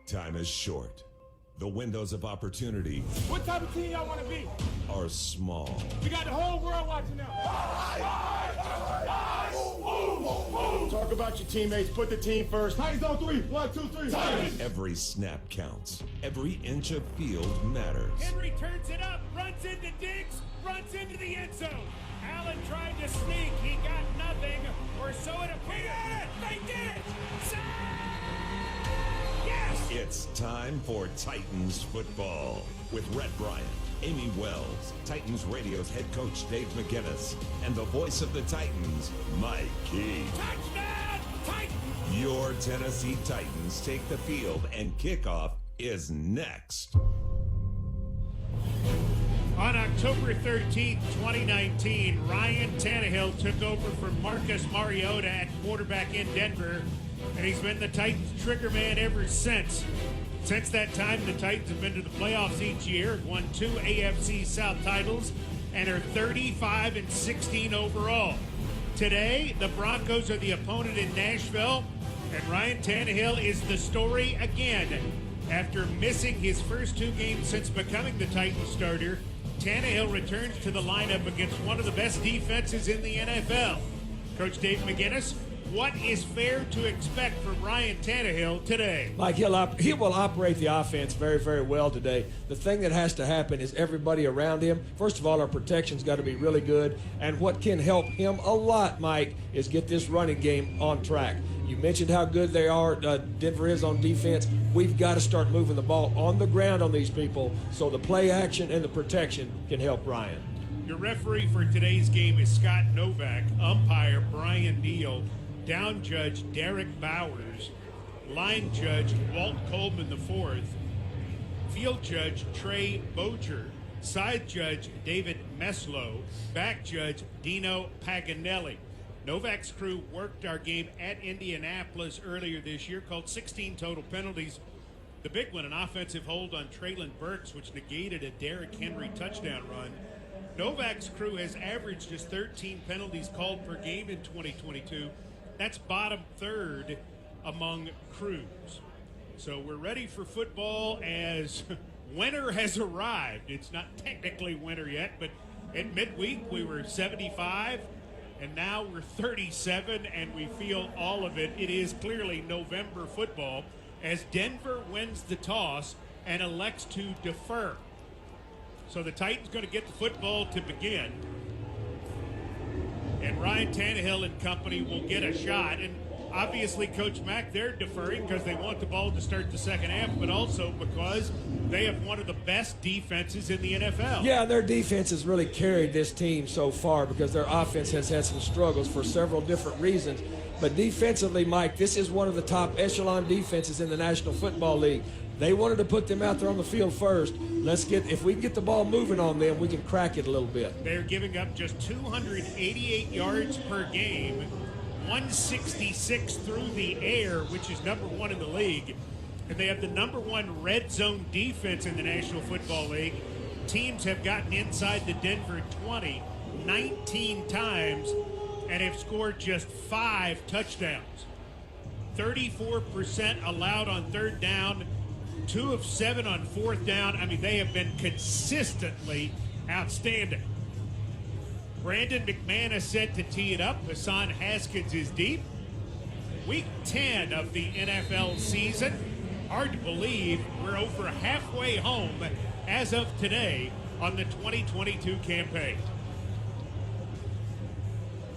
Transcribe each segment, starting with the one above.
Time is short. The windows of opportunity What type of team y'all want to be? are small. We got the whole world watching now. Talk about your teammates. Put the team first. Titans on three. 1, 2, 3. Titans. Every snap counts. Every inch of field matters. Henry turns it up, runs into Diggs, runs into the end zone. Allen tried to sneak. He got nothing, or so it appeared. They did it. Yes! It's time for Titans football with Rhett Bryant, Amy Wells, Titans Radio's head coach Dave McGinnis, and the voice of the Titans, Mike Key. Touchdown, Titans! Your Tennessee Titans take the field, and kickoff is next. On October 13th, 2019, Ryan Tannehill took over from Marcus Mariota at quarterback in Denver, and he's been the Titans' trigger man ever since. Since that time, the Titans have been to the playoffs each year, won 2 AFC South titles, and are 35-16 overall. Today, the Broncos are the opponent in Nashville, and Ryan Tannehill is the story again. After missing his first 2 games since becoming the Titans starter, Tannehill returns to the lineup against one of the best defenses in the NFL. Coach Dave McGinnis, what is fair to expect from Ryan Tannehill today? Mike, he will operate the offense very, very well today. The thing that has to happen is everybody around him. First of all, our protection's got to be really good. And what can help him a lot, Mike, is get this running game on track. You mentioned how good they are, Denver is on defense. We've got to start moving the ball on the ground on these people so the play action and the protection can help Ryan. Your referee for today's game is Scott Novak, umpire Brian Neal, down judge Derek Bowers, line judge Walt Coleman IV, field judge Trey Boger, side judge David Meslow, back judge Dino Paganelli. Novak's crew worked our game at Indianapolis earlier this year, called 16 total penalties. The big one, an offensive hold on Traylon Burks, which negated a Derrick Henry touchdown run. Novak's crew has averaged just 13 penalties called per game in 2022. That's bottom third among crews. So we're ready for football as winter has arrived. It's not technically winter yet, but at midweek we were 75, and now we're 37, and we feel all of it. It is clearly November football as Denver wins the toss and elects to defer. So the Titans going to get the football to begin. And Ryan Tannehill and company will get a shot. And obviously, Coach Mack, they're deferring because they want the ball to start the second half, but also because they have one of the best defenses in the NFL. Yeah, their defense has really carried this team so far because their offense has had some struggles for several different reasons. But defensively, Mike, this is one of the top echelon defenses in the National Football League. They wanted to put them out there on the field first. If we can get the ball moving on them, we can crack it a little bit. They're giving up just 288 yards per game, 166 through the air, which is number 1 in the league. And they have the number 1 red zone defense in the National Football League. Teams have gotten inside the Denver 20 19 times and have scored just 5 touchdowns. 34% allowed on third down, 2 of 7 on fourth down. I mean, they have been consistently outstanding. Brandon McManus set to tee it up. Hassan Haskins is deep. Week 10 of the NFL season. Hard to believe we're over halfway home as of today on the 2022 campaign.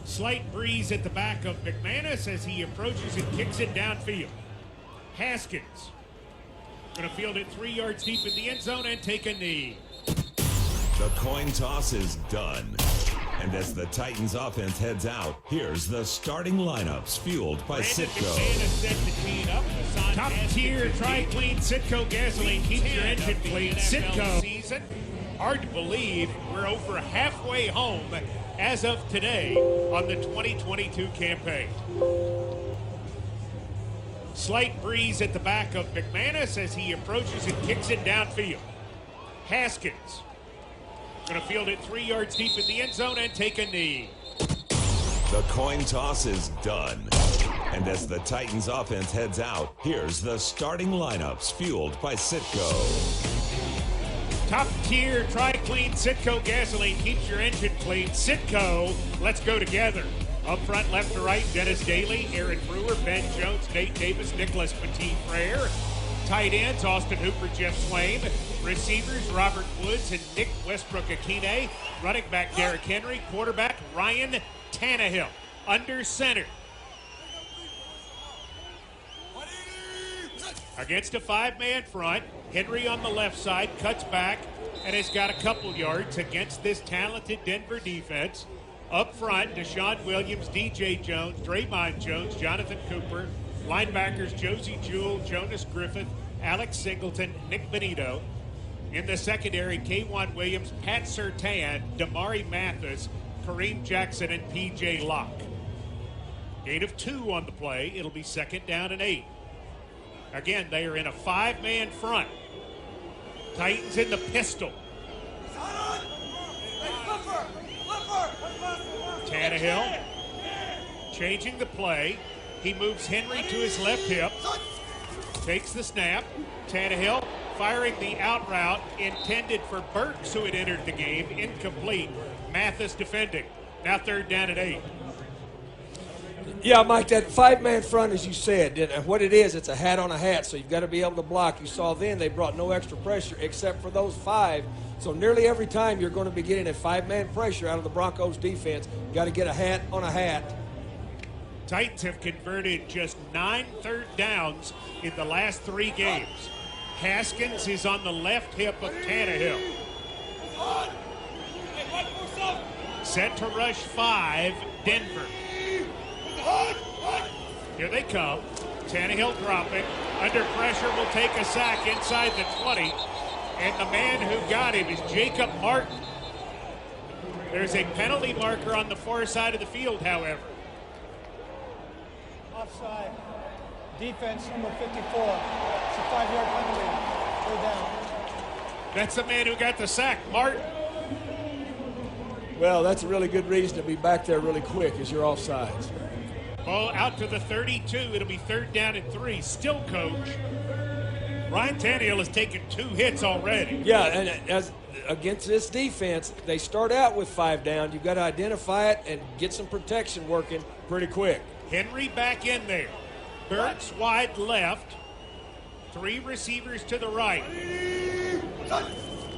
Slight breeze at the back of McManus as he approaches and kicks it downfield. Haskins going to field it 3 yards deep in the end zone and take a knee. The coin toss is done. And as the Titans offense heads out, here's the starting lineups fueled by Brandon Citgo. McManus set to tee it up. Top tier tri-clean Citgo gasoline keeps your engine clean. Citgo season. Hard to believe we're over halfway home as of today on the 2022 campaign. Slight breeze at the back of McManus as he approaches and kicks it downfield. Haskins going to field it 3 yards deep in the end zone and take a knee. The coin toss is done. And as the Titans offense heads out, here's the starting lineups fueled by Citgo. Top tier Tri-Clean Citgo gasoline keeps your engine clean. Citgo, let's go together. Up front, left to right, Dennis Daly, Aaron Brewer, Ben Jones, Nate Davis, Nicholas Petit-Frere. Tight ends, Austin Hooper, Jeff Swain. Receivers, Robert Woods and Nick Westbrook-Akine. Running back, Derrick Henry. Quarterback, Ryan Tannehill. Under center. Against a five-man front, Henry on the left side, cuts back, and has got a couple yards against this talented Denver defense. Up front, Deshaun Williams, DJ Jones, Draymond Jones, Jonathan Cooper. Linebackers, Josie Jewell, Jonas Griffith, Alex Singleton, Nick Benito. In the secondary, K'Wan Williams, Pat Surtain, Damari Mathis, Kareem Jackson, and P.J. Locke. Gain of 2 on the play. It'll be 2nd down and 8. Again, they are in a five-man front. Titans in the pistol. Tannehill changing the play. He moves Henry to his left hip. Takes the snap. Tannehill firing the out route intended for Burks, who had entered the game. Incomplete. Mathis defending. Now 3rd down and 8. Yeah, Mike, that five-man front, as you said, what it is, it's a hat on a hat, so you've got to be able to block. You saw then they brought no extra pressure except for those 5. So nearly every time you're going to be getting a five-man pressure out of the Broncos defense, you got to get a hat on a hat. Titans have converted just 9 third downs in the last 3 games. Haskins is on the left hip of Tannehill. Set to rush 5, Denver. Here they come. Tannehill dropping. Under pressure will take a sack inside the 20. And the man who got him is Jacob Martin. There's a penalty marker on the far side of the field, however. Offside. Defense number 54. It's a 5-yard penalty. 3rd down. That's the man who got the sack, Martin. Well, that's a really good reason to be back there really quick as you're offsides. Ball out to the 32. It'll be 3rd down and 3. Still, coach, Ryan Tannehill has taken 2 hits already. Yeah, and as against this defense, they start out with 5 down. You've got to identify it and get some protection working pretty quick. Henry back in there. Burks wide left. 3 receivers to the right.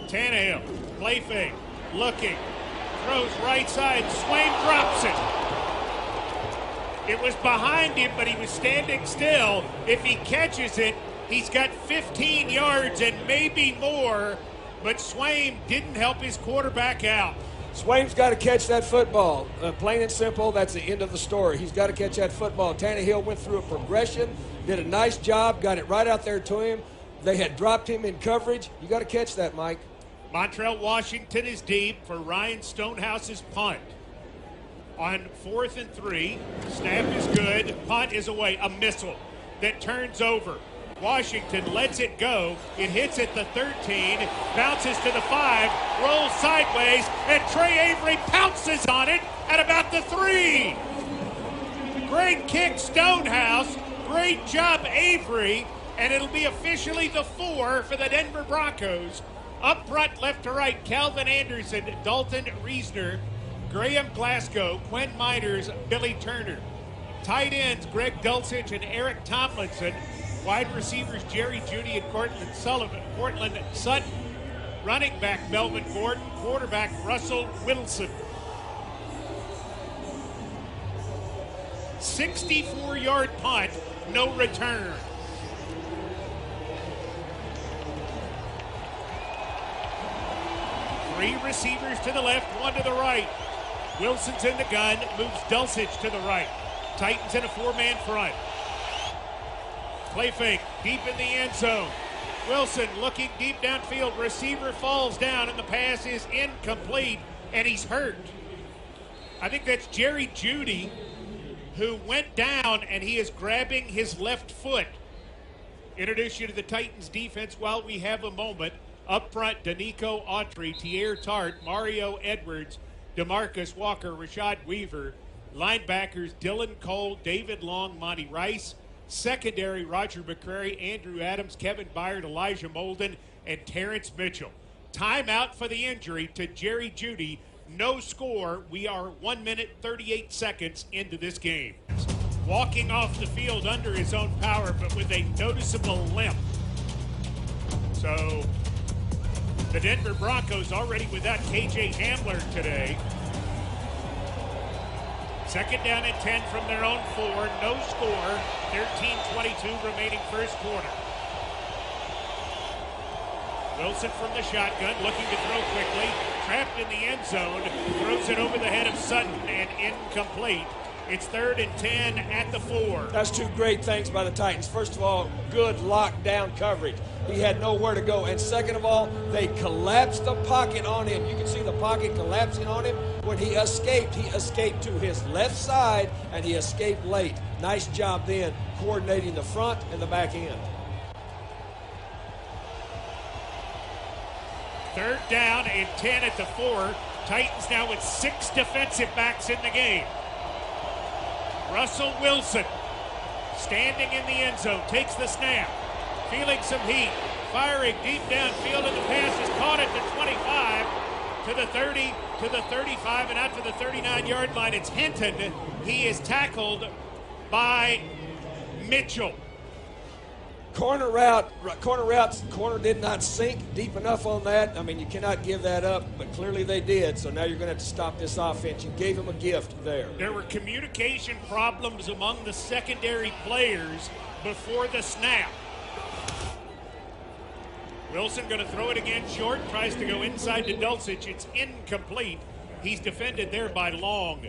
Tannehill, play fake, looking, throws right side. Swain drops it. It was behind him, but he was standing still. If he catches it, he's got 15 yards and maybe more, but Swain didn't help his quarterback out. Swain's got to catch that football. Plain and simple, that's the end of the story. He's got to catch that football. Tannehill went through a progression, did a nice job, got it right out there to him. They had dropped him in coverage. You got to catch that, Mike. Montrell Washington is deep for Ryan Stonehouse's punt. On 4th and 3, snap is good, punt is away, a missile that turns over. Washington lets it go, it hits at the 13, bounces to the 5, rolls sideways, and Trey Avery pounces on it at about the 3. Great kick, Stonehouse, great job, Avery, and it'll be officially the 4 for the Denver Broncos. Up front, left to right, Calvin Anderson, Dalton Reisner, Graham Glasgow, Quinn Miners, Billy Turner. Tight ends, Greg Dulcich and Eric Tomlinson. Wide receivers, Jerry Jeudy and Cortland Sutton. Running back, Melvin Gordon. Quarterback, Russell Wilson. 64-yard punt, no return. Three receivers to the left, 1 to the right. Wilson's in the gun, moves Dulcich to the right. Titans in a 4-man front. Play fake, deep in the end zone. Wilson looking deep downfield. Receiver falls down, and the pass is incomplete, and he's hurt. I think that's Jerry Jeudy, who went down, and he is grabbing his left foot. Introduce you to the Titans defense while we have a moment. Up front, Danico Autry, Tier Tart, Mario Edwards, DeMarcus Walker, Rashad Weaver. Linebackers, Dylan Cole, David Long, Monty Rice. Secondary, Roger McCrary, Andrew Adams, Kevin Byard, Elijah Molden, and Terrence Mitchell. Timeout for the injury to Jerry Jeudy. No score. We are 1 minute, 38 seconds into this game. Walking off the field under his own power, but with a noticeable limp. So the Denver Broncos already without KJ Hamler today. Second down and 10 from their own 4. No score. 13:22 remaining first quarter. Wilson from the shotgun, looking to throw quickly. Trapped in the end zone. Throws it over the head of Sutton and incomplete. It's 3rd and 10 at the 4. That's two great things by the Titans. First of all, good lockdown coverage. He had nowhere to go. And second of all, they collapsed the pocket on him. You can see the pocket collapsing on him. When he escaped to his left side, and he escaped late. Nice job then coordinating the front and the back end. 3rd down and 10 at the 4. Titans now with 6 defensive backs in the game. Russell Wilson standing in the end zone, takes the snap, feeling some heat, firing deep downfield, and the pass is caught at the 25, to the 30, to the 35, and out to the 39-yard line. It's Hinton. He is tackled by Mitchell. Corner did not sink deep enough on that. I mean, you cannot give that up, but clearly they did. So now you're going to have to stop this offense. You gave him a gift there. There were communication problems among the secondary players before the snap. Wilson going to throw it again short, tries to go inside to Dulcich. It's incomplete. He's defended there by Long.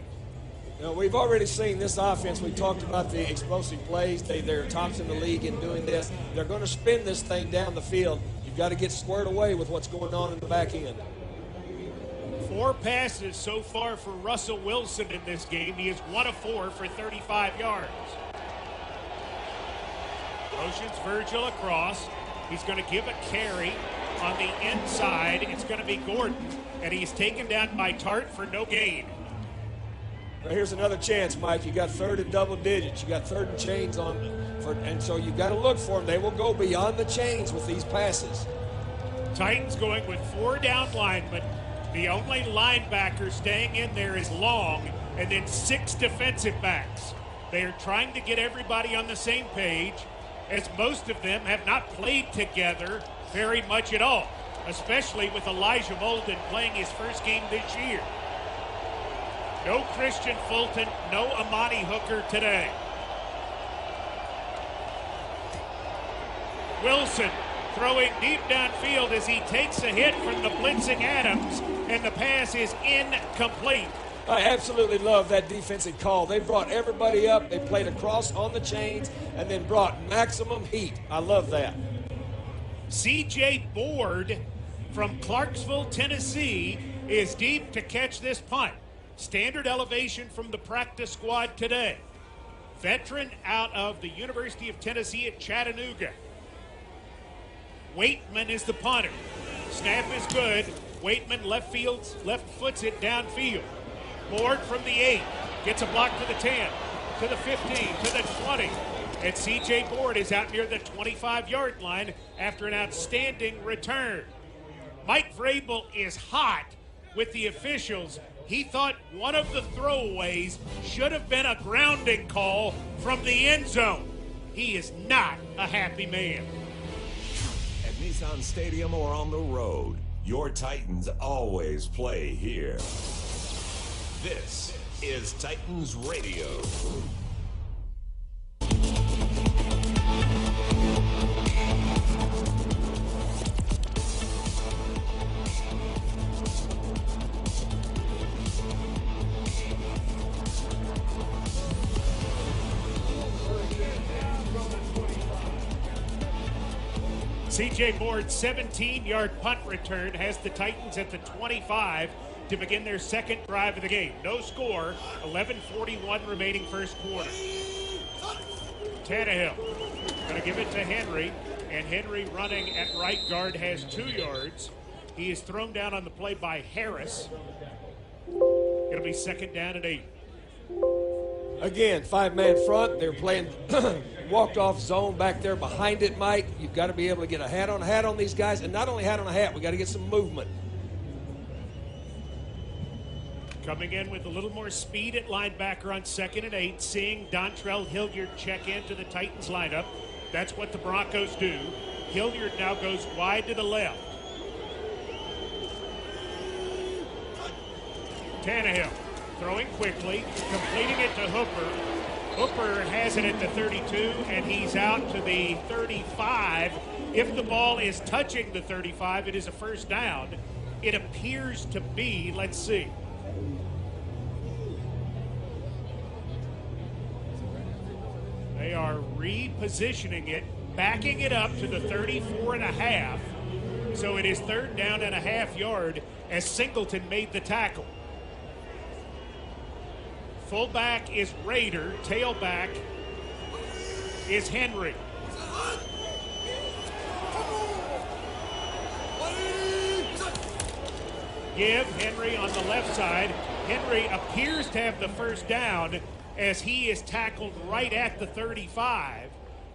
Now, we've already seen this offense. We talked about the explosive plays. They're tops in the league in doing this. They're going to spin this thing down the field. You've got to get squared away with what's going on in the back end. 4 passes so far for Russell Wilson in this game. He is 1 of 4 for 35 yards. Motions Virgil across. He's going to give a carry on the inside. It's going to be Gordon, and he's taken down by Tart for no gain. Well, here's another chance, Mike. You got 3rd and double digits. You got 3rd and chains on, and so you've got to look for them. They will go beyond the chains with these passes. Titans going with 4 down linemen. The only linebacker staying in there is Long, and then 6 defensive backs. They are trying to get everybody on the same page, as most of them have not played together very much at all, especially with Elijah Molden playing his first game this year. No Christian Fulton, no Amani Hooker today. Wilson throwing deep downfield as he takes a hit from the blitzing Adams, and the pass is incomplete. I absolutely love that defensive call. They brought everybody up. They played across on the chains and then brought maximum heat. I love that. C.J. Board from Clarksville, Tennessee, is deep to catch this punt. Standard elevation from the practice squad today. Veteran out of the University of Tennessee at Chattanooga. Waitman is the punter. Snap is good. Waitman left foots it downfield. Board from the 8. Gets a block to the 10, to the 15, to the 20. And C.J. Board is out near the 25-yard line after an outstanding return. Mike Vrabel is hot with the officials. He thought one of the throwaways should have been a grounding call from the end zone. He is not a happy man. At Nissan Stadium or on the road, your Titans always play here. This is Titans Radio. C.J. Board's 17-yard punt return has the Titans at the 25 to begin their second drive of the game. No score, 11:41 remaining first quarter. Tannehill going to give it to Henry, and Henry running at right guard has 2 yards. He is thrown down on the play by Harris. It'll be second down and 8. Again, 5-man front. They're playing walked-off zone back there behind it, Mike. You've got to be able to get a hat on these guys, and not only hat on a hat, we got to get some movement. Coming in with a little more speed at linebacker on 2nd and 8, seeing Dontrell Hilliard check into the Titans lineup. That's what the Broncos do. Hilliard now goes wide to the left. Tannehill throwing quickly, completing it to Hooper. Hooper has it at the 32, and he's out to the 35. If the ball is touching the 35, it is a first down. It appears to be. Let's see. They are repositioning it, backing it up to the 34.5. So it is 3rd down and a half yard as Singleton made the tackle. Fullback is Rader. Tailback is Henry. Give Henry on the left side. Henry appears to have the first down as he is tackled right at the 35.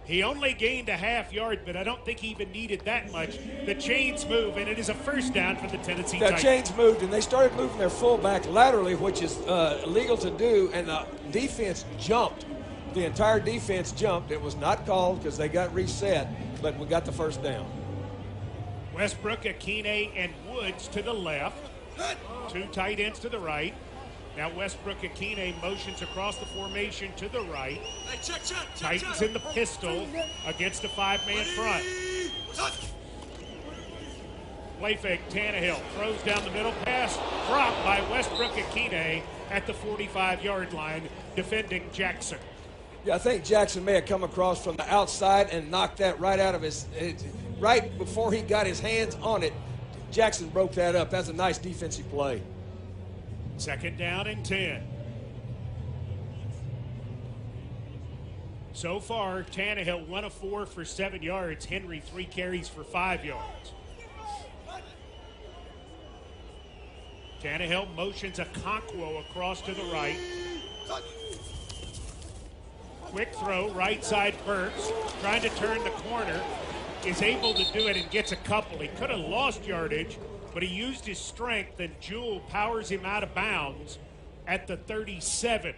He only gained a half yard, but I don't think he even needed that much. The chains move, and it is a first down for the Tennessee Titans. The chains moved, and they started moving their fullback laterally, which is illegal to do, and the defense jumped. The entire defense jumped. It was not called because they got reset, but we got the first down. Westbrook, Akine, and Woods to the left. 2 tight ends to the right. Now Westbrook Akine motions across the formation to the right. Titans in the pistol against a 5-man front. Play fake, Tannehill throws down the middle, pass dropped by Westbrook Akine at the 45-yard line, defending Jackson. Yeah, I think Jackson may have come across from the outside and knocked that right out of right before he got his hands on it. Jackson broke that up. That's a nice defensive play. 2nd down and 10. So far, Tannehill 1 of 4 for 7 yards. Henry 3 carries for 5 yards. Tannehill motions a Okonkwo across to the right. Quick throw, right side Burks, trying to turn the corner. Is able to do it and gets a couple. He could have lost yardage, but he used his strength, and Jewell powers him out of bounds at the 37.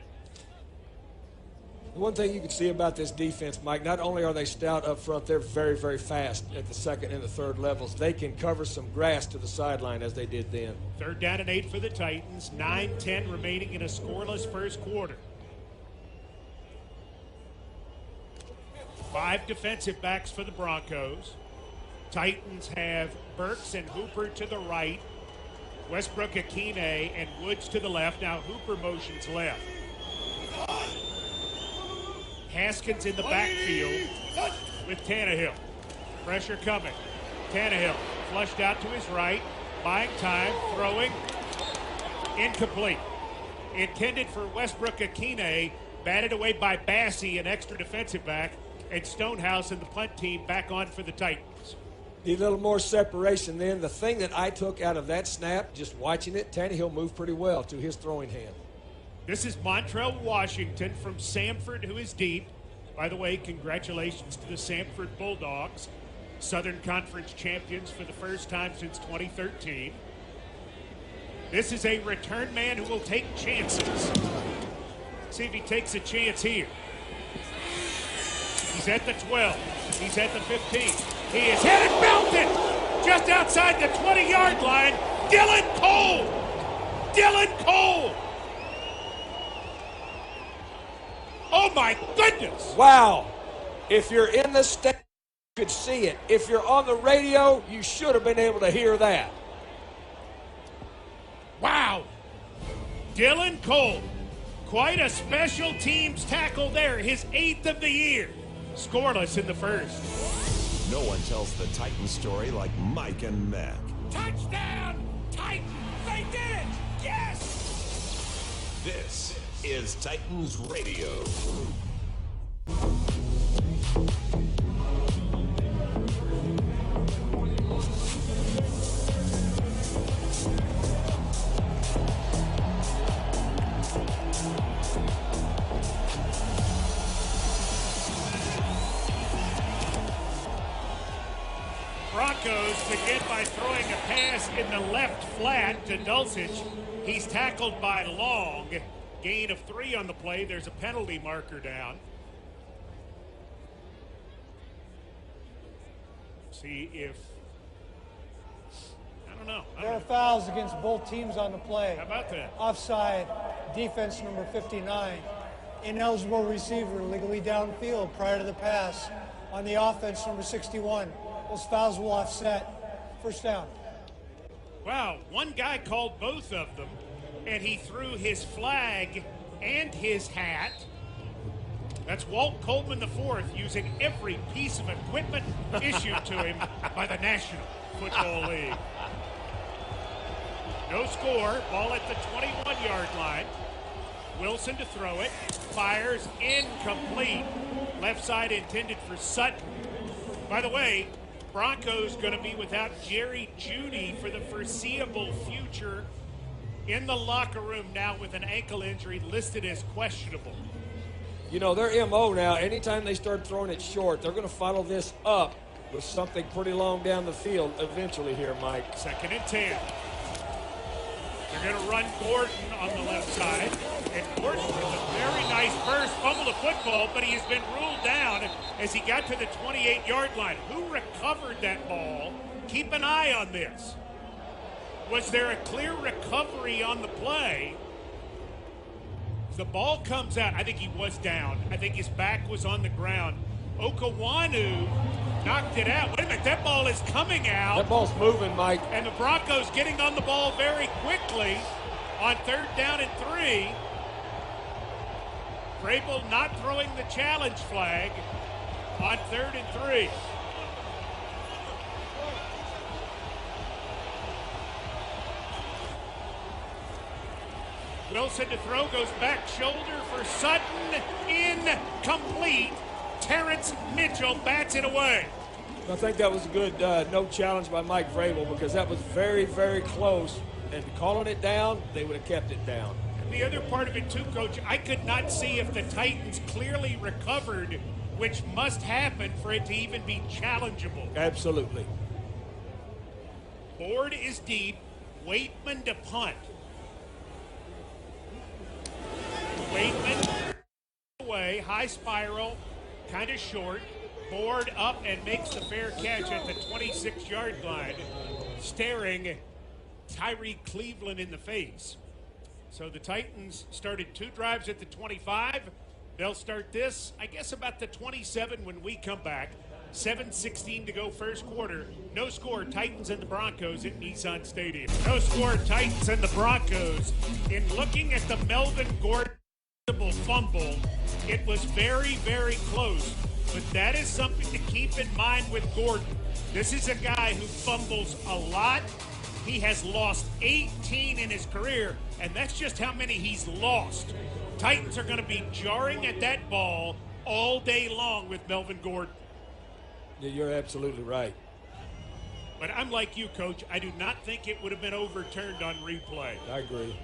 One thing you can see about this defense, Mike, not only are they stout up front, they're very, very fast at the 2nd and the 3rd levels. They can cover some grass to the sideline as they did then. 3rd down and 8 for the Titans. 9-10 remaining in a scoreless first quarter. 5 defensive backs for the Broncos. Titans have Burks and Hooper to the right, Westbrook Akine and Woods to the left. Now Hooper motions left. Haskins in the backfield with Tannehill. Pressure coming. Tannehill flushed out to his right, buying time, throwing, incomplete. Intended for Westbrook Akine, batted away by Bassey, an extra defensive back, and Stonehouse and the punt team back on for the Titans. Need a little more separation then. The thing that I took out of that snap, just watching it, Tannehill moved pretty well to his throwing hand. This is Montrell Washington from Samford, who is deep. By the way, congratulations to the Samford Bulldogs, Southern Conference champions for the first time since 2013. This is a return man who will take chances. See if he takes a chance here. He's at the 12. He's at the 15. He is hit and belted just outside the 20-yard line. Dylan Cole. Dylan Cole. Oh, my goodness. Wow. If you're in the stand, you could see it. If you're on the radio, you should have been able to hear that. Wow. Dylan Cole. Quite a special teams tackle there. His 8th of the year. Scoreless in the first. No one tells the Titans story like Mike and Mac. Touchdown! Titans! They did it! Yes! This is Titans Radio. Broncos begin by throwing a pass in the left flat to Dulcich. He's tackled by Long. Gain of 3 on the play. There's a penalty marker down. See if, I don't know. There are fouls against both teams on the play. How about that? Offside, defense number 59. Ineligible receiver legally downfield prior to the pass. On the offense, number 61. Those fouls will offset. First down. Wow, one guy called both of them, and he threw his flag and his hat. That's Walt Coleman IV using every piece of equipment issued to him by the National Football League. No score, ball at the 21-yard line. Wilson to throw it, fires incomplete. Left side intended for Sutton. By the way, Broncos going to be without Jerry Jeudy for the foreseeable future. In the locker room now with an ankle injury listed as questionable. You know, their MO now, anytime they start throwing it short, they're going to follow this up with something pretty long down the field eventually here, Mike. 2nd and 10. They're going to run Gordon on the left side. And Gordon with a very nice burst, fumble the football, but he has been ruled down as he got to the 28-yard line. Who recovered that ball? Keep an eye on this. Was there a clear recovery on the play? The ball comes out. I think he was down. I think his back was on the ground. Okawanu knocked it out. Wait a minute, that ball is coming out. That ball's moving, Mike. And the Broncos getting on the ball very quickly on 3rd down and 3. Vrabel not throwing the challenge flag on 3rd and 3. Wilson to throw, goes back shoulder for Sutton, incomplete. Terrence Mitchell bats it away. I think that was a good no challenge by Mike Vrabel because that was very, very close. And calling it down, they would have kept it down. And the other part of it too, Coach, I could not see if the Titans clearly recovered, which must happen for it to even be challengeable. Absolutely. Board is deep. Waitman to punt. Waitman away, high spiral, kind of short. Board up and makes the fair catch at the 26-yard line, staring Tyree Cleveland in the face. So the Titans started 2 drives at the 25. They'll start this, I guess, about the 27 when we come back. 7:16 to go first quarter. No score, Titans and the Broncos at Nissan Stadium. No score, Titans and the Broncos. In looking at the Melvin Gordon fumble, it was very, very close. But that is something to keep in mind with Gordon. This is a guy who fumbles a lot. He has lost 18 in his career, and that's just how many he's lost. Titans are going to be jarring at that ball all day long with Melvin Gordon. Yeah, you're absolutely right. But I'm like you, Coach. I do not think it would have been overturned on replay. I agree.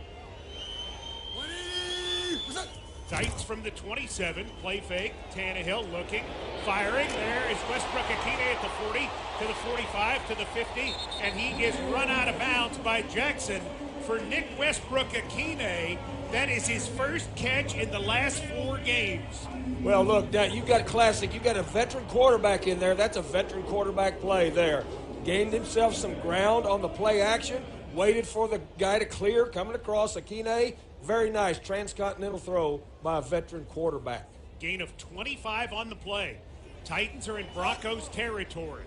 Titans from the 27, play fake, Tannehill looking, firing, there is Westbrook-Akine at the 40, to the 45, to the 50, and he is run out of bounds by Jackson. For Nick Westbrook-Akine, that is his first catch in the last 4 games. Well, look, now you got classic, you got a veteran quarterback in there, that's a veteran quarterback play there. Gained himself some ground on the play action, waited for the guy to clear, coming across, Akine. Very nice transcontinental throw by a veteran quarterback. Gain of 25 on the play. Titans are in Broncos territory.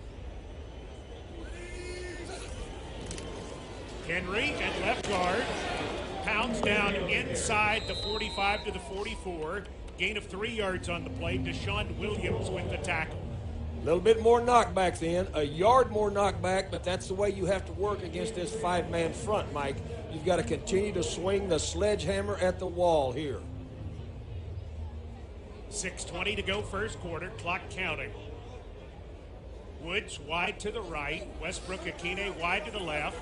Henry at left guard. Pounds down inside the 45 to the 44. Gain of 3 yards on the play. Deshaun Williams with the tackle. A little bit more knockback then, a yard more knockback, but that's the way you have to work against this 5-man front, Mike. You've got to continue to swing the sledgehammer at the wall here. 6:20 to go first quarter, clock counting. Woods wide to the right, Westbrook-Akine wide to the left.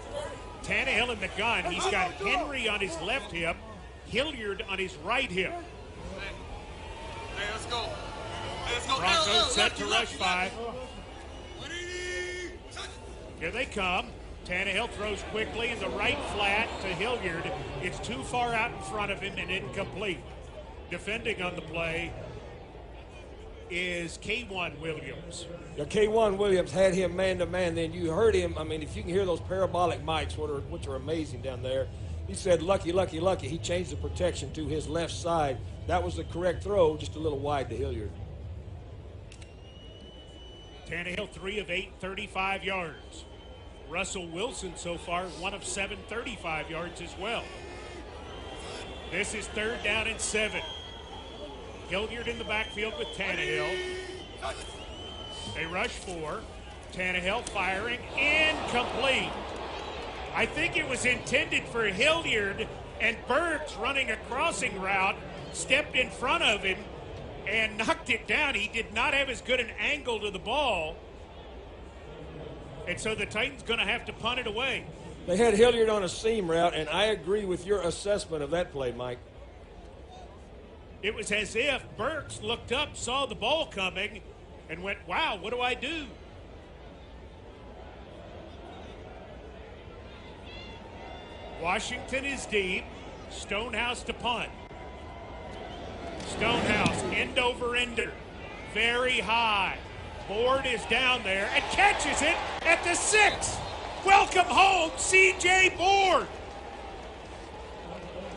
Tannehill in the gun, he's got Henry on his left hip, Hilliard on his right hip. Hey, let's go. Hey, let's go. Broncos set to rush 5. Here they come. Tannehill throws quickly in the right flat to Hilliard. It's too far out in front of him and incomplete. Defending on the play is K1 Williams. Yeah, K1 Williams had him man-to-man. Then you heard him. I mean, if you can hear those parabolic mics, which are amazing down there, he said, lucky, lucky, lucky. He changed the protection to his left side. That was the correct throw, just a little wide to Hilliard. Tannehill 3 of 8, 35 yards. Russell Wilson so far 1 of 7, 35 yards as well. This is 3rd down and 7. Hilliard in the backfield with Tannehill. They rush 4. Tannehill firing, incomplete. I think it was intended for Hilliard, and Burks running a crossing route stepped in front of him and knocked it down. He did not have as good an angle to the ball. And so the Titans going to have to punt it away. They had Hilliard on a seam route, and I agree with your assessment of that play, Mike. It was as if Burks looked up, saw the ball coming, and went, wow, what do I do? Washington is deep. Stonehouse to punt. Stonehouse, end over ender. Very high. Board is down there and catches it at the 6. Welcome home, C.J. Board.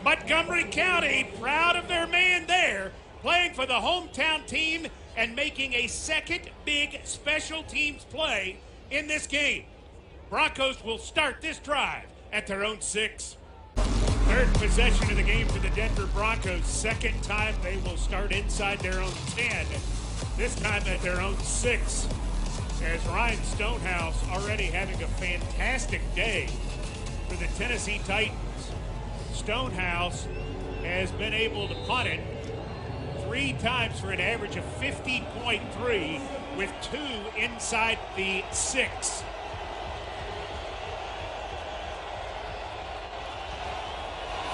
Montgomery County proud of their man there, playing for the hometown team and making a second big special teams play in this game. Broncos will start this drive at their own 6. 3rd possession of the game for the Denver Broncos. 2nd time they will start inside their own 10. This time at their own 6. As Ryan Stonehouse already having a fantastic day for the Tennessee Titans. Stonehouse has been able to punt it 3 times for an average of 50.3 with 2 inside the 6.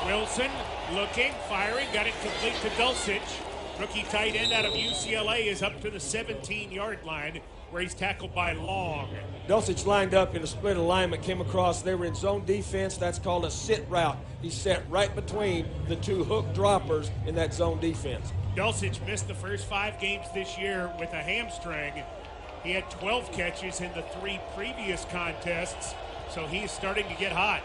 Wilson looking, firing, got it complete to Dulcich. Rookie tight end out of UCLA is up to the 17-yard line where he's tackled by Long. Dulcich lined up in a split alignment, came across. They were in zone defense. That's called a sit route. He sat right between the 2 hook droppers in that zone defense. Dulcich missed the first 5 games this year with a hamstring. He had 12 catches in the 3 previous contests, so he's starting to get hot.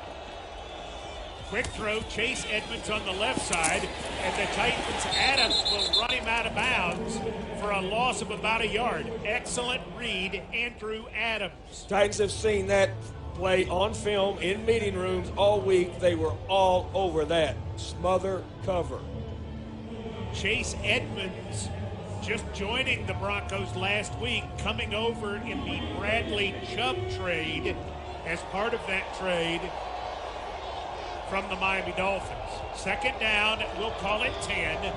Quick throw, Chase Edmonds on the left side, and the Titans' Adams will run him out of bounds for a loss of about a yard. Excellent read, Andrew Adams. Titans have seen that play on film in meeting rooms all week. They were all over that. Smother, cover. Chase Edmonds just joining the Broncos last week, coming over in the Bradley Chubb trade as part of that trade from the Miami Dolphins. 2nd down, we'll call it 10.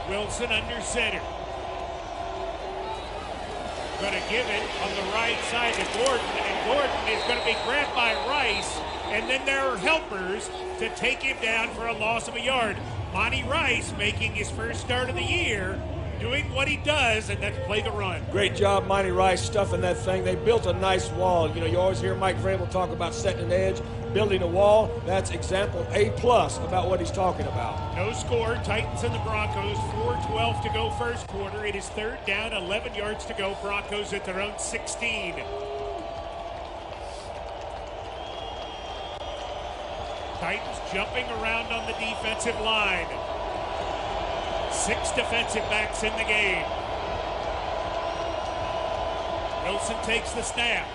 Wilson under center. Going to give it on the right side to Gordon, and Gordon is going to be grabbed by Rice, and then there are helpers to take him down for a loss of a yard. Monty Rice making his first start of the year, doing what he does, and that's play the run. Great job, Monty Rice, stuffing that thing. They built a nice wall. You know, you always hear Mike Vrabel talk about setting an edge, building a wall. That's example A+ about what he's talking about. No score, Titans and the Broncos, 4:12 to go first quarter. It is 3rd down, 11 yards to go. Broncos at their own 16. Titans jumping around on the defensive line. 6 defensive backs in the game. Wilson takes the snap.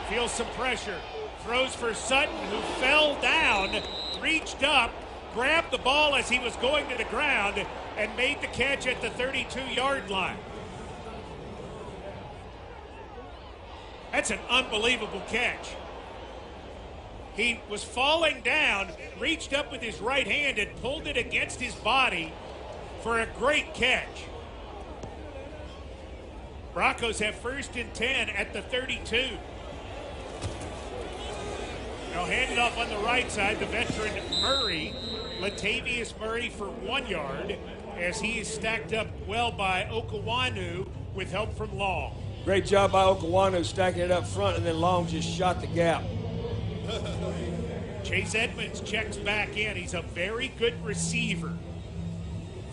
Feels some pressure. Throws for Sutton, who fell down, reached up, grabbed the ball as he was going to the ground, and made the catch at the 32-yard line. That's an unbelievable catch. He was falling down, reached up with his right hand and pulled it against his body for a great catch. Broncos have 1st and 10 at the 32. They'll hand it off on the right side, the veteran Murray, Latavius Murray for 1 yard, as he is stacked up well by Okawanu with help from Long. Great job by Okawanu stacking it up front, and then Long just shot the gap. Chase Edmonds checks back in. He's a very good receiver.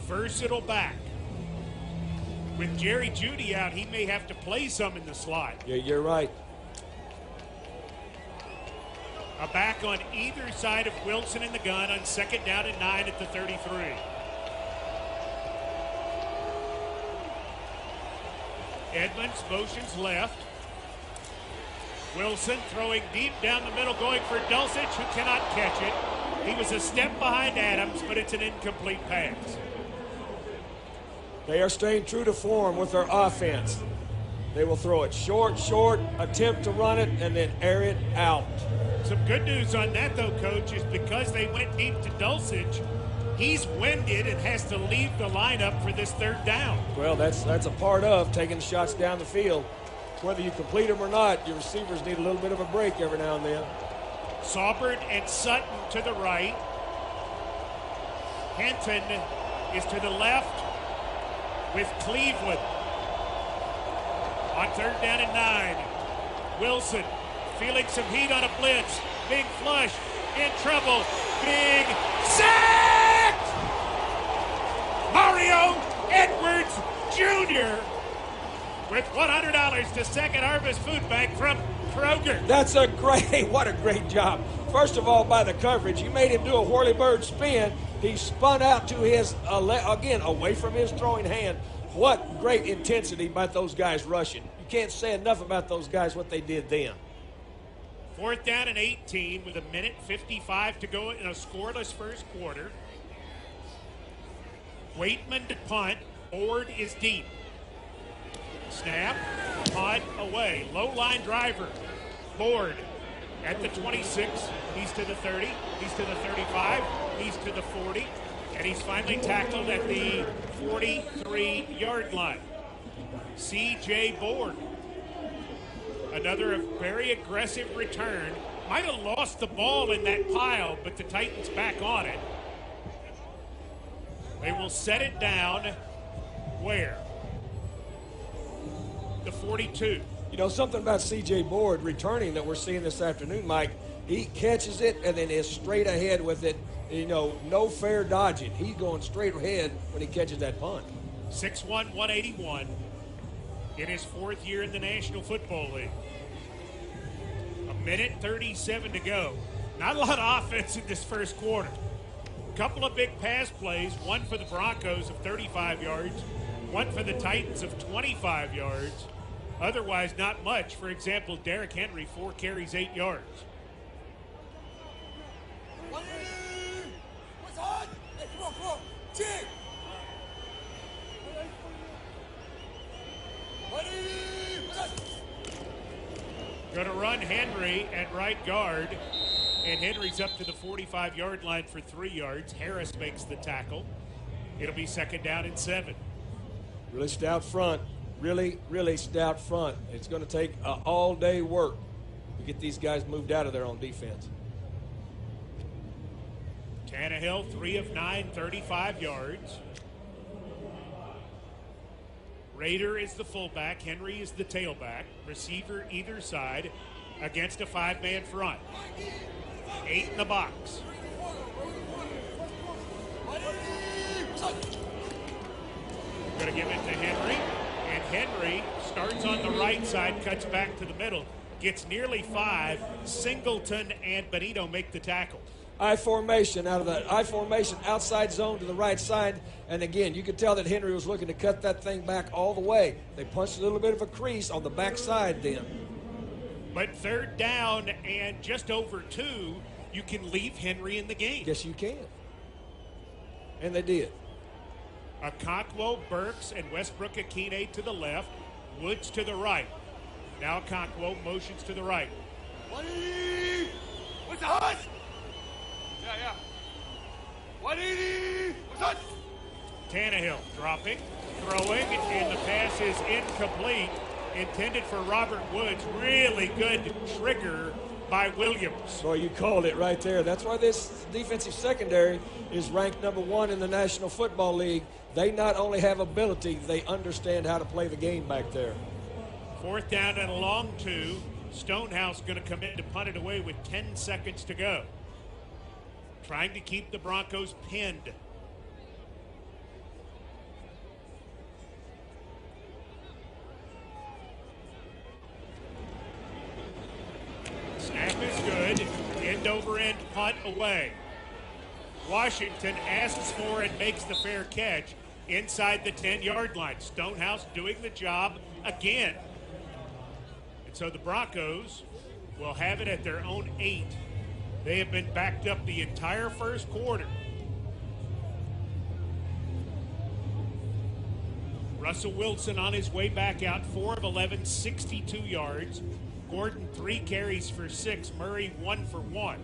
Versatile back. With Jerry Jeudy out, he may have to play some in the slot. Yeah, you're right. A back on either side of Wilson in the gun on 2nd down and 9 at the 33. Edmonds motions left. Wilson throwing deep down the middle, going for Dulcich, who cannot catch it. He was a step behind Adams, but it's an incomplete pass. They are staying true to form with their offense. They will throw it short, attempt to run it, and then air it out. Some good news on that, though, Coach, is because they went deep to Dulcich, he's winded and has to leave the lineup for this 3rd down. Well, that's a part of taking shots down the field. Whether you complete them or not, your receivers need a little bit of a break every now and then. Saubert and Sutton to the right. Hinton is to the left with Cleveland. On 3rd down and 9. Wilson feeling some heat on a blitz. Big flush. In trouble. Big sack! Mario Edwards Jr. with $100 to Second Harvest Food Bank from Kroger. That's what a great job. First of all, by the coverage, you made him do a whirly-bird spin. He spun out to his, again, away from his throwing hand. What great intensity by those guys rushing. You can't say enough about those guys, what they did then. 4th down and 18 with 1:55 to go in a scoreless first quarter. Waitman to punt. Board is deep. Snap, punt, away. Low line driver. Board at the 26. He's to the 30. He's to the 35. He's to the 40. And he's finally tackled at the 43-yard line. C.J. Board. Another very aggressive return. Might have lost the ball in that pile, but the Titans back on it. They will set it down where? The 42. You know, something about C.J. Board returning that we're seeing this afternoon, Mike, he catches it and then is straight ahead with it. You know, no fair dodging. He's going straight ahead when he catches that punt. 6'1", 181 in his 4th year in the National Football League. 1:37 to go. Not a lot of offense in this first quarter. Couple of big pass plays, one for the Broncos of 35 yards, one for the Titans of 25 yards. Otherwise, not much. For example, Derrick Henry, 4 carries, 8 yards. Going to run Henry at right guard, and Henry's up to the 45-yard line for 3 yards. Harris makes the tackle. It'll be 2nd down and 7. Really stout front. Really, really stout front. It's going to take all-day work to get these guys moved out of there on defense. Tannehill, 3 of 9, 35 yards. Rader is the fullback. Henry is the tailback. Receiver either side against a 5-man front. 8 in the box. Going to give it to Henry. And Henry starts on the right side, cuts back to the middle. Gets nearly 5. Singleton and Benito make the tackle. I formation out of that I formation outside zone to the right side, and again you could tell that Henry was looking to cut that thing back all the way. They punched a little bit of a crease on the back side then. But 3rd down and just over 2, you can leave Henry in the game. Yes, you can. And they did. Okonkwo, Burks, and Westbrook-Akine to the left. Woods to the right. Now Okonkwo motions to the right. What's the hut? Yeah. 180. What's up? Tannehill dropping, throwing, and the pass is incomplete. Intended for Robert Woods. Really good trigger by Williams. Well, you called it right there. That's why this defensive secondary is ranked number 1 in the National Football League. They not only have ability, they understand how to play the game back there. 4th down and a long 2. Stonehouse going to come in to punt it away with 10 seconds to go. Trying to keep the Broncos pinned. Snap is good. End over end punt away. Washington asks for and makes the fair catch inside the 10-yard line. Stonehouse doing the job again. And so the Broncos will have it at their own 8. They have been backed up the entire first quarter. Russell Wilson on his way back out, 4 of 11, 62 yards. Gordon 3 carries for 6. Murray 1 for 1.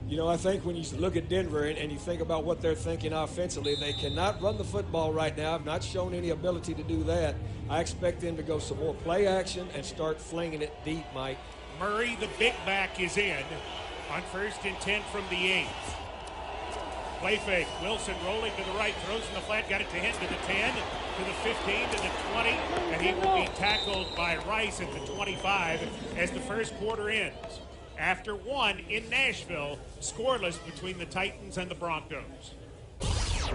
You know, I think when you look at Denver and you think about what they're thinking offensively, they cannot run the football right now. Have not shown any ability to do that. I expect them to go some more play action and start flinging it deep, Mike. Murray, the big back, is in on 1st and 10 from the 8. Play fake. Wilson rolling to the right, throws in the flat, got it to hit to the 10, to the 15, to the 20, and he will be tackled by Rice at the 25 as the first quarter ends. After 1 in Nashville, scoreless between the Titans and the Broncos.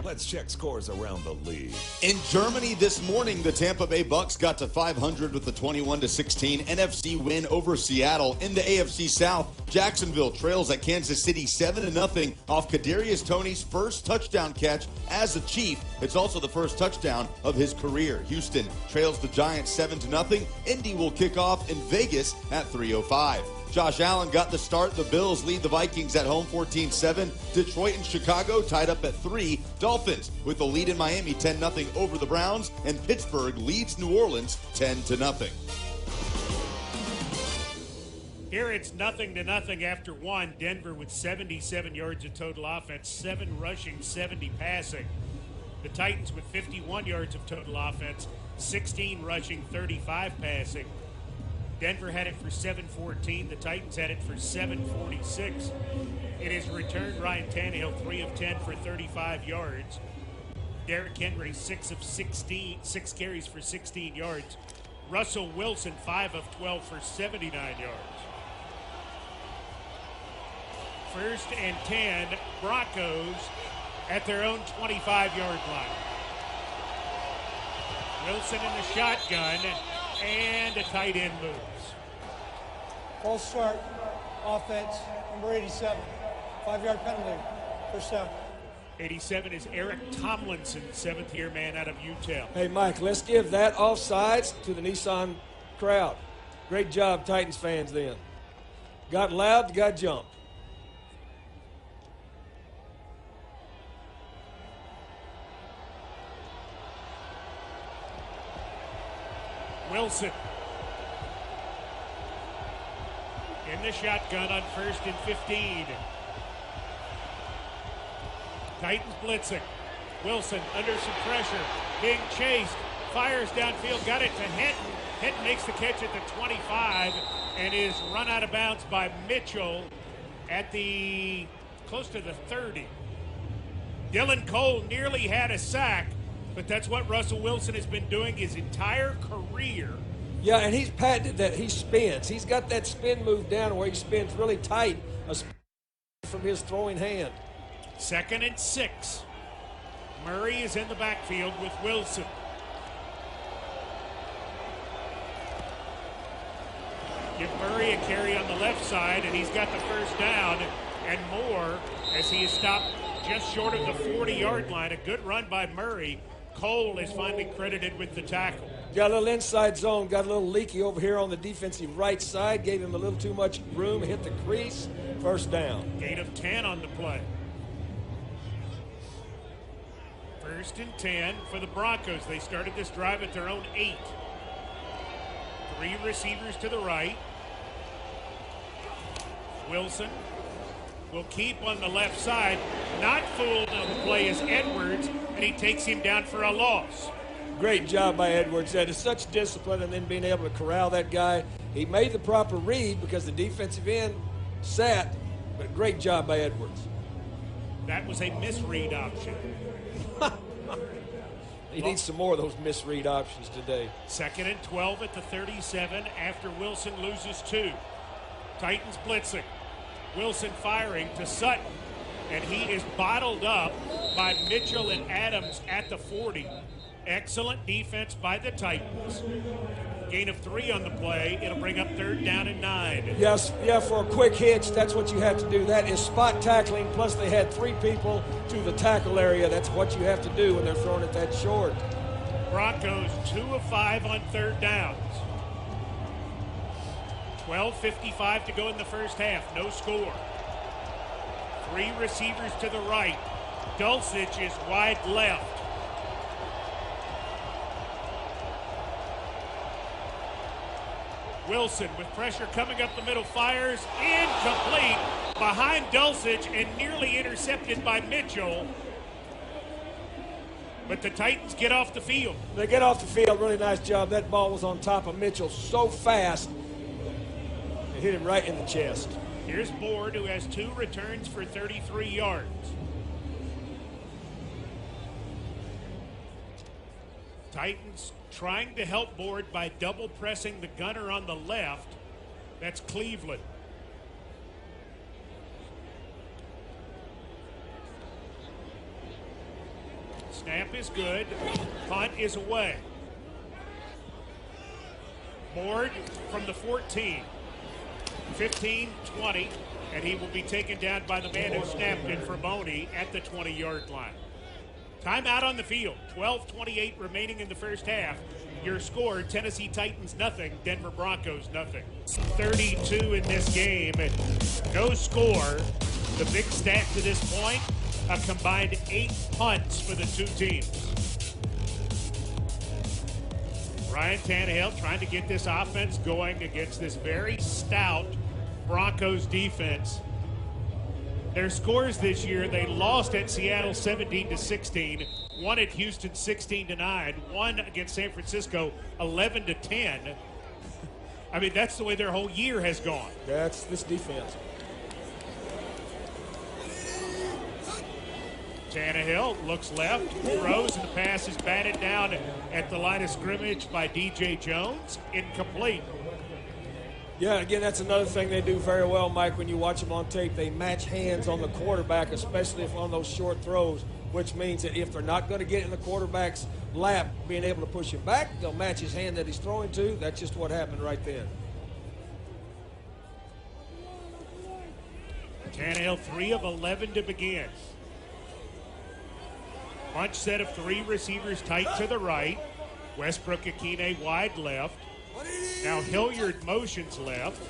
Let's check scores around the league. In Germany this morning, the Tampa Bay Bucks got to 500 with a 21-16 NFC win over Seattle. In the AFC South, Jacksonville trails at Kansas City 7-0 off Kadarius Toney's first touchdown catch as a Chief. It's also the first touchdown of his career. Houston trails the Giants 7-0. Indy will kick off in Vegas at 3:05. Josh Allen got the start. The Bills lead the Vikings at home 14-7. Detroit and Chicago tied up at 3. Dolphins with the lead in Miami 10-0 over the Browns. And Pittsburgh leads New Orleans 10-0. Here it's 0-0 after 1. Denver with 77 yards of total offense, 7 rushing, 70 passing. The Titans with 51 yards of total offense, 16 rushing, 35 passing. Denver had it for 714. The Titans had it for 746. It is returned Ryan Tannehill 3 of 10 for 35 yards. Derrick Henry 6 carries for 16 yards. Russell Wilson 5 of 12 for 79 yards. 1st and 10, Broncos at their own 25-yard line. Wilson in the shotgun, and a tight end moves. False start, offense, number 87. 5-yard penalty, first down. 87 is Eric Tomlinson, 7th-year man out of Utah. Hey, Mike, let's give that offsides to the Nissan crowd. Great job, Titans fans, then. Got loud, got jumped. Wilson in the shotgun on 1st and 15. Titans blitzing. Wilson under some pressure, being chased, fires downfield, got it to Hinton. Hinton makes the catch at the 25 and is run out of bounds by Mitchell at the close to the 30. Dylan Cole nearly had a sack, but that's what Russell Wilson has been doing his entire career. Yeah, and he's patented that he spins. He's got that spin move down where he spins really tight from his throwing hand. 2nd and 6. Murray is in the backfield with Wilson. Give Murray a carry on the left side, and he's got the first down and more as he is stopped just short of the 40-yard line. A good run by Murray. Cole is finally credited with the tackle. Got a little inside zone, got a little leaky over here on the defensive right side, gave him a little too much room, hit the crease, first down. 8 of 10 on the play. 1st and 10 for the Broncos. They started this drive at their own 8. 3 receivers to the right. Wilson will keep on the left side. Not fooled on the play is Edwards, and he takes him down for a loss. Great job by Edwards. That is such discipline, and then being able to corral that guy. He made the proper read because the defensive end sat, but great job by Edwards. That was a misread option. He needs some more of those misread options today. 2nd and 12 at the 37 after Wilson loses 2. Titans blitzing. Wilson firing to Sutton. And he is bottled up by Mitchell and Adams at the 40. Excellent defense by the Titans. Gain of 3 on the play. It'll bring up 3rd down and 9. Yes, yeah, for a quick hitch, that's what you have to do. That is spot tackling, plus they had 3 people to the tackle area. That's what you have to do when they're throwing it that short. Broncos 2 of 5 on 3rd downs. 12:55 to go in the first half. No score. 3 receivers to the right. Dulcich is wide left. Wilson with pressure coming up the middle, fires incomplete behind Dulcich and nearly intercepted by Mitchell. But the Titans get off the field. They get off the field. Really nice job. That ball was on top of Mitchell so fast. It hit him right in the chest. Here's Board, who has 2 returns for 33 yards. Titans trying to help Board by double pressing the gunner on the left. That's Cleveland. Snap is good. Punt is away. Board from the 14. 15-20, and he will be taken down by the man who snapped it for Boney at the 20-yard line. Timeout on the field. 12:28 remaining in the first half. Your score, Tennessee Titans nothing, Denver Broncos nothing. 32 in this game. No score. The big stat to this point, a combined 8 punts for the 2 teams. Ryan Tannehill trying to get this offense going against this very stout Broncos defense. Their scores this year, they lost at Seattle 17-16, won at Houston 16-9, won against San Francisco 11-10. I mean, that's the way their whole year has gone. That's this defense. Tannehill looks left, throws, and the pass is batted down at the line of scrimmage by DJ Jones. Incomplete. Yeah, again, that's another thing they do very well, Mike, when you watch them on tape. They match hands on the quarterback, especially if on those short throws, which means that if they're not going to get in the quarterback's lap, being able to push him back, they'll match his hand that he's throwing to. That's just what happened right then. Tannehill 3 of 11 to begin. Bunch set of 3 receivers tight to the right. Westbrook Akine wide left. Now Hilliard motions left.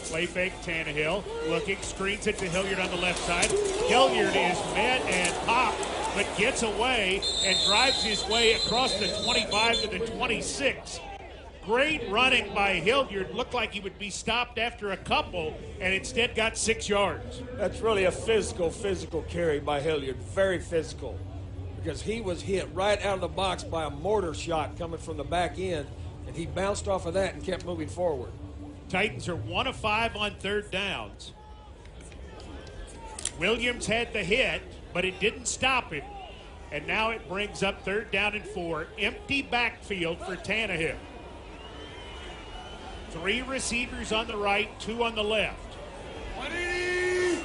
Play fake Tannehill. Looking, screens it to Hilliard on the left side. Hilliard is met and popped, but gets away and drives his way across the 25 to the 26. Great running by Hilliard. Looked like he would be stopped after a couple, and instead got 6 yards. That's really a physical carry by Hilliard. Very physical. Because he was hit right out of the box by a mortar shot coming from the back end, and he bounced off of that and kept moving forward. Titans are 1 of 5 on 3rd downs. Williams had the hit, but it didn't stop him. And now it brings up 3rd down and 4. Empty backfield for Tannehill. 3 receivers on the right, 2 on the left. Hey,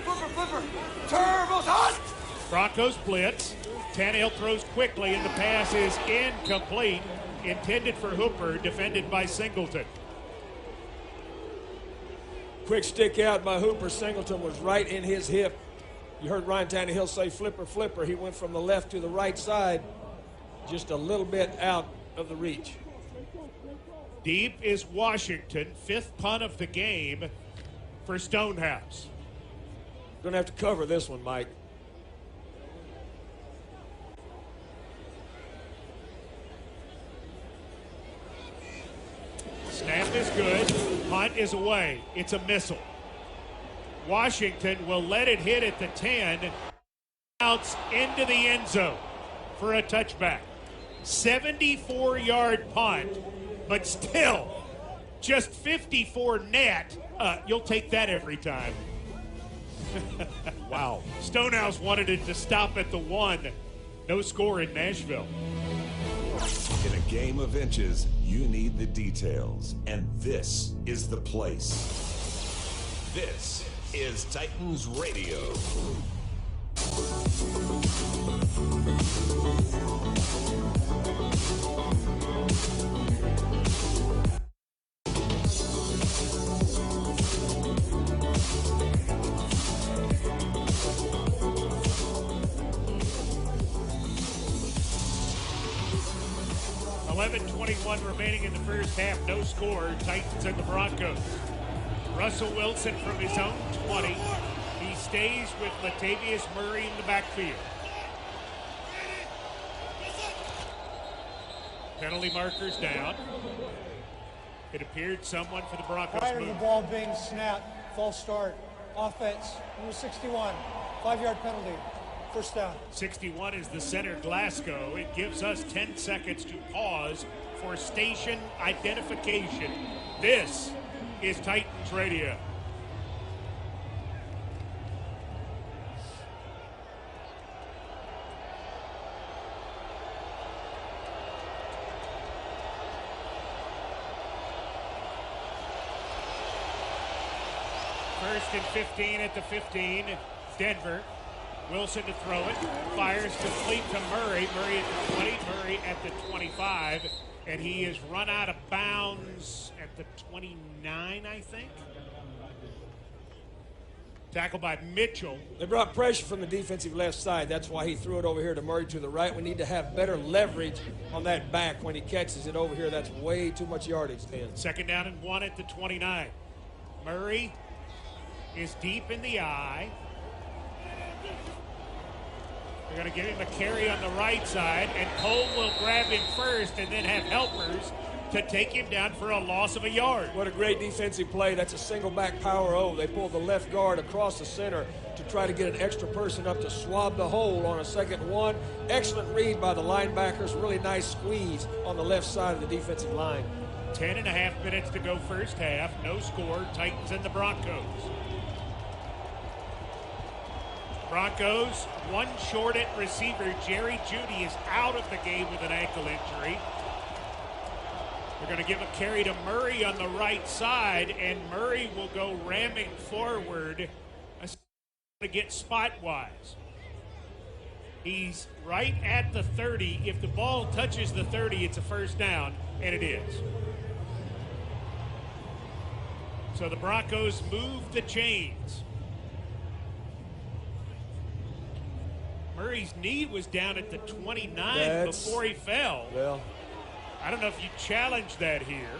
flipper. Turbo's hot. Broncos blitz. Tannehill throws quickly, and the pass is incomplete. Intended for Hooper, defended by Singleton. Quick stick out by Hooper. Singleton was right in his hip. You heard Ryan Tannehill say flipper. He went from the left to the right side, just a little bit out of the reach. Deep is Washington, 5th punt of the game for Stonehouse. Going to have to cover this one, Mike. Snap is good. Punt is away. It's a missile. Washington will let it hit at the 10. Bounce into the end zone for a touchback. 74-yard punt, but still just 54 net. You'll take that every time. Wow. Stonehouse wanted it to stop at the 1. No score in Nashville. In a game of inches, you need the details, and this is the place. This is Titans Radio. Remaining in the first half, no score. Titans and the Broncos. Russell Wilson from his own 20. He stays with Latavius Murray in the backfield. Penalty markers down. It appeared someone for the Broncos. Prior to the ball being snapped, false start, offense, number 61, 5-yard penalty, first down. 61 is the center, Glasgow. It gives us 10 seconds to pause for station identification. This is Titans Radio. First and 15 at the 15. Denver. Wilson to throw it. Fires complete to Murray. Murray at the 20. Murray at the 25. And he is run out of bounds at the 29, I think. Tackled by Mitchell. They brought pressure from the defensive left side. That's why he threw it over here to Murray to the right. We need to have better leverage on that back when he catches it over here. That's way too much yardage then. Second down and 1 at the 29. Murray is deep in the eye. They're going to give him a carry on the right side, and Cole will grab him first and then have helpers to take him down for a loss of a yard. What a great defensive play. That's a single back power O. They pulled the left guard across the center to try to get an extra person up to swab the hole on a 2nd and 1. Excellent read by the linebackers. Really nice squeeze on the left side of the defensive line. 10.5 minutes to go first half. No score. Titans and the Broncos. Broncos, one short at receiver. Jerry Jeudy is out of the game with an ankle injury. They're going to give a carry to Murray on the right side, and Murray will go ramming forward to get spot-wise. He's right at the 30. If the ball touches the 30, it's a first down, and it is. So the Broncos move the chains. Murray's knee was down at the 29 before he fell. Well, I don't know if you challenge that here.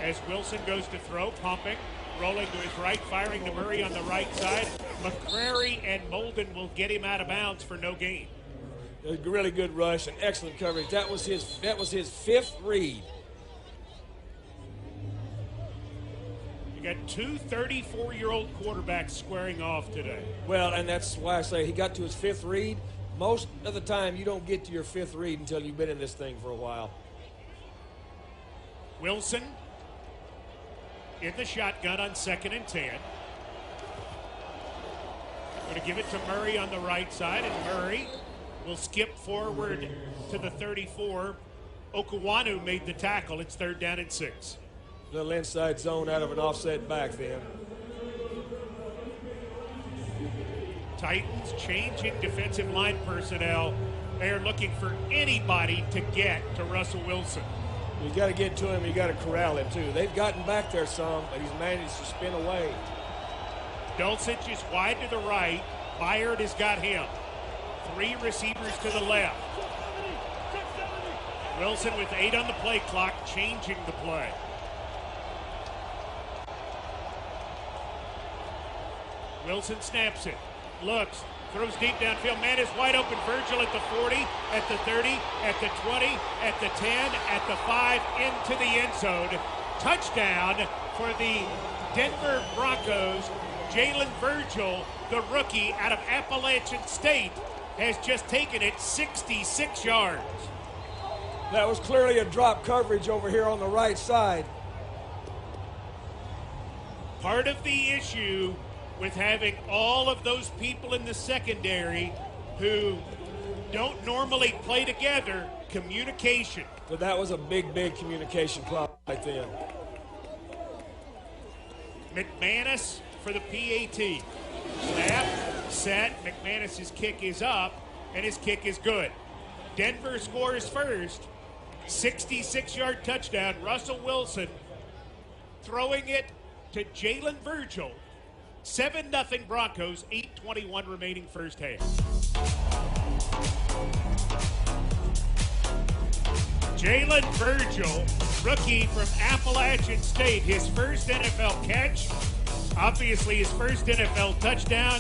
As Wilson goes to throw, pumping, rolling to his right, firing to Murray on the right side. McCrary and Molden will get him out of bounds for no gain. A really good rush and excellent coverage. That was his 5th read. Got two 34-year-old quarterbacks squaring off today. Well, and that's why I say he got to his 5th read. Most of the time, you don't get to your 5th read until you've been in this thing for a while. Wilson in the shotgun on 2nd and 10. Going to give it to Murray on the right side, and Murray will skip forward to the 34. Okuwanu made the tackle. It's 3rd down and 6. Little inside zone out of an offset back then. Titans changing defensive line personnel. They are looking for anybody to get to Russell Wilson. You got to get to him. You got to corral him too. They've gotten back there some, but he's managed to spin away. Dulcich is wide to the right. Byard has got him. 3 receivers to the left. Wilson with 8 on the play clock, changing the play. Wilson snaps it, looks, throws deep downfield. Man is wide open. Virgil at the 40, at the 30, at the 20, at the 10, at the 5, into the end zone. Touchdown for the Denver Broncos. Jalen Virgil, the rookie out of Appalachian State, has just taken it 66 yards. That was clearly a drop coverage over here on the right side. Part of the issue with having all of those people in the secondary who don't normally play together, communication. So that was a big, big communication problem right then. McManus for the PAT. Snap, set, McManus's kick is up, and his kick is good. Denver scores first. 66-yard touchdown. Russell Wilson throwing it to Jalen Virgil. 7-0 Broncos, 8:21 remaining first half. Jalen Virgil, rookie from Appalachian State, his first NFL catch, obviously his first NFL touchdown,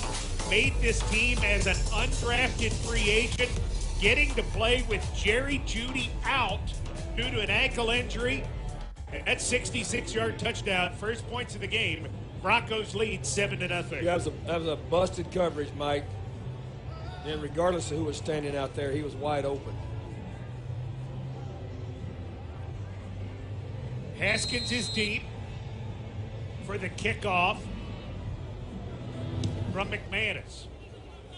made this team as an undrafted free agent, getting to play with Jerry Jeudy out due to an ankle injury. And that 66-yard touchdown, first points of the game, Broncos lead 7-0. Yeah, that was a busted coverage, Mike. And regardless of who was standing out there, he was wide open. Haskins is deep for the kickoff from McManus.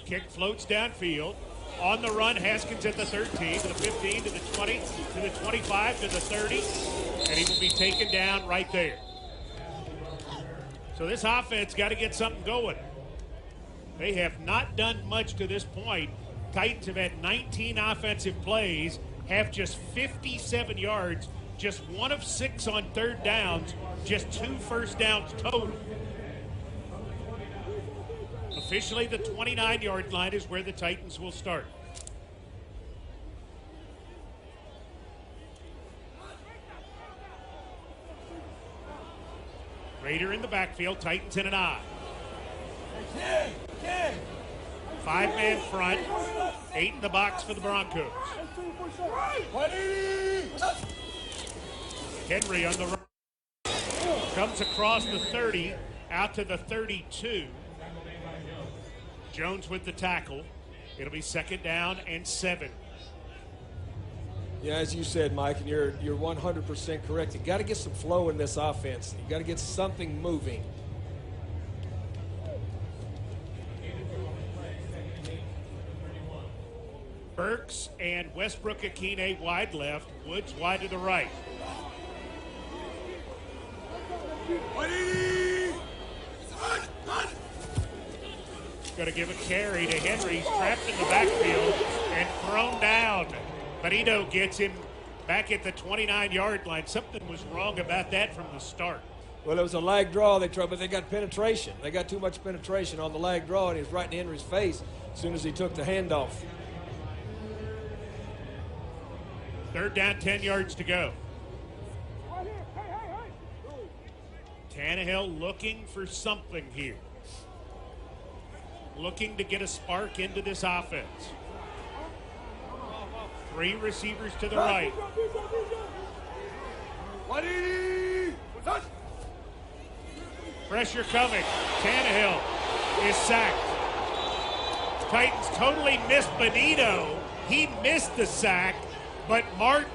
Kick floats downfield. On the run, Haskins at the 13, to the 15, to the 20, to the 25, to the 30, and he will be taken down right there. So this offense got to get something going. They have not done much to this point. Titans have had 19 offensive plays, have just 57 yards, just 1 of 6 on third downs, just 2 first downs total. Officially, the 29-yard line is where the Titans will start. Raider in the backfield, Titans in an eye. 5-man front, 8 in the box for the Broncos. Henry on the run. Comes across the 30, out to the 32. Jones with the tackle. It'll be 2nd down and 7. Yeah, as you said, Mike, and you're 100% correct. You got to get some flow in this offense. You got to get something moving. Burks and Westbrook-Akine wide left. Woods wide to the right. Going to give a carry to Henry. He's trapped in the backfield and thrown down. Benito gets him back at the 29-yard line. Something was wrong about that from the start. Well, it was a lag draw they tried, but they got penetration. They got too much penetration on the lag draw, and he was right in Henry's face as soon as he took the handoff. 3rd down, 10 yards to go. Tannehill looking for something here. Looking to get a spark into this offense. 3 receivers to the right. Pressure coming. Tannehill is sacked. Titans totally missed Benito. He missed the sack, but Martin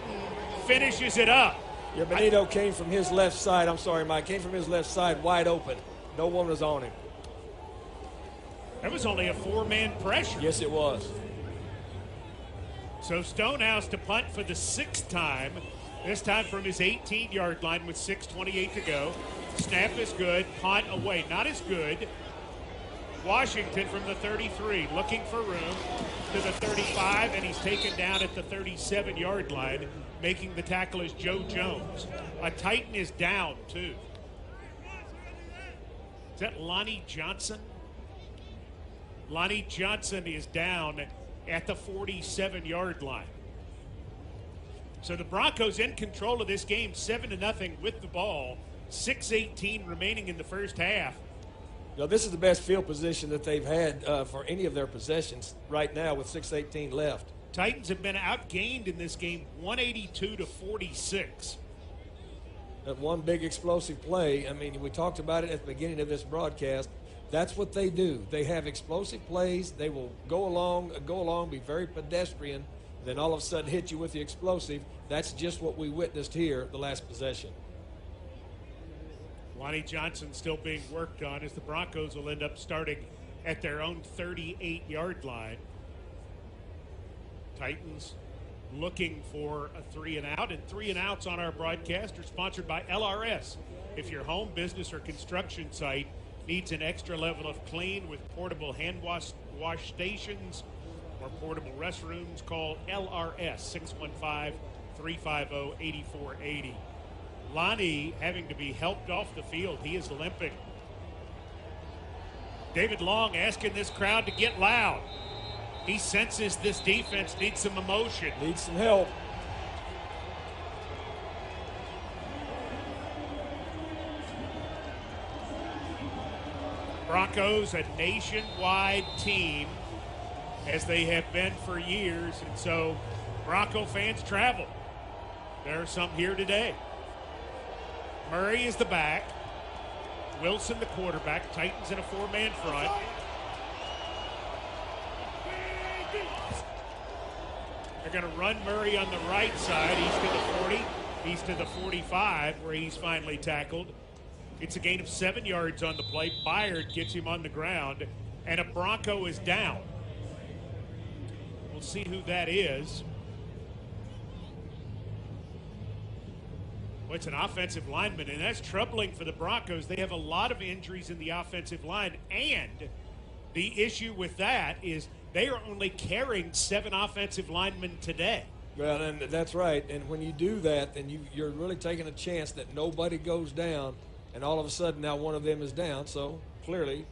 finishes it up. Yeah, Benito came from his left side. I'm sorry, Mike. Came from his left side wide open. No one was on him. That was only a 4-man pressure. Yes, it was. So Stonehouse to punt for the 6th time, this time from his 18-yard line with 6:28 to go. Snap is good, punt away, not as good. Washington from the 33, looking for room to the 35, and he's taken down at the 37-yard line. Making the tackle is Joe Jones. A Titan is down, too. Is that Lonnie Johnson? Lonnie Johnson is down at the 47-yard line. So the Broncos in control of this game, 7-0 with the ball. 6:18 remaining in the first half. You know, this is the best field position that they've had for any of their possessions right now with 6:18 left. Titans have been outgained in this game 182-46. That one big explosive play, I mean, we talked about it at the beginning of this broadcast. That's what they do. They have explosive plays. They will go along, be very pedestrian, then all of a sudden hit you with the explosive. That's just what we witnessed here the last possession. Lonnie Johnson still being worked on as the Broncos will end up starting at their own 38-yard line. Titans looking for a 3 and out, and 3 and outs on our broadcast are sponsored by LRS. If your home, business, or construction site needs an extra level of clean with portable hand wash stations or portable restrooms, call LRS 615-350-8480. Lonnie having to be helped off the field. He is limping. David Long asking this crowd to get loud. He senses this defense needs some emotion. Needs some help. Broncos, a nationwide team, as they have been for years, and so Bronco fans travel. There are some here today. Murray is the back. Wilson the quarterback. Titans in a 4-man front. They're going to run Murray on the right side. He's to the 40. He's to the 45 where he's finally tackled. It's a gain of 7 yards on the play. Byard gets him on the ground, and a Bronco is down. We'll see who that is. Well, it's an offensive lineman, and that's troubling for the Broncos. They have a lot of injuries in the offensive line, and the issue with that is they are only carrying 7 offensive linemen today. Well, and that's right. And when you do that, then you're really taking a chance that nobody goes down, and all of a sudden now one of them is down. So clearly,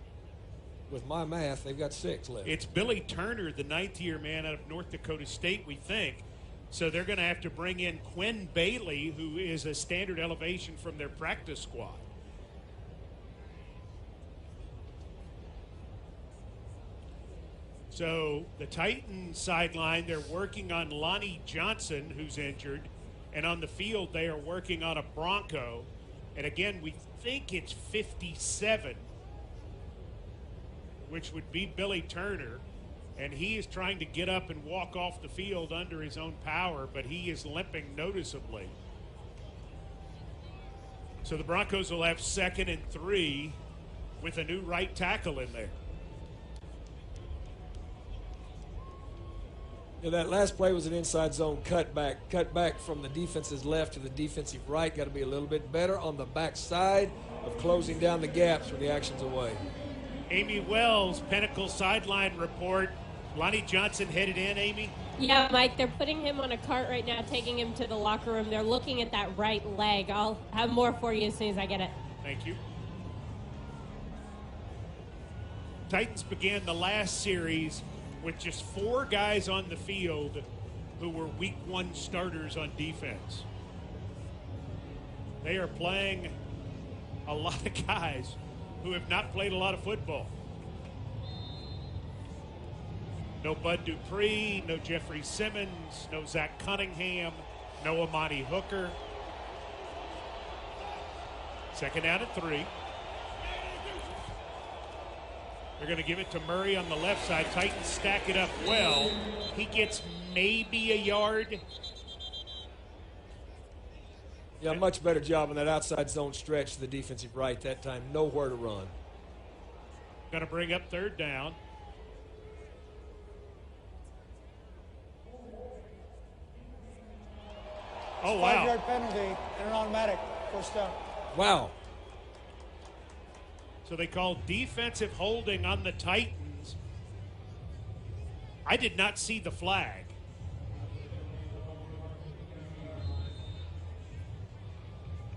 with my math, they've got 6 left. It's Billy Turner, the 9th-year man out of North Dakota State, we think. So they're going to have to bring in Quinn Bailey, who is a standard elevation from their practice squad. So the Titans sideline, they're working on Lonnie Johnson, who's injured. And on the field, they are working on a Bronco. And again, we think it's 57, which would be Billy Turner. And he is trying to get up and walk off the field under his own power, but he is limping noticeably. So the Broncos will have 2nd and 3 with a new right tackle in there. Yeah, that last play was an inside zone cutback from the defense's left to the defensive right. Got to be a little bit better on the backside of closing down the gaps when the action's away. Amy Wells, Pinnacle sideline report. Lonnie Johnson headed in, Amy? Yeah, Mike, they're putting him on a cart right now, taking him to the locker room. They're looking at that right leg. I'll have more for you as soon as I get it. Thank you. Titans began the last series with just 4 guys on the field who were week 1 starters on defense. They are playing a lot of guys who have not played a lot of football. No Bud Dupree, no Jeffrey Simmons, no Zach Cunningham, no Amani Hooker. 2nd down and 3. They're going to give it to Murray on the left side. Titans stack it up well. He gets maybe a yard. Yeah, much better job on that outside zone stretch to the defensive right that time. Nowhere to run. Going to bring up 3rd down. Oh, wow. 5-yard penalty and an automatic 1st down. Wow. So they called defensive holding on the Titans. I did not see the flag.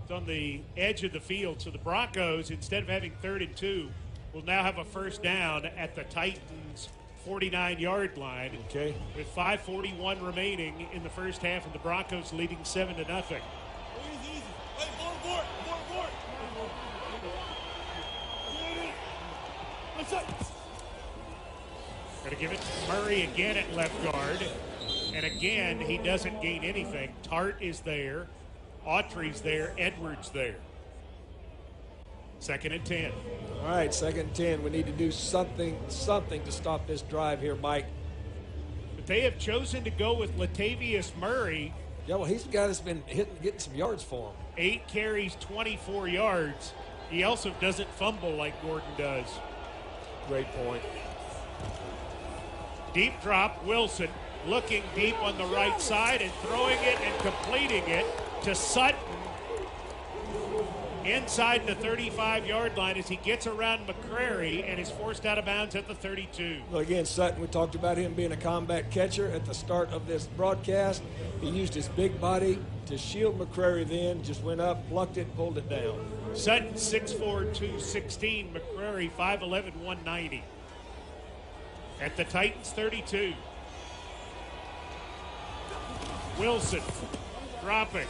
It's on the edge of the field. So the Broncos, instead of having 3rd and 2, will now have a 1st down at the Titans' 49-yard line. Okay. With 5:41 remaining in the first half, and the Broncos leading 7-0. Easy. Hey, more. Going to give it to Murray again at left guard. And again, he doesn't gain anything. Tart is there. Autry's there. Edwards there. 2nd and 10. All right, 2nd and 10. We need to do something to stop this drive here, Mike. But they have chosen to go with Latavius Murray. Yeah, well, he's the guy that's been getting some yards for him. 8 carries, 24 yards. He also doesn't fumble like Gordon does. Great point. Deep drop, Wilson looking deep on the right side and throwing it and completing it to Sutton inside the 35-yard line as he gets around McCrary and is forced out of bounds at the 32. Well, again, Sutton, we talked about him being a combat catcher at the start of this broadcast. He used his big body to shield McCrary then, just went up, plucked it, pulled it down. Sutton 6'4", 216. McCrary 5'11", 190. At the Titans 32. Wilson dropping,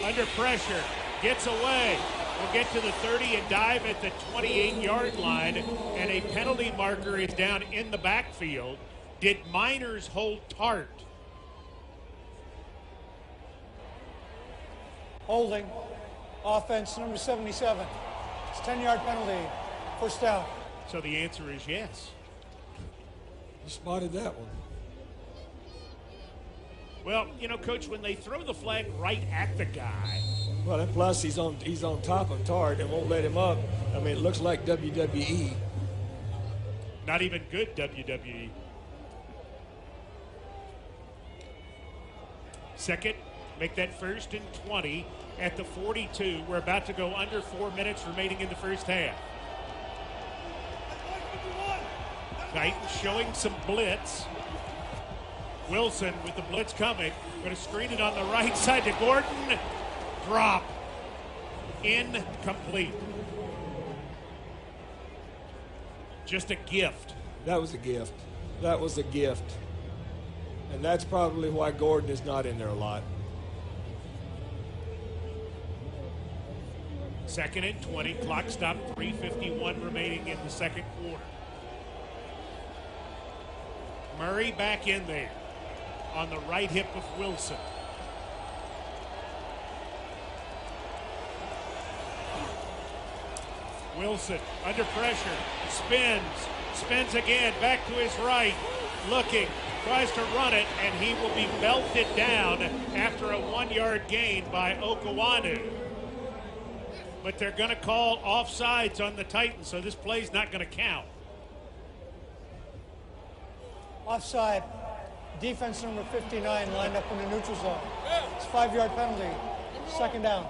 under pressure, gets away. Will get to the 30 and dive at the 28-yard line, and a penalty marker is down in the backfield. Did Miners hold Tart? Holding. Offense number 77. It's 10-yard penalty. First down. So the answer is yes. You spotted that one. Well, you know, Coach, when they throw the flag right at the guy. Well, and plus he's on top of Tart and won't let him up. I mean, it looks like WWE. Not even good WWE. Second, make that 1st and 20 at the 42. We're about to go under 4 minutes remaining in the first half. Titans showing some blitz. Wilson with the blitz coming. Going to screen it on the right side to Gordon. Drop. Incomplete. Just a gift. That was a gift. That was a gift. And that's probably why Gordon is not in there a lot. 2nd and 20. Clock stopped. 3:51 remaining in the second quarter. Murray back in there on the right hip of Wilson. Wilson under pressure, spins again, back to his right, looking, tries to run it, and he will be belted down after a 1-yard gain by Okawanu. But they're going to call offsides on the Titans, so this play's not going to count. Offside. Defense number 59 lined up in the neutral zone. It's a 5-yard penalty. Second down.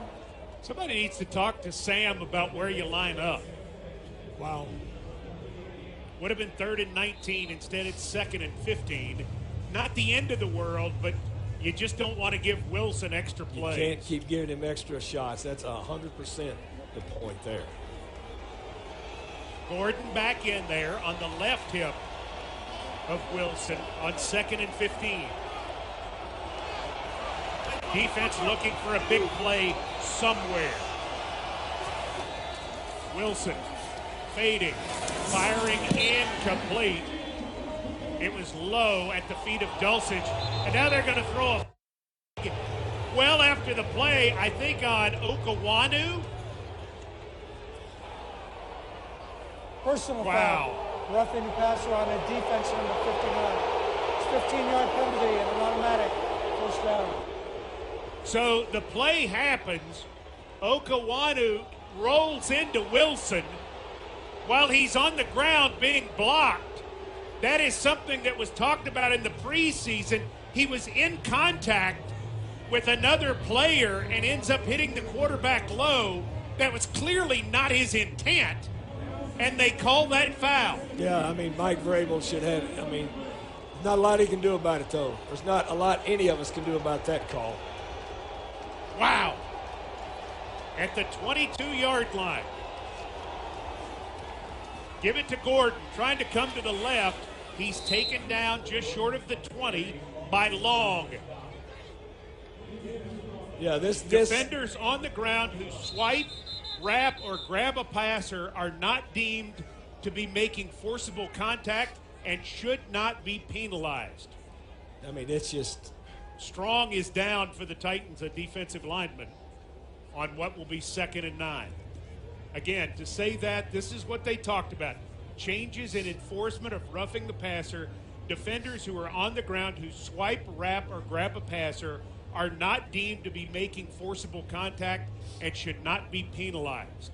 Somebody needs to talk to Sam about where you line up. Wow. Would have been 3rd and 19. Instead, it's 2nd and 15. Not the end of the world, but you just don't want to give Wilson extra plays. You can't keep giving him extra shots. That's 100% the point there. Gordon back in there on the left hip of Wilson on 2nd and 15. Defense looking for a big play somewhere. Wilson fading, firing incomplete. It was low at the feet of Dulcich, and now they're going to throw a well after the play, I think on Okawanu. Personal Wow. foul. Roughing the passer on a defense number 59. It's 15-yard penalty and an automatic first down. So the play happens. Okawanu rolls into Wilson while he's on the ground being blocked. That is something that was talked about in the preseason. He was in contact with another player and ends up hitting the quarterback low. That was clearly not his intent, and they call that foul. Yeah, I mean, Mike Vrabel should have, not a lot he can do about it, though. There's not a lot any of us can do about that call. Wow. At the 22-yard line. Give it to Gordon, trying to come to the left. He's taken down just short of the 20 by Long. Yeah, this Defenders on the ground who swipe, wrap, or grab a passer are not deemed to be making forcible contact and should not be penalized. I mean, it's just... Strong is down for the Titans, a defensive lineman, on what will be 2nd and 9. Again, to say that, this is what they talked about. Changes in enforcement of roughing the passer. Defenders who are on the ground who swipe, wrap, or grab a passer are not deemed to be making forcible contact and should not be penalized.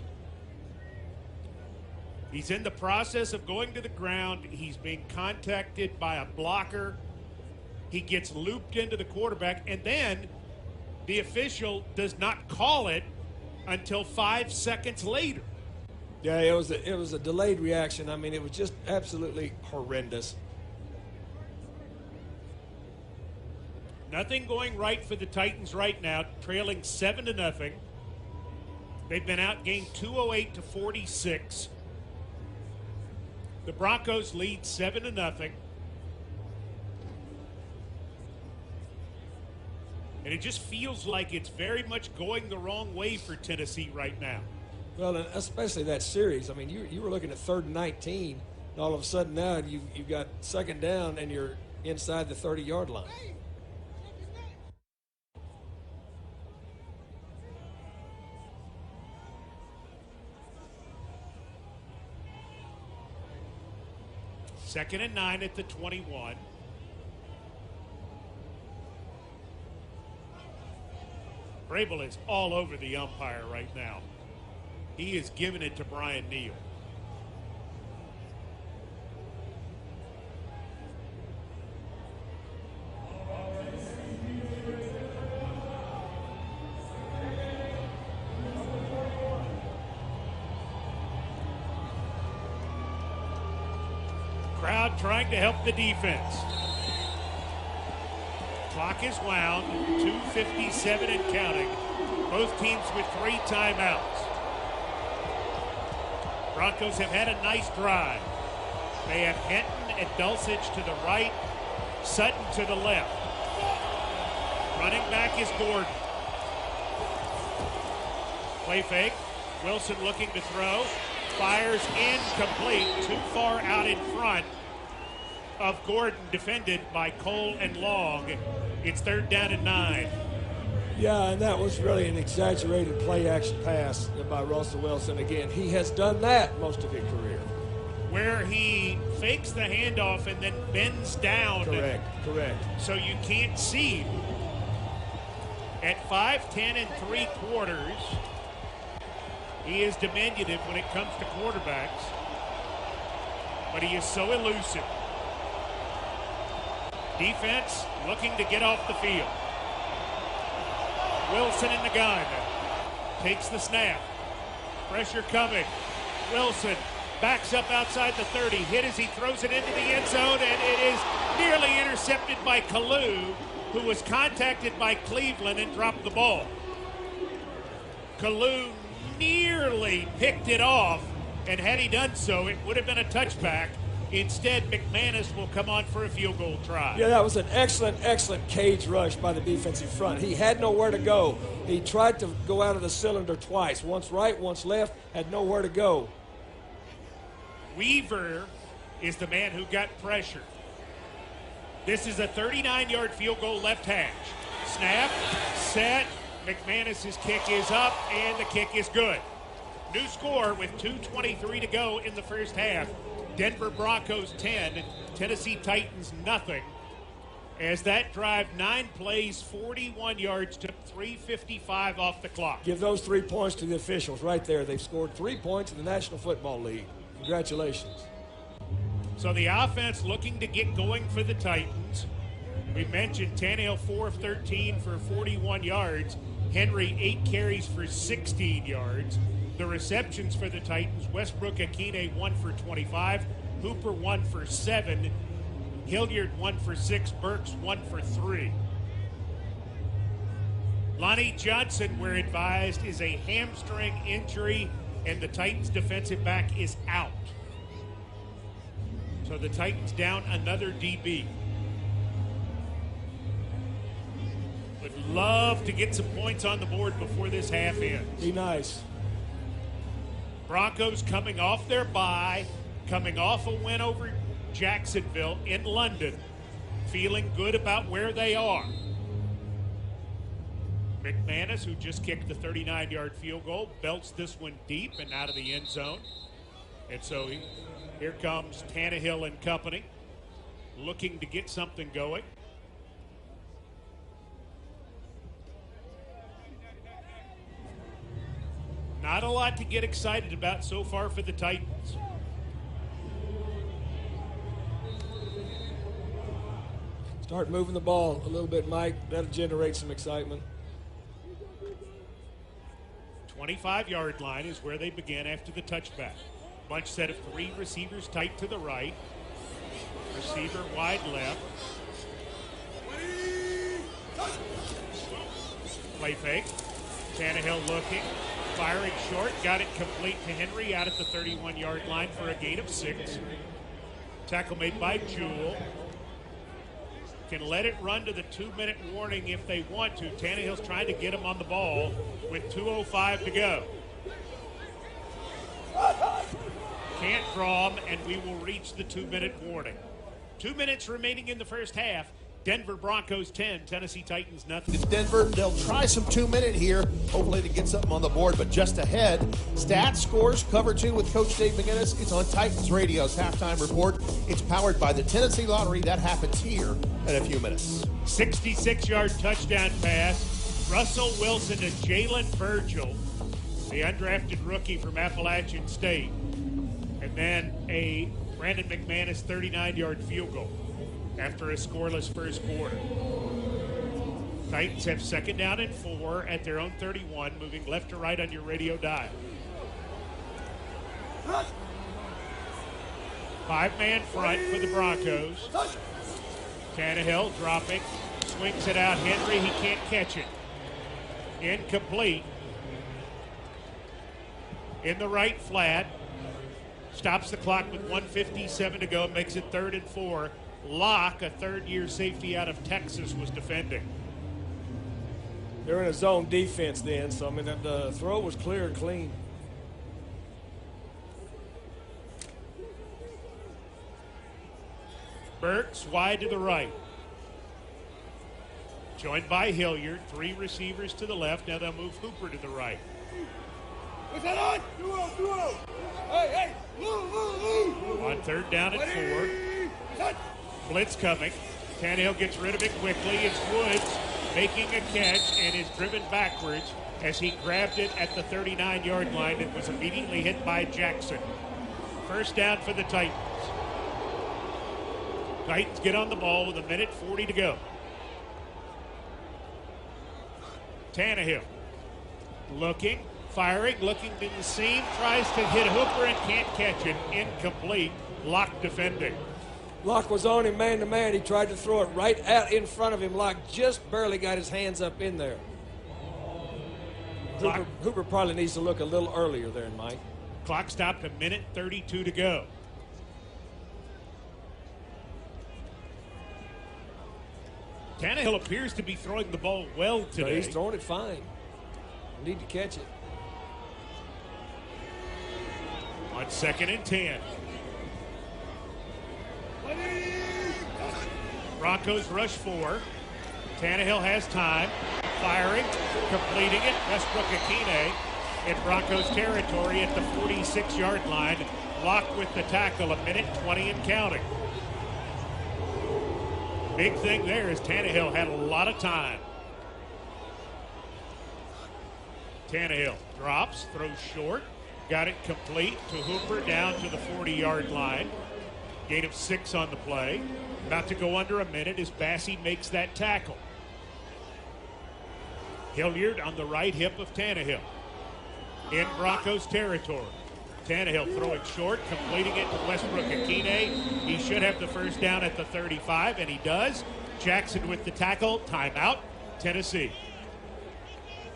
He's in the process of going to the ground. He's being contacted by a blocker. He gets looped into the quarterback, and then the official does not call it until 5 seconds later. Yeah, it was a delayed reaction. I mean, it was just absolutely horrendous. Nothing going right for the Titans right now, trailing 7-0. They've been outgained 208-46. The Broncos lead 7-0. And it just feels like it's very much going the wrong way for Tennessee right now. Well, and especially that series. I mean, you were looking at 3rd and 19, and all of a sudden now you've got 2nd down and you're inside the 30-yard line. Second and 9 at the 21. Vrabel is all over the umpire right now. He is giving it to Brian Neal. Crowd trying to help the defense. Clock is wound, 2:57 and counting. Both teams with 3 timeouts. Broncos have had a nice drive. They have Hinton and Dulcich to the right, Sutton to the left. Running back is Gordon. Play fake. Wilson looking to throw. Fires incomplete. Too far out in front of Gordon, defended by Cole and Long. It's 3rd down and 9. Yeah, and that was really an exaggerated play-action pass by Russell Wilson. Again, he has done that most of his career. Where he fakes the handoff and then bends down. Correct. So you can't see. At 5'10" 3/4, he is diminutive when it comes to quarterbacks. But he is so elusive. Defense looking to get off the field. Wilson in the gun. Takes the snap. Pressure coming. Wilson backs up outside the 30. Hit as he throws it into the end zone, and it is nearly intercepted by Kalu, who was contacted by Cleveland and dropped the ball. Kalu nearly picked it off, and had he done so, it would have been a touchback. Instead, McGinnis will come on for a field goal try. Yeah, that was an excellent cage rush by the defensive front. He had nowhere to go. He tried to go out of the cylinder twice. Once right, once left, had nowhere to go. Weaver is the man who got pressure. This is a 39-yard field goal left hash. Snap, set, McGinnis' kick is up, and the kick is good. New score with 2:23 to go in the first half. Denver Broncos 10, Tennessee Titans nothing. As that drive, 9 plays, 41 yards, took 3:55 off the clock. Give those 3 points to the officials right there. They've scored 3 points in the National Football League. Congratulations. So the offense looking to get going for the Titans. We mentioned Tannehill 4 of 13 for 41 yards. Henry 8 carries for 16 yards. The receptions for the Titans, Westbrook Akine 1 for 25, Hooper 1 for 7, Hilliard 1 for 6, Burks 1 for 3. Lonnie Johnson, we're advised, is a hamstring injury, and the Titans defensive back is out. So the Titans down another DB. Would love to get some points on the board before this half ends. Be nice. Broncos coming off their bye, coming off a win over Jacksonville in London, feeling good about where they are. McGinnis, who just kicked the 39-yard field goal, belts this one deep and out of the end zone. And so here comes Tannehill and company, looking to get something going. Not a lot to get excited about so far for the Titans. Start moving the ball a little bit, Mike. That'll generate some excitement. 25-yard line is where they begin after the touchback. Bunch set of 3 receivers tight to the right. Receiver wide left. Play fake. Tannehill looking. Firing short. Got it complete to Henry out at the 31-yard line for a gain of 6. Tackle made by Jewell. Can let it run to the 2-minute warning if they want to. Tannehill's trying to get him on the ball with 2:05 to go. Can't draw him, and we will reach the 2-minute warning. 2 minutes remaining in the first half. Denver Broncos 10, Tennessee Titans nothing. It's Denver. They'll try some 2-minute here, hopefully to get something on the board. But just ahead, stats, scores, cover 2 with Coach Dave McGinnis. It's on Titans Radio's halftime report. It's powered by the Tennessee Lottery. That happens here in a few minutes. 66-yard touchdown pass. Russell Wilson to Jalen Virgil, the undrafted rookie from Appalachian State. And then a Brandon McManus 39-yard field goal after a scoreless first quarter. Titans have 2nd down and 4 at their own 31, moving left to right on your radio dial. 5-man front for the Broncos. Tannehill dropping, swings it out. Henry, he can't catch it. Incomplete. In the right flat. Stops the clock with 1:57 to go, makes it 3rd and 4. Locke, a 3rd-year safety out of Texas, was defending. They're in a zone defense then, so I mean the throw was clear and clean. Burks wide to the right. Joined by Hilliard, 3 receivers to the left. Now they'll move Hooper to the right. What's that on? Duo. Hey. Move. On 3rd down and 4. Blitz coming. Tannehill gets rid of it quickly. It's Woods making a catch and is driven backwards as he grabbed it at the 39-yard line and was immediately hit by Jackson. 1st down for the Titans. Titans get on the ball with 1:40 to go. Tannehill looking, firing, looking to the seam, tries to hit Hooper and can't catch it. Incomplete. Locke defending. Locke was on him man-to-man. He tried to throw it right out in front of him. Locke just barely got his hands up in there. Hooper probably needs to look a little earlier there, Mike. Clock stopped 1:32 to go. Tannehill appears to be throwing the ball well today. But he's throwing it fine. Need to catch it. On 2nd and 10. Broncos rush 4. Tannehill has time. Firing. Completing it. Westbrook-Akine in Broncos territory at the 46-yard line. Locked with the tackle. 1:20 and counting. Big thing there is Tannehill had a lot of time. Tannehill drops, throws short, got it complete to Hooper down to the 40-yard line. Gain of 6 on the play. About to go under a minute as Bassey makes that tackle. Hilliard on the right hip of Tannehill. In Broncos territory. Tannehill throwing short, completing it to Westbrook-Akine. He should have the 1st down at the 35, and he does. Jackson with the tackle. Timeout, Tennessee.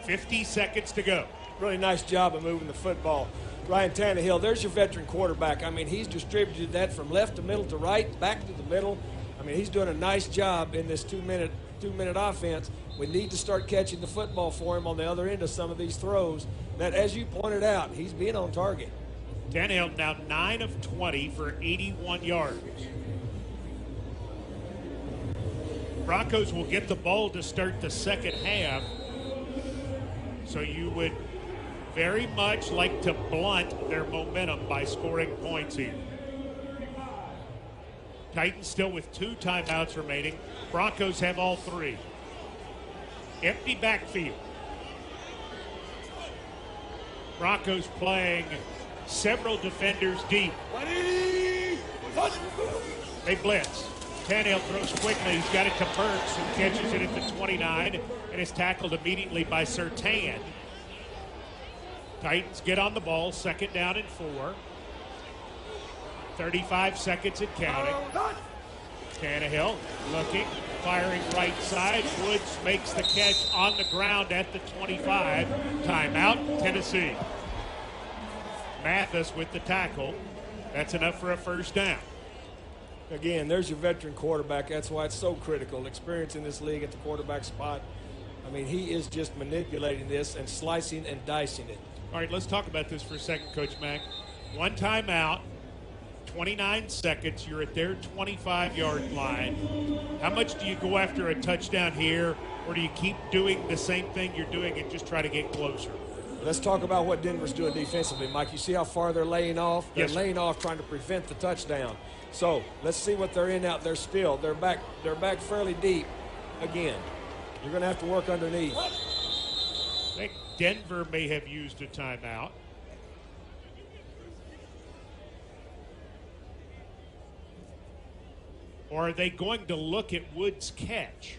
50 seconds to go. Really nice job of moving the football. Ryan Tannehill, there's your veteran quarterback. I mean, he's distributed that from left to middle to right, back to the middle. I mean, he's doing a nice job in this two-minute offense. We need to start catching the football for him on the other end of some of these throws. That, as you pointed out, he's being on target. Tannehill now 9 of 20 for 81 yards. Broncos will get the ball to start the 2nd half. So you would very much like to blunt their momentum by scoring points here. Titans still with 2 timeouts remaining. Broncos have all 3. Empty backfield. Broncos playing several defenders deep. They blitz. Tannehill throws quickly. He's got it to Burks, who catches it at the 29 and is tackled immediately by Surtain. Titans get on the ball, 2nd down and 4. 35 seconds and counting. Tannehill looking, firing right side. Woods makes the catch on the ground at the 25. Timeout, Tennessee. Mathis with the tackle. That's enough for a 1st down. Again, there's your veteran quarterback. That's why it's so critical. Experience in this league at the quarterback spot. I mean, he is just manipulating this and slicing and dicing it. All right, let's talk about this for a second, Coach Mack. 1 timeout, 29 seconds. You're at their 25-yard line. How much do you go after a touchdown here, or do you keep doing the same thing you're doing and just try to get closer? Let's talk about what Denver's doing defensively, Mike. You see how far they're laying off? They're laying off trying to prevent the touchdown. So let's see what they're in out there still. They're back fairly deep again. You're going to have to work underneath. I think Denver may have used a timeout. Or are they going to look at Woods' catch?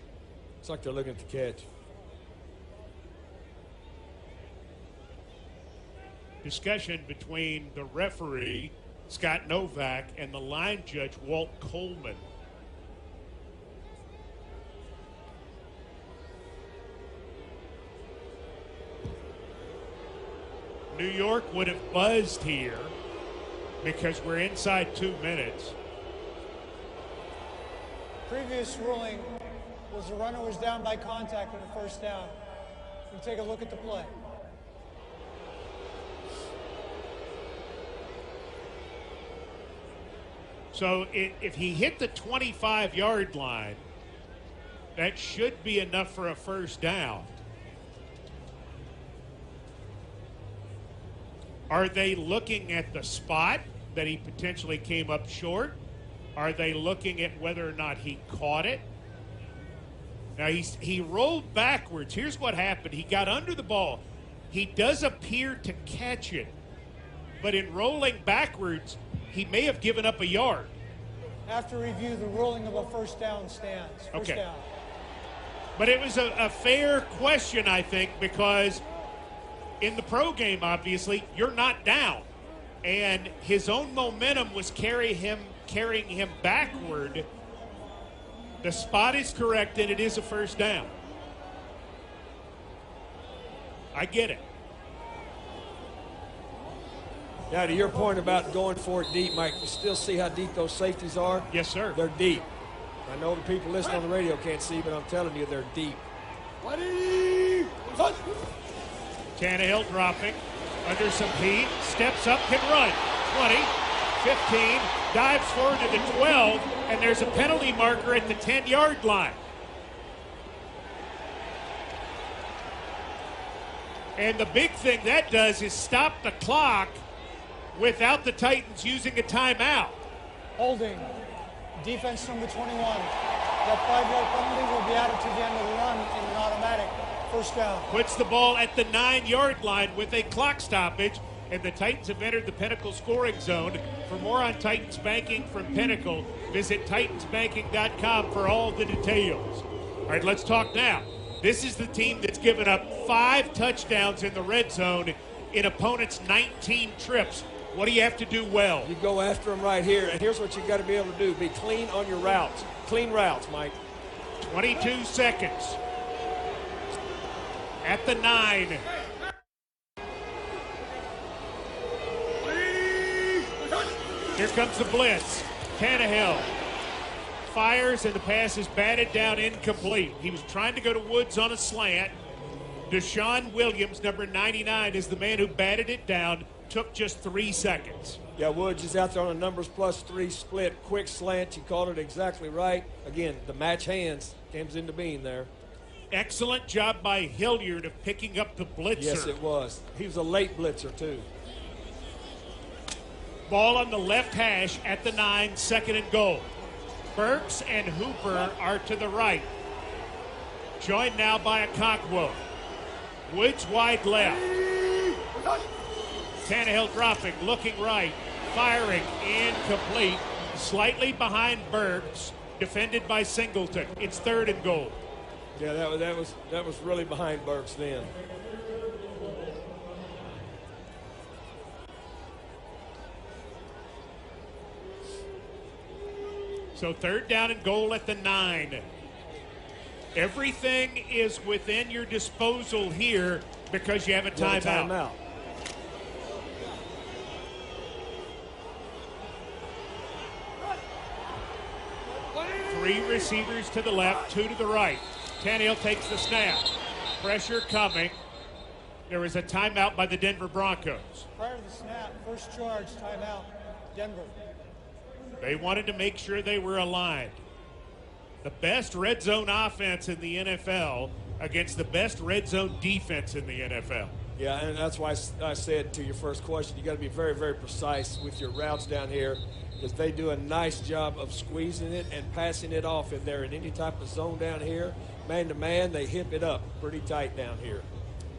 It's like they're looking at the catch. Discussion between the referee, Scott Novak, and the line judge, Walt Coleman. New York would have buzzed here because we're inside 2 minutes. Previous ruling was the runner was down by contact on the 1st down. We take a look at the play. So if he hit the 25-yard line, that should be enough for a 1st down. Are they looking at the spot that he potentially came up short? Are they looking at whether or not he caught it? Now, he rolled backwards. Here's what happened. He got under the ball. He does appear to catch it. But in rolling backwards, he may have given up a yard. After review, the ruling of a 1st down stands. First down. But it was a fair question, I think, because in the pro game, obviously, you're not down. And his own momentum was carrying him backward. The spot is correct, and it is a 1st down. I get it. Now, to your point about going for it deep, Mike, you still see how deep those safeties are? Yes, sir. They're deep. I know the people listening on the radio can't see, but I'm telling you, they're deep. Tannehill dropping under some heat, steps up, can run. 20, 15, dives forward to the 12, and there's a penalty marker at the 10-yard line. And the big thing that does is stop the clock without the Titans using a timeout. Holding. Defense number 21. That 5-yard penalty will be added to the end of the run in an automatic 1st down. Puts the ball at the 9-yard line with a clock stoppage, and the Titans have entered the Pinnacle scoring zone. For more on Titans banking from Pinnacle, visit titansbanking.com for all the details. All right, let's talk now. This is the team that's given up 5 touchdowns in the red zone in opponents' 19 trips. What do you have to do well? You go after them right here, and here's what you got to be able to do. Be clean on your routes. Clean routes, Mike. 22 seconds. At the 9. Here comes the blitz. Tannehill fires, and the pass is batted down incomplete. He was trying to go to Woods on a slant. Deshaun Williams, number 99, is the man who batted it down. Took just 3 seconds. Yeah, Woods is out there on a numbers +3 split, quick slant. You called it exactly right. Again, the match hands comes into being there. Excellent job by Hilliard of picking up the blitzer. Yes, it was. He was a late blitzer, too. Ball on the left hash at the 9, 2nd and goal. Burks and Hooper are to the right. Joined now by Okonkwo. Woods wide left. Tannehill dropping, looking right, firing, incomplete. Slightly behind Burks. defended by Singleton. It's 3rd and goal. Yeah, that was really behind Burks then. So 3rd down and goal at the 9. Everything is within your disposal here because you have a timeout. Three receivers to the left, 2 to the right. Tannehill takes the snap. Pressure coming. There was a timeout by the Denver Broncos. Prior to the snap, first charge, timeout, Denver. They wanted to make sure they were aligned. The best red zone offense in the NFL against the best red zone defense in the NFL. Yeah, and that's why I said to your first question, you got to be very, very precise with your routes down here, because they do a nice job of squeezing it and passing it off if they're in any type of zone down here. Man to man, they hip it up pretty tight down here.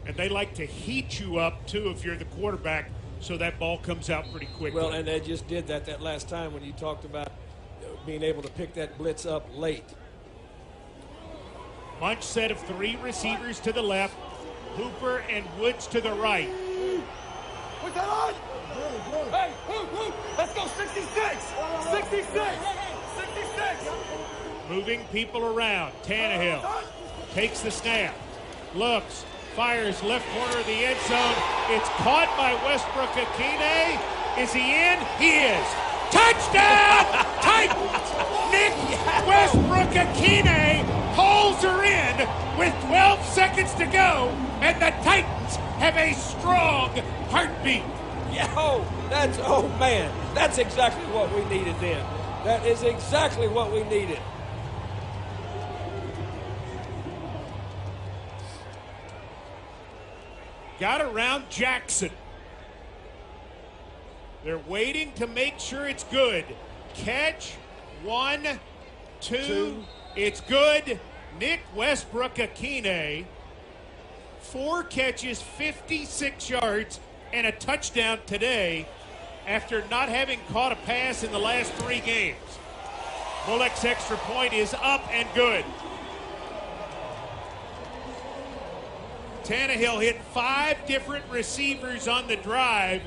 And they like to heat you up, too, if you're the quarterback, so that ball comes out pretty quickly. Well, and they just did that last time when you talked about being able to pick that blitz up late. Bunch set of 3 receivers to the left, Hooper and Woods to the right. What's that on? Hey, let's go 66! 66! 66! Moving people around. Tannehill takes the snap, looks, fires left corner of the end zone. It's caught by Westbrook-Akine. Is he in? He is. Touchdown! Titans! Nick Westbrook-Akine hauls her in with 12 seconds to go, and the Titans have a strong heartbeat. Oh man, that's exactly what we needed then. That is exactly what we needed. Got around Jackson. They're waiting to make sure it's good. Catch, 1, 2, it's good. Nick Westbrook-Akine, 4 catches, 56 yards, and a touchdown today after not having caught a pass in the last 3 games. Bullock's extra point is up and good. Tannehill hit 5 different receivers on the drive,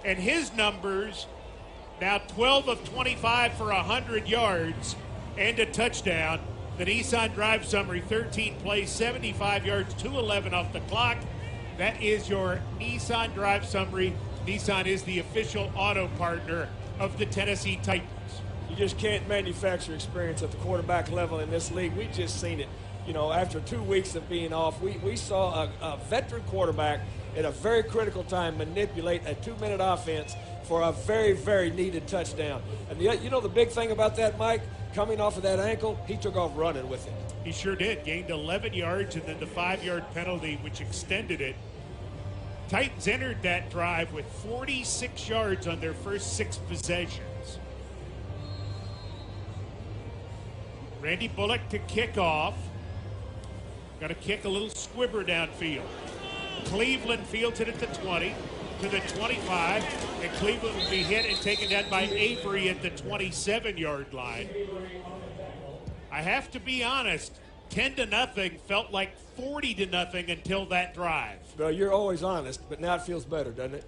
and his numbers now 12 of 25 for 100 yards and a touchdown. The Nissan Drive summary, 13 plays, 75 yards, 2:11 off the clock. That is your Nissan Drive summary. Nissan is the official auto partner of the Tennessee Titans. You just can't manufacture experience at the quarterback level in this league. We've just seen it. You know, after 2 weeks of being off, we saw a veteran quarterback at a very critical time manipulate a 2-minute offense for a very, very needed touchdown. And you know the big thing about that, Mike? Coming off of that ankle, he took off running with it. He sure did. Gained 11 yards and then the 5-yard penalty, which extended it. Titans entered that drive with 46 yards on their first 6 possessions. Randy Bullock to kick off. Got to kick a little squibber downfield. Cleveland fields it at the 20 to the 25, and Cleveland will be hit and taken down by Avery at the 27-yard line. I have to be honest, 10-0 felt like 40-0 until that drive. Well, you're always honest, but now it feels better, doesn't it?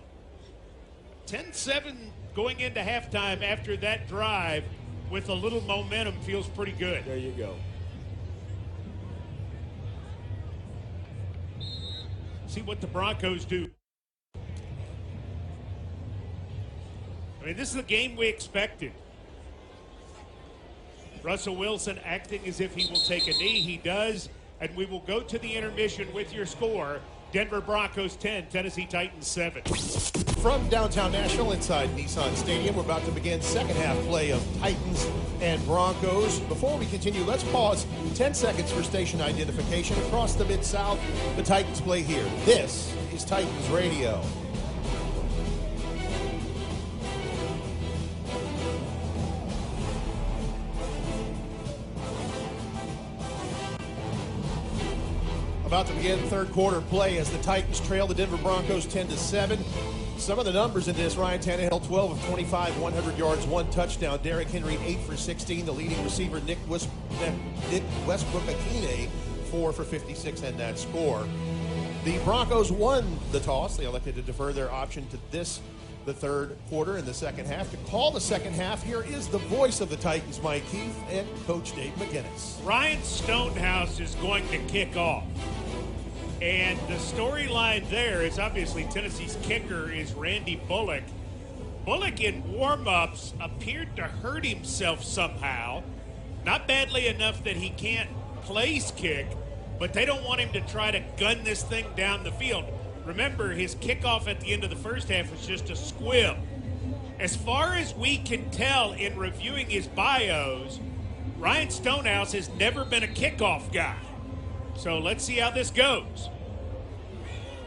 10-7 going into halftime after that drive with a little momentum feels pretty good. There you go. See what the Broncos do. I mean, this is the game we expected. Russell Wilson acting as if he will take a knee. He does, and we will go to the intermission with your score. Denver Broncos 10, Tennessee Titans 7. From downtown Nashville inside Nissan Stadium, we're about to begin second half play of Titans and Broncos. Before we continue, let's pause 10 seconds for station identification. Across the Mid-South, the Titans play here. This is Titans Radio. About to begin third quarter play as the Titans trail the Denver Broncos 10-7. Some of the numbers in this: Ryan Tannehill, 12 of 25, 100 yards, 1 touchdown. Derrick Henry, 8 for 16. The leading receiver, Nick Westbrook-Akine, 4 for 56, and that score. The Broncos won the toss. They elected to defer their option to the third quarter in the second half. To call the second half, here is the voice of the Titans, Mike Keith, and Coach Dave McGinnis. Ryan Stonehouse is going to kick off. And the storyline there is obviously Tennessee's kicker is Randy Bullock. Bullock in warm-ups appeared to hurt himself somehow. Not badly enough that he can't place kick, but they don't want him to try to gun this thing down the field. Remember, his kickoff at the end of the first half was just a squib. As far as we can tell in reviewing his bios, Ryan Stonehouse has never been a kickoff guy. So let's see how this goes.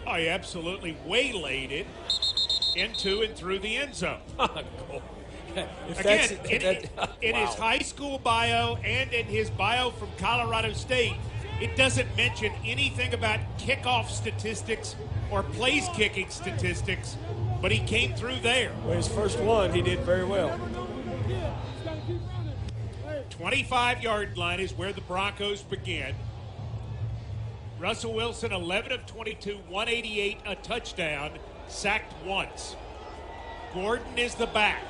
Oh, he absolutely waylaid it into and through the end zone. Again, in his high school bio and in his bio from Colorado State, it doesn't mention anything about kickoff statistics or place kicking statistics, but he came through there. Well, his first one, he did very well. 25-yard line is where the Broncos begin. Russell Wilson, 11 of 22, 188, a touchdown, sacked once. Gordon is the back.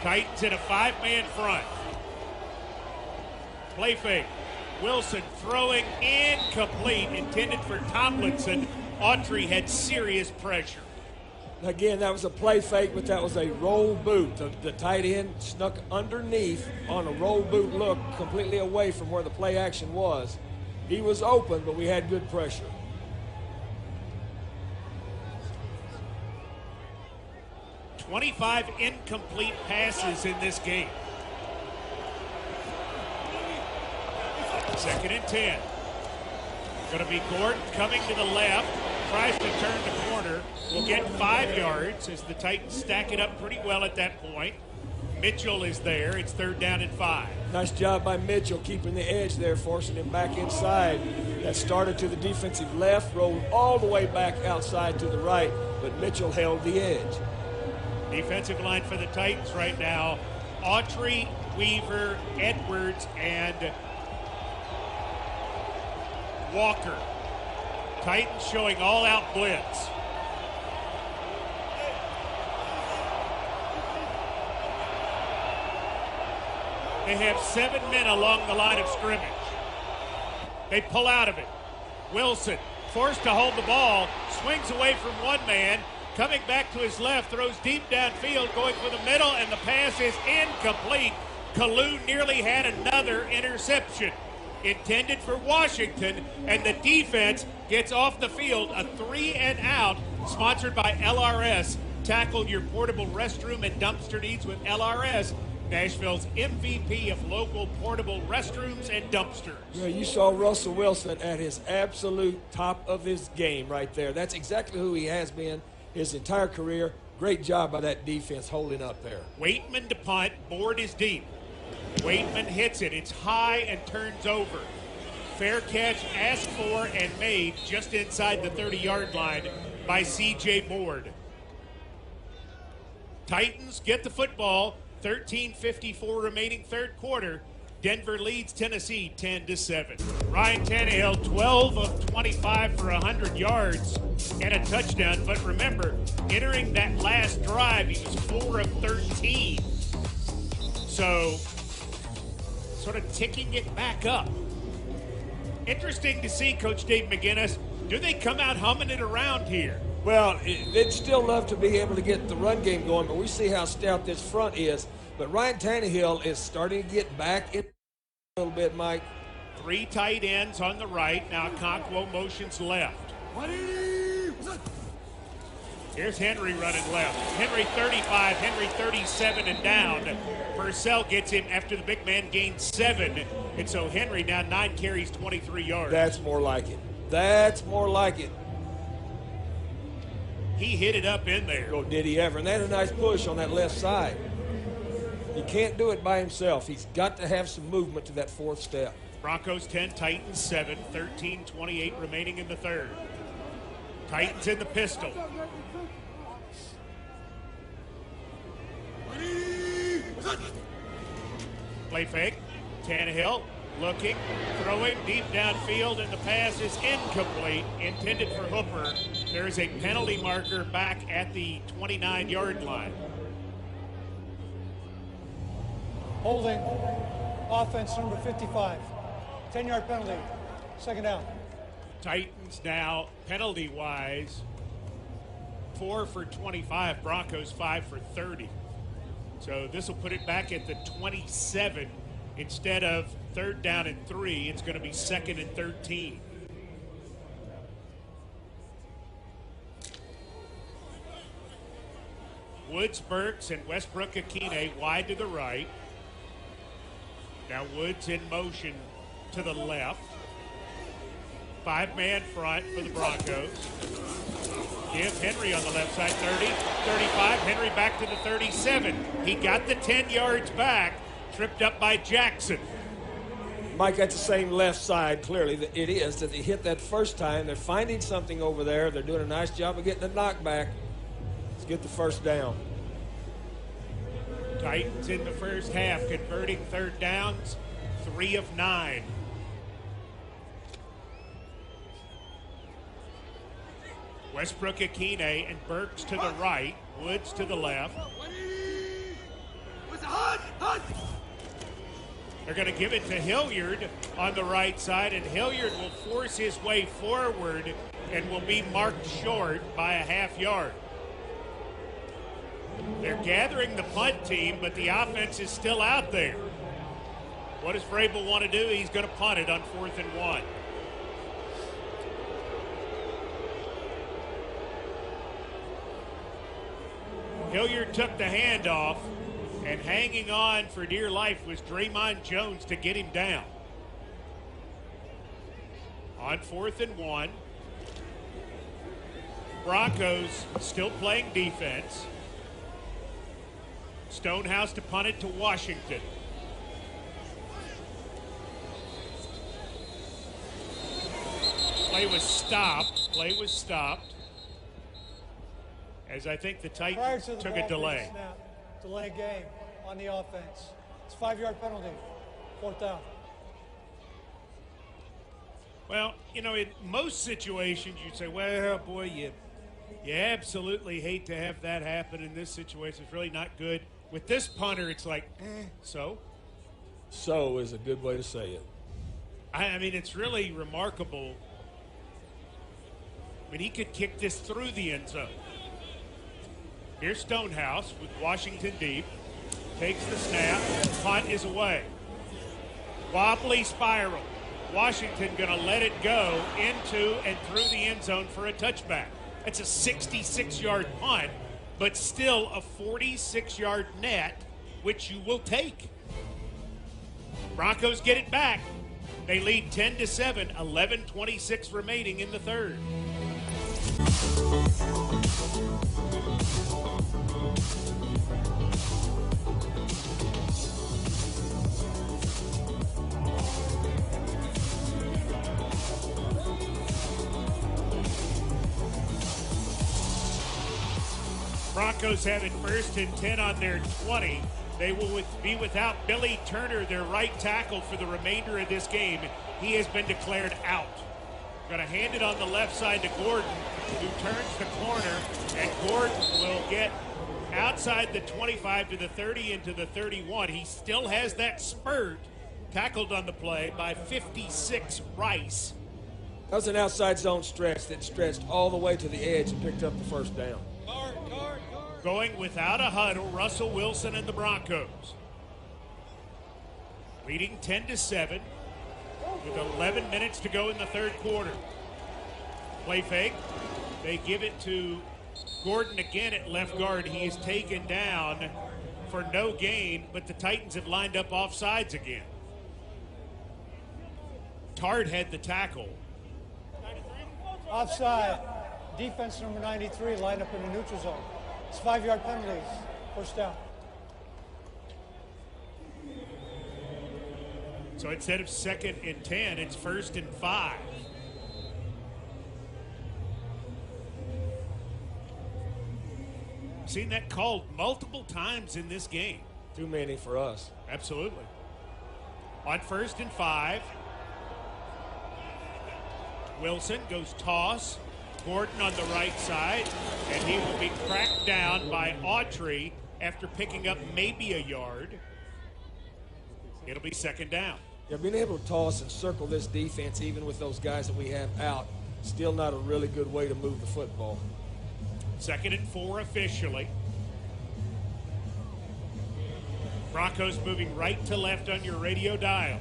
Titans in a 5-man front. Play fake. Wilson throwing incomplete, intended for Tomlinson. Autry had serious pressure. Again, that was a play fake, but that was a roll boot. The tight end snuck underneath on a roll boot look, completely away from where the play action was. He was open, but we had good pressure. "25 incomplete passes in this game. 2nd and 10. Going to be Gordon coming to the left. Tries to turn the corner. Will get 5 yards as the Titans stack it up pretty well at that point. Mitchell is there. It's 3rd down and 5. Nice job by Mitchell keeping the edge there, forcing him back inside. That started to the defensive left, rolled all the way back outside to the right, but Mitchell held the edge. Defensive line for the Titans right now: Autry, Weaver, Edwards, and Walker. Titans showing all-out blitz. They have 7 men along the line of scrimmage. They pull out of it. Wilson, forced to hold the ball, swings away from one man, coming back to his left, throws deep downfield, going for the middle, and the pass is incomplete. Kalu nearly had another interception. Intended for Washington, and the defense gets off the field. A 3-and-out, sponsored by LRS. Tackle your portable restroom and dumpster needs with LRS, Nashville's MVP of local portable restrooms and dumpsters. Yeah, you saw Russell Wilson at his absolute top of his game right there. That's exactly who he has been his entire career. Great job by that defense holding up there. Waitman to punt. Board is deep. Waitman hits it. It's high and turns over. Fair catch asked for and made just inside the 30-yard line by C.J. Board. Titans get the football. 13:54 remaining third quarter. Denver leads Tennessee 10-7. Ryan Tannehill, 12 of 25 for 100 yards and a touchdown. But remember, entering that last drive, he was 4 of 13. So, sort of ticking it back up. Interesting to see, Coach Dave McGinnis. Do they come out humming it around here? Well, they'd still love to be able to get the run game going, but we see how stout this front is. But Ryan Tannehill is starting to get back in a little bit, Mike. 3 tight ends on the right. Now Conquo motions left. Here's Henry running left. Henry 35, Henry 37 and down. Purcell gets him after the big man gained 7. And so Henry now 9 carries, 23 yards. That's more like it. That's more like it. He hit it up in there. Oh, did he ever? And they had a nice push on that left side. He can't do it by himself. He's got to have some movement to that 4th step. Broncos 10, Titans 7, 13:28 remaining in the third. Titans in the pistol. Play fake. Tannehill looking, throwing deep downfield, and the pass is incomplete, intended for Hooper. There is a penalty marker back at the 29-yard line. Holding, offense number 55. 10-yard penalty, second down. Titans now, penalty-wise, 4 for 25. Broncos 5 for 30. So this will put it back at the 27. Instead of 3rd down and 3, it's going to be 2nd and 13. Woods, Burks, and Westbrook-Akine wide to the right. Now Woods in motion to the left. 5-man front for the Broncos. Give Henry on the left side, 30, 35. Henry back to the 37. He got the 10 yards back, tripped up by Jackson. Mike, that's the same left side, clearly. It is that they hit that first time. They're finding something over there. They're doing a nice job of getting the knockback. Let's get the first down. Titans in the first half converting 3rd downs, 3 of 9. Westbrook-Akine and Burks to the right, Woods to the left. They're going to give it to Hilliard on the right side, and Hilliard will force his way forward and will be marked short by a half yard. They're gathering the punt team, but the offense is still out there. What does Vrabel want to do? He's going to punt it on 4th and 1. Hilliard took the handoff, and hanging on for dear life was Draymond Jones to get him down. On 4th and 1, Broncos still playing defense. Stonehouse to punt it to Washington. Play was stopped. As I think the Titans took a delay. Snap, delay game on the offense. It's a 5-yard penalty, 4th down. Well, you know, in most situations you'd say, well, boy, you absolutely hate to have that happen in this situation. It's really not good. With this punter, it's like, so? So is a good way to say it. I mean, it's really remarkable. I mean, he could kick this through the end zone. Here's Stonehouse with Washington deep. Takes the snap. Punt is away. Wobbly spiral. Washington going to let it go into and through the end zone for a touchback. That's a 66-yard punt, but still a 46-yard net, which you will take. Broncos get it back. They lead 10-7, 11:26 remaining in the third. Broncos have it 1st and 10 on their 20. They will be without Billy Turner, their right tackle, for the remainder of this game. He has been declared out. Going to hand it on the left side to Gordon, who turns the corner, and Gordon will get outside the 25 to the 30 into the 31. He still has that spurt, tackled on the play by 56 Rice. That was an outside zone stretch that stretched all the way to the edge and picked up the first down. Going without a huddle, Russell Wilson and the Broncos. Leading 10-7 with 11 minutes to go in the third quarter. Play fake. They give it to Gordon again at left guard. He is taken down for no gain, but the Titans have lined up offsides again. Tard had the tackle. Offside. Defense number 93 lined up in the neutral zone. It's 5-yard penalties. 1st down. So instead of 2nd and 10, it's 1st and 5. Seen that called multiple times in this game. Too many for us. Absolutely. On 1st and 5. Wilson goes toss. Gordon on the right side, and he will be cracked down by Autry after picking up maybe a yard. It'll be 2nd down. Yeah, being able to toss and circle this defense, even with those guys that we have out, still not a really good way to move the football. 2nd and 4 officially. Broncos moving right to left on your radio dial.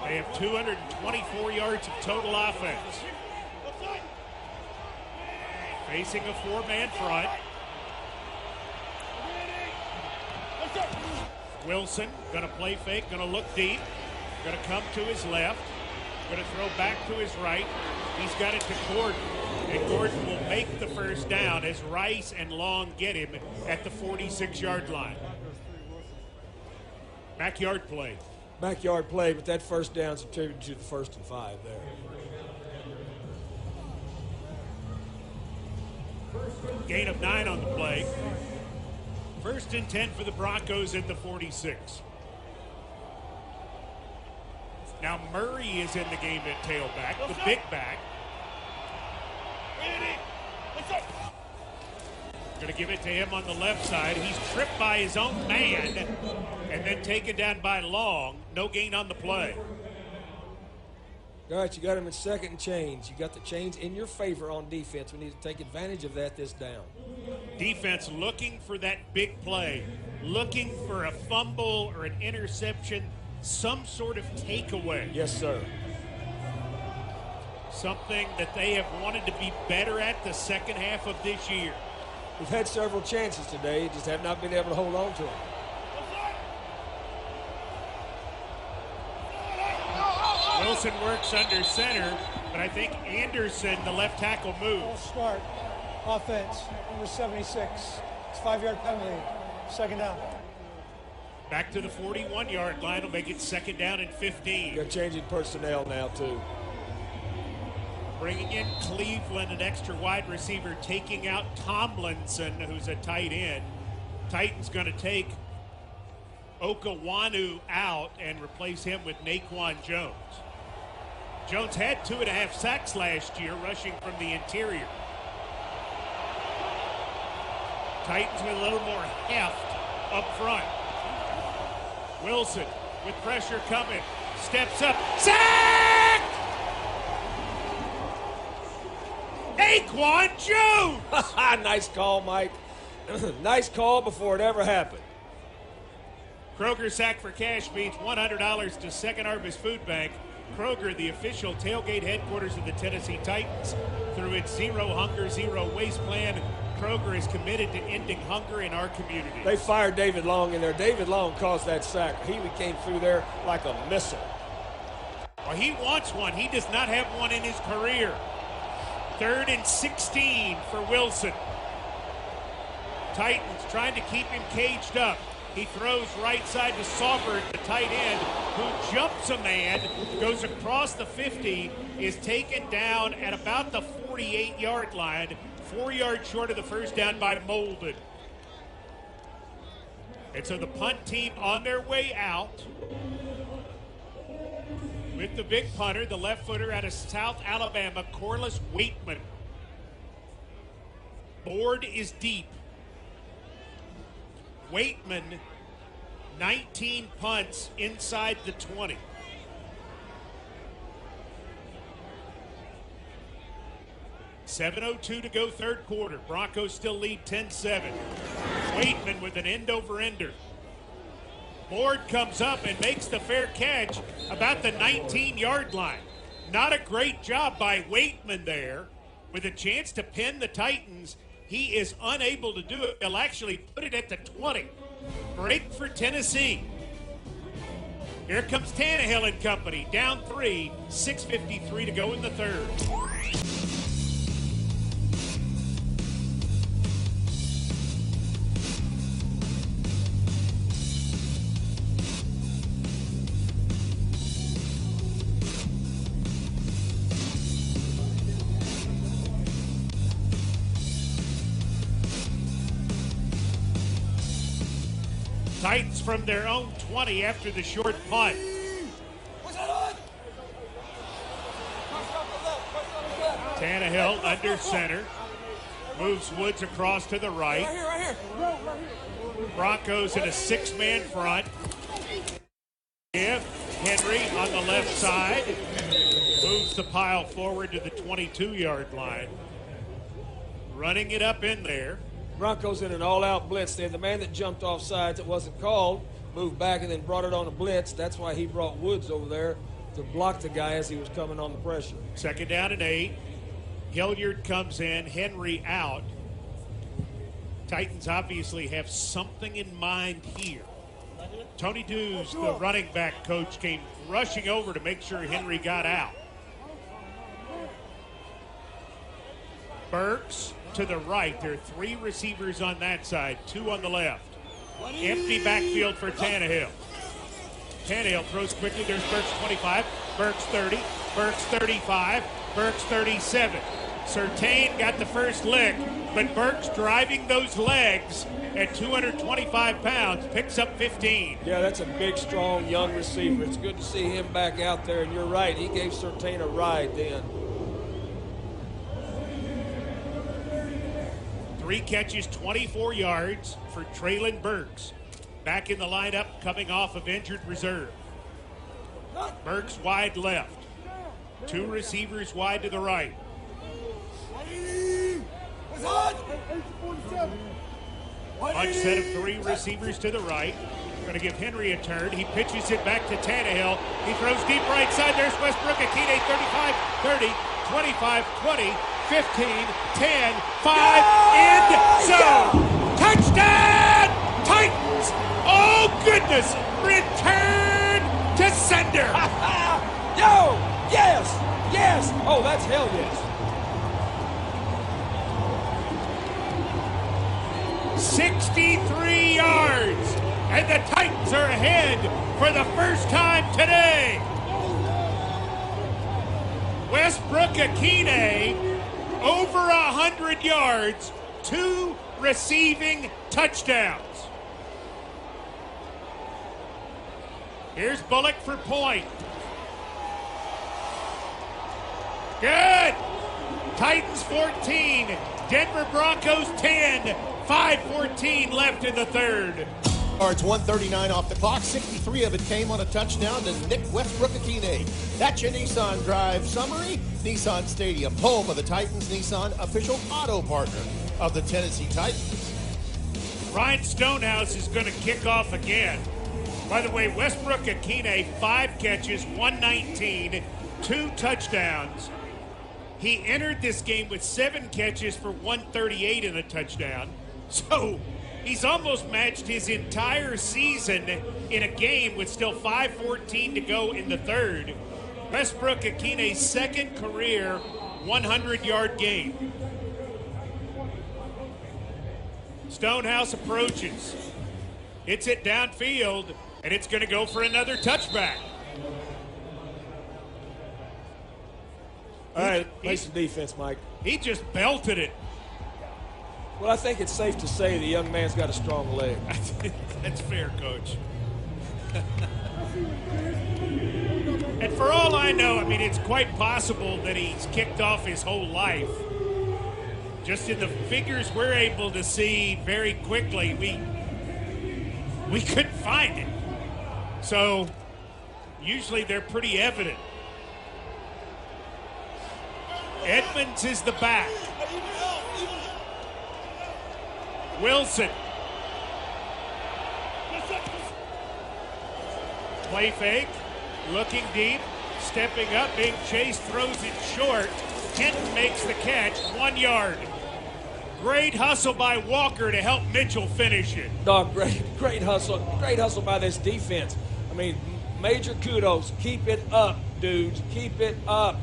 They have 224 yards of total offense. Facing a 4-man front. Wilson going to play fake, going to look deep, going to come to his left, going to throw back to his right. He's got it to Gordon, and Gordon will make the 1st down as Rice and Long get him at the 46-yard line. Backyard play. Backyard play, but that 1st down's attributed to the 1st and 5 there. Gain of 9 on the play. 1st and 10 for the Broncos at the 46. Now Murray is in the game at tailback, the big back. Going to give it to him on the left side. He's tripped by his own man and then taken down by Long. No gain on the play. All right, you got him in 2nd and change. You got the chains in your favor on defense. We need to take advantage of that this down. Defense looking for that big play, looking for a fumble or an interception, some sort of takeaway. Yes, sir. Something that they have wanted to be better at the 2nd half of this year. We've had several chances today, just have not been able to hold on to them. Wilson works under center, but I think Anderson, the left tackle, moves. Smart offense, number 76. It's 5-yard penalty. 2nd down. Back to the 41-yard line will make it 2nd down and 15. They're changing personnel now, too. Bringing in Cleveland, an extra wide receiver, taking out Tomlinson, who's a tight end. Titans going to take Okawanu out and replace him with Naquan Jones. Jones had 2.5 sacks last year, rushing from the interior. Titans with a little more heft up front. Wilson with pressure coming, steps up, sack! Naquan Jones! Nice call, Mike. Nice call before it ever happened. Kroger Sack for Cash beats $100 to Second Harvest Food Bank. Kroger, the official tailgate headquarters of the Tennessee Titans. Through its Zero Hunger, Zero Waste plan, Kroger is committed to ending hunger in our community. They fired David Long in there. David Long caused that sack. He came through there like a missile. Well, he wants one. He does not have one in his career. 3rd and 16 for Wilson. Titans trying to keep him caged up. He throws right side to Saubert, the tight end, who jumps a man, goes across the 50, is taken down at about the 48-yard line, 4 yards short of the 1st down by Molden. And so the punt team on their way out with the big punter, the left footer out of South Alabama, Corliss Waitman. Board is deep. Waitman, 19 punts inside the 20. $7:02 to go, 3rd quarter. Broncos still lead 10-7. Waitman with an end-over-ender. Board comes up and makes the fair catch about the 19-yard line. Not a great job by Waitman there. With a chance to pin the Titans, he is unable to do it. He'll actually put it at the 20. Break for Tennessee. Here comes Tannehill and company. Down 3, 6:53 to go in the 3rd. Titans from their own 20 after the short punt. Tannehill under center. Moves Woods across to the right. Broncos in a 6-man front. Henry on the left side. Moves the pile forward to the 22-yard line. Running it up in there. Broncos in an all-out blitz there. The man that jumped off sides, it wasn't called, moved back and then brought it on a blitz. That's why he brought Woods over there to block the guy as he was coming on the pressure. 2nd down and 8. Hilliard comes in, Henry out. Titans obviously have something in mind here. Tony Dews, the running back coach, came rushing over to make sure Henry got out. Burks to the right. There are 3 receivers on that side, 2 on the left. Empty backfield for Tannehill. Tannehill throws quickly. There's Burks 25, Burks 30, Burks 35, Burks 37. Surtain got the first lick, but Burks driving those legs at 225 pounds picks up 15. Yeah, that's a big, strong, young receiver. It's good to see him back out there, and you're right. He gave Surtain a ride then. 3 catches, 24 yards for Traylon Burks. Back in the lineup, coming off of injured reserve. Burks wide left. 2 receivers wide to the right. Bunch set of 3 receivers to the right. Going to give Henry a turn. He pitches it back to Tannehill. He throws deep right side. There's Westbrook. Akine 35, 30, 25, 20, 15, 10, 5, end zone. Touchdown! Titans! Oh, goodness! Return to sender! Yo! Yes! Yes! Oh, that's hell yes. 63 yards, and the Titans are ahead for the first time today. Westbrook Akine over 100 yards, 2 receiving touchdowns. Here's Bullock for point. Good. Titans 14, Denver Broncos 10. 5:14 left in the third. Yards, 139 off the clock. 63 of it came on a touchdown to Nick Westbrook-Akine. That's your Nissan Drive summary. Nissan Stadium, home of the Titans. Nissan, official auto partner of the Tennessee Titans. Ryan Stonehouse is going to kick off again. By the way, Westbrook-Akine, 5 catches, 119, 2 touchdowns. He entered this game with 7 catches for 138 and a touchdown. So he's almost matched his entire season in a game with still 5:14 to go in the third. Westbrook-Akine's 2nd career 100-yard game. Stonehouse approaches. Hits it downfield, and it's going to go for another touchback. All right, play some defense, Mike. He just belted it. Well, I think it's safe to say the young man's got a strong leg. That's fair, Coach. And for all I know, I mean, it's quite possible that he's kicked off his whole life. Just in the figures we're able to see very quickly, we couldn't find it. So usually they're pretty evident. Edmonds is the back. Wilson. Play fake. Looking deep. Stepping up. Being chased. Throws it short. Kenton makes the catch. 1 yard. Great hustle by Walker to help Mitchell finish it. No, great hustle. Great hustle by this defense. I mean, major kudos. Keep it up, dudes. Keep it up.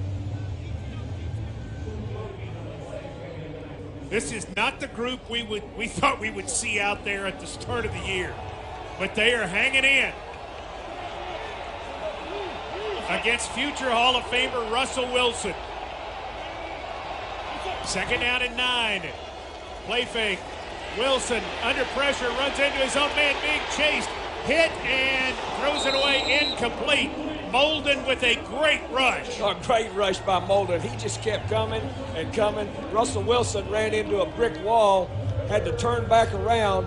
This is not the group we thought we would see out there at the start of the year, but they are hanging in against future Hall of Famer Russell Wilson. 2nd down and 9. Play fake. Wilson under pressure, runs into his own man, being chased, hit, and throws it away, incomplete. Molden with a great rush. A great rush by Molden. He just kept coming and coming. Russell Wilson ran into a brick wall, had to turn back around.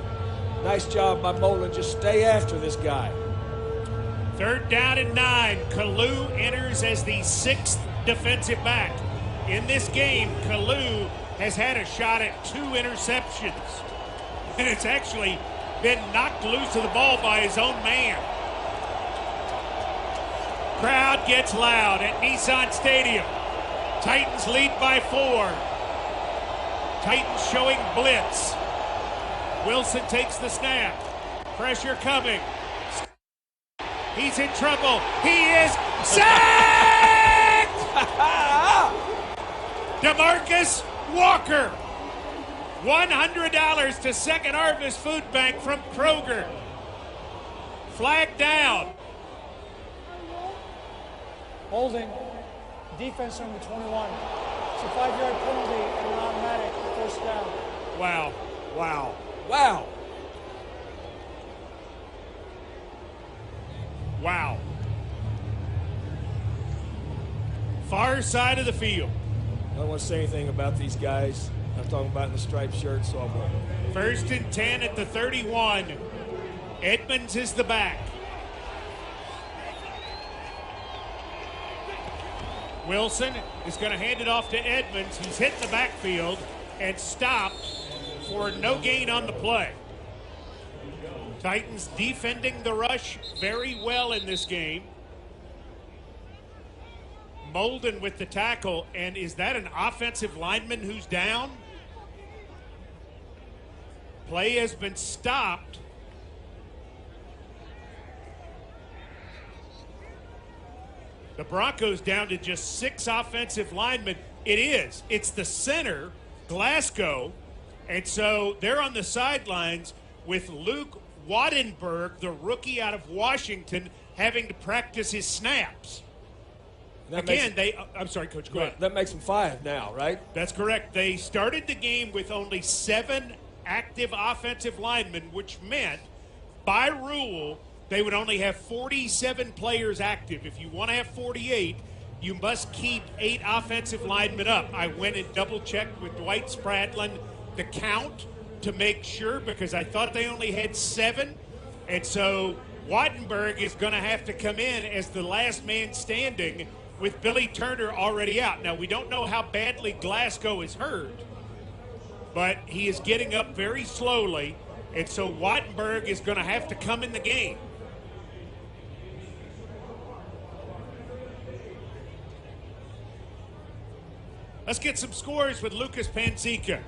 Nice job by Molden. Just stay after this guy. 3rd down and 9. Kalu enters as the 6th defensive back. In this game, Kalu has had a shot at 2 interceptions. And it's actually been knocked loose of the ball by his own man. Crowd gets loud at Nissan Stadium. Titans lead by 4. Titans showing blitz. Wilson takes the snap. Pressure coming. He's in trouble. He is sacked! DeMarcus Walker. $100 to Second Harvest Food Bank from Kroger. Flag down. Holding. Defense number 21. It's a 5-yard penalty and an automatic first down. Wow. Wow. Wow. Wow. Far side of the field. I don't want to say anything about these guys. I'm talking about in the striped shirt, so I won't. 1st and 10 at the 31. Edmonds is the back. Wilson is going to hand it off to Edmonds. He's hit the backfield and stopped for no gain on the play. Titans defending the rush very well in this game. Molden with the tackle, and is that an offensive lineman who's down? Play has been stopped. The Broncos down to just 6 offensive linemen. It's the center, Glasgow, and so they're on the sidelines with Luke Wattenberg, the rookie out of Washington, having to practice his snaps. I'm sorry, Coach, go ahead. That makes them 5 now, right? That's correct. They started the game with only 7 active offensive linemen, which meant, by rule, they would only have 47 players active. If you want to have 48, you must keep 8 offensive linemen up. I went and double-checked with Dwight Spradlin the count to make sure, because I thought they only had 7. And so Wattenberg is going to have to come in as the last man standing with Billy Turner already out. Now, we don't know how badly Glasgow is hurt, but he is getting up very slowly, and so Wattenberg is going to have to come in the game. Let's get some scores with Lucas Panzica.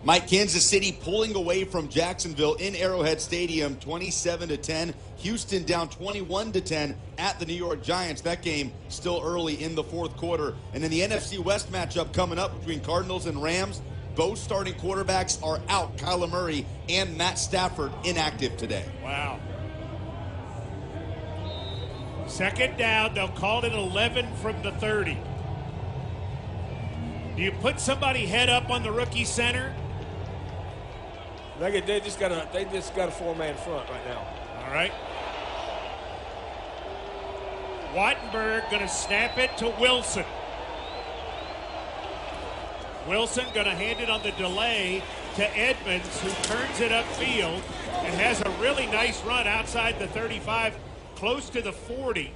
Mike, Kansas City pulling away from Jacksonville in Arrowhead Stadium, 27-10. Houston down 21-10 at the New York Giants. That game still early in the 4th quarter. And then the NFC West matchup coming up between Cardinals and Rams. Both starting quarterbacks are out. Kyler Murray and Matt Stafford inactive today. Wow. 2nd down, they'll call it 11 from the 30. Do you put somebody head up on the rookie center? They just got a 4-man front right now. All right. Wattenberg going to snap it to Wilson. Wilson going to hand it on the delay to Edmonds, who turns it upfield and has a really nice run outside the 35, close to the 40.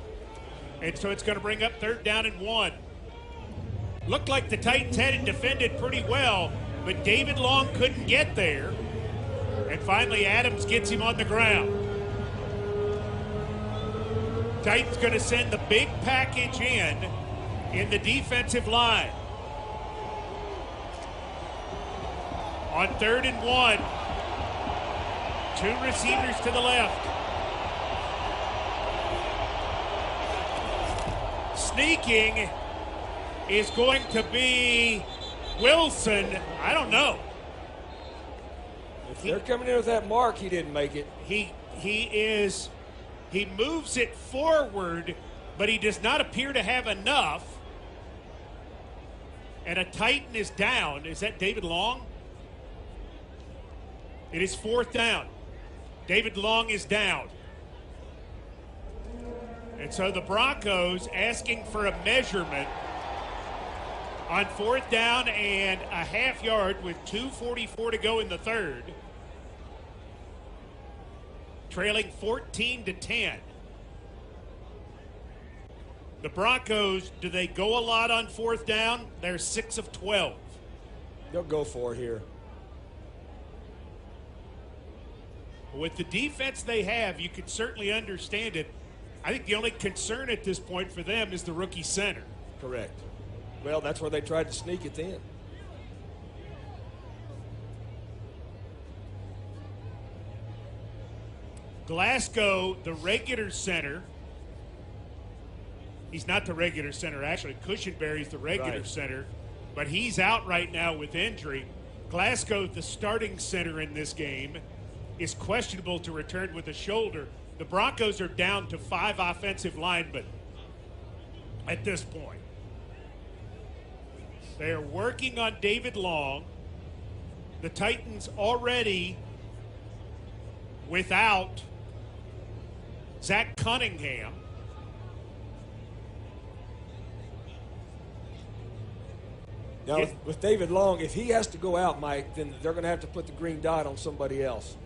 And so it's going to bring up 3rd down and 1. Looked like the Titans had it defended pretty well, but David Long couldn't get there. And finally, Adams gets him on the ground. Titans going to send the big package in the defensive line. On 3rd and 1, 2 receivers to the left. Sneaking is going to be Wilson. I don't know. If they're coming in with that mark, he didn't make it. He moves it forward, but he does not appear to have enough. And a Titan is down. Is that David Long? It is 4th down. David Long is down. And so the Broncos asking for a measurement on 4th down and a half yard with 2:44 to go in the third. Trailing 14-10. The Broncos, do they go a lot on 4th down? They're 6 of 12. They'll go for it here. With the defense they have, you can certainly understand it. I think the only concern at this point for them is the rookie center. Correct. Well, that's where they tried to sneak it in. Glasgow, the regular center. He's not the regular center, actually. Cushenberry's the regular center, but he's out right now with injury. Glasgow, the starting center in this game, is questionable to return with a shoulder. The Broncos are down to 5 offensive linemen at this point. They are working on David Long. The Titans already without Zach Cunningham. Now, with David Long, if he has to go out, Mike, then they're going to have to put the green dot on somebody else.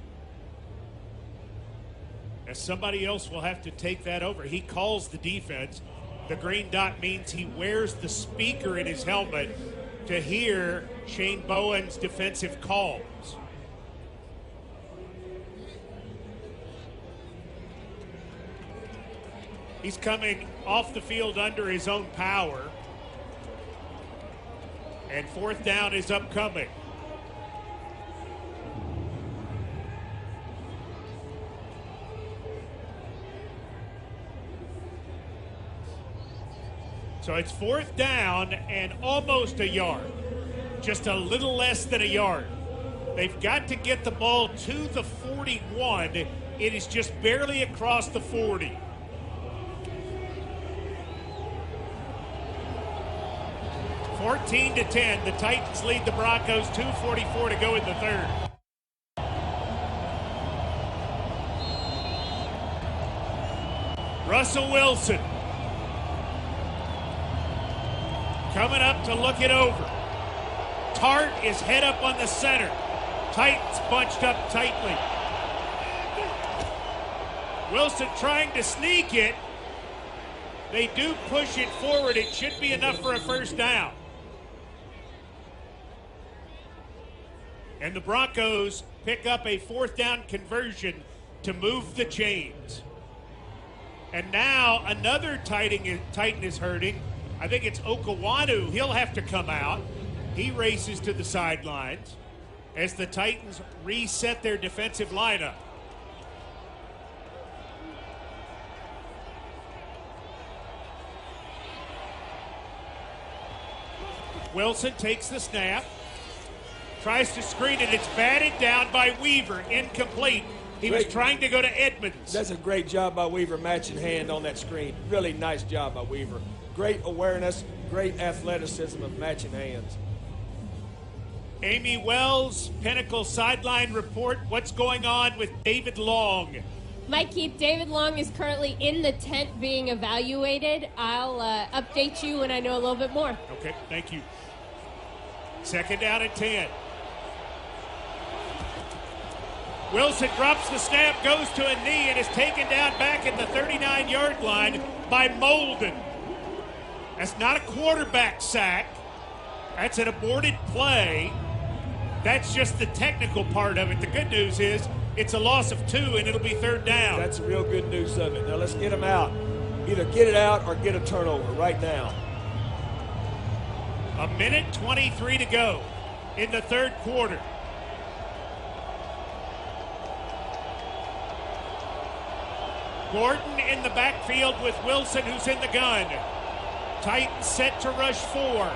As somebody else will have to take that over. He calls the defense. The green dot means he wears the speaker in his helmet to hear Shane Bowen's defensive calls. He's coming off the field under his own power. And 4th down is upcoming. So it's 4th down and almost a yard. Just a little less than a yard. They've got to get the ball to the 41. It is just barely across the 40. (14-10). The Titans lead the Broncos. 2:44 to go in the third. Russell Wilson coming up to look it over. Tart is head up on the center. Titans bunched up tightly. Wilson trying to sneak it. They do push it forward. It should be enough for a first down. And the Broncos pick up a 4th down conversion to move the chains. And now another Titan is hurting. I think it's Okawanu. He'll have to come out. He races to the sidelines as the Titans reset their defensive lineup. Wilson takes the snap, tries to screen it. It's batted down by Weaver, incomplete. He was trying to go to Edmonds. That's a great job by Weaver, matching hand on that screen. Really nice job by Weaver. Great awareness, great athleticism of matching hands. Amy Wells, Pinnacle Sideline Report. What's going on with David Long? Mike Keith, David Long is currently in the tent being evaluated. I'll update you when I know a little bit more. Okay, thank you. 2nd down and 10. Wilson drops the snap, goes to a knee, and is taken down back at the 39-yard line by Molden. That's not a quarterback sack. That's an aborted play. That's just the technical part of it. The good news is it's a loss of 2, and it'll be 3rd down. That's the real good news of it. Now let's get them out. Either get it out or get a turnover right now. 1:23 to go in the third quarter. Gordon in the backfield with Wilson, who's in the gun. Titans set to rush 4.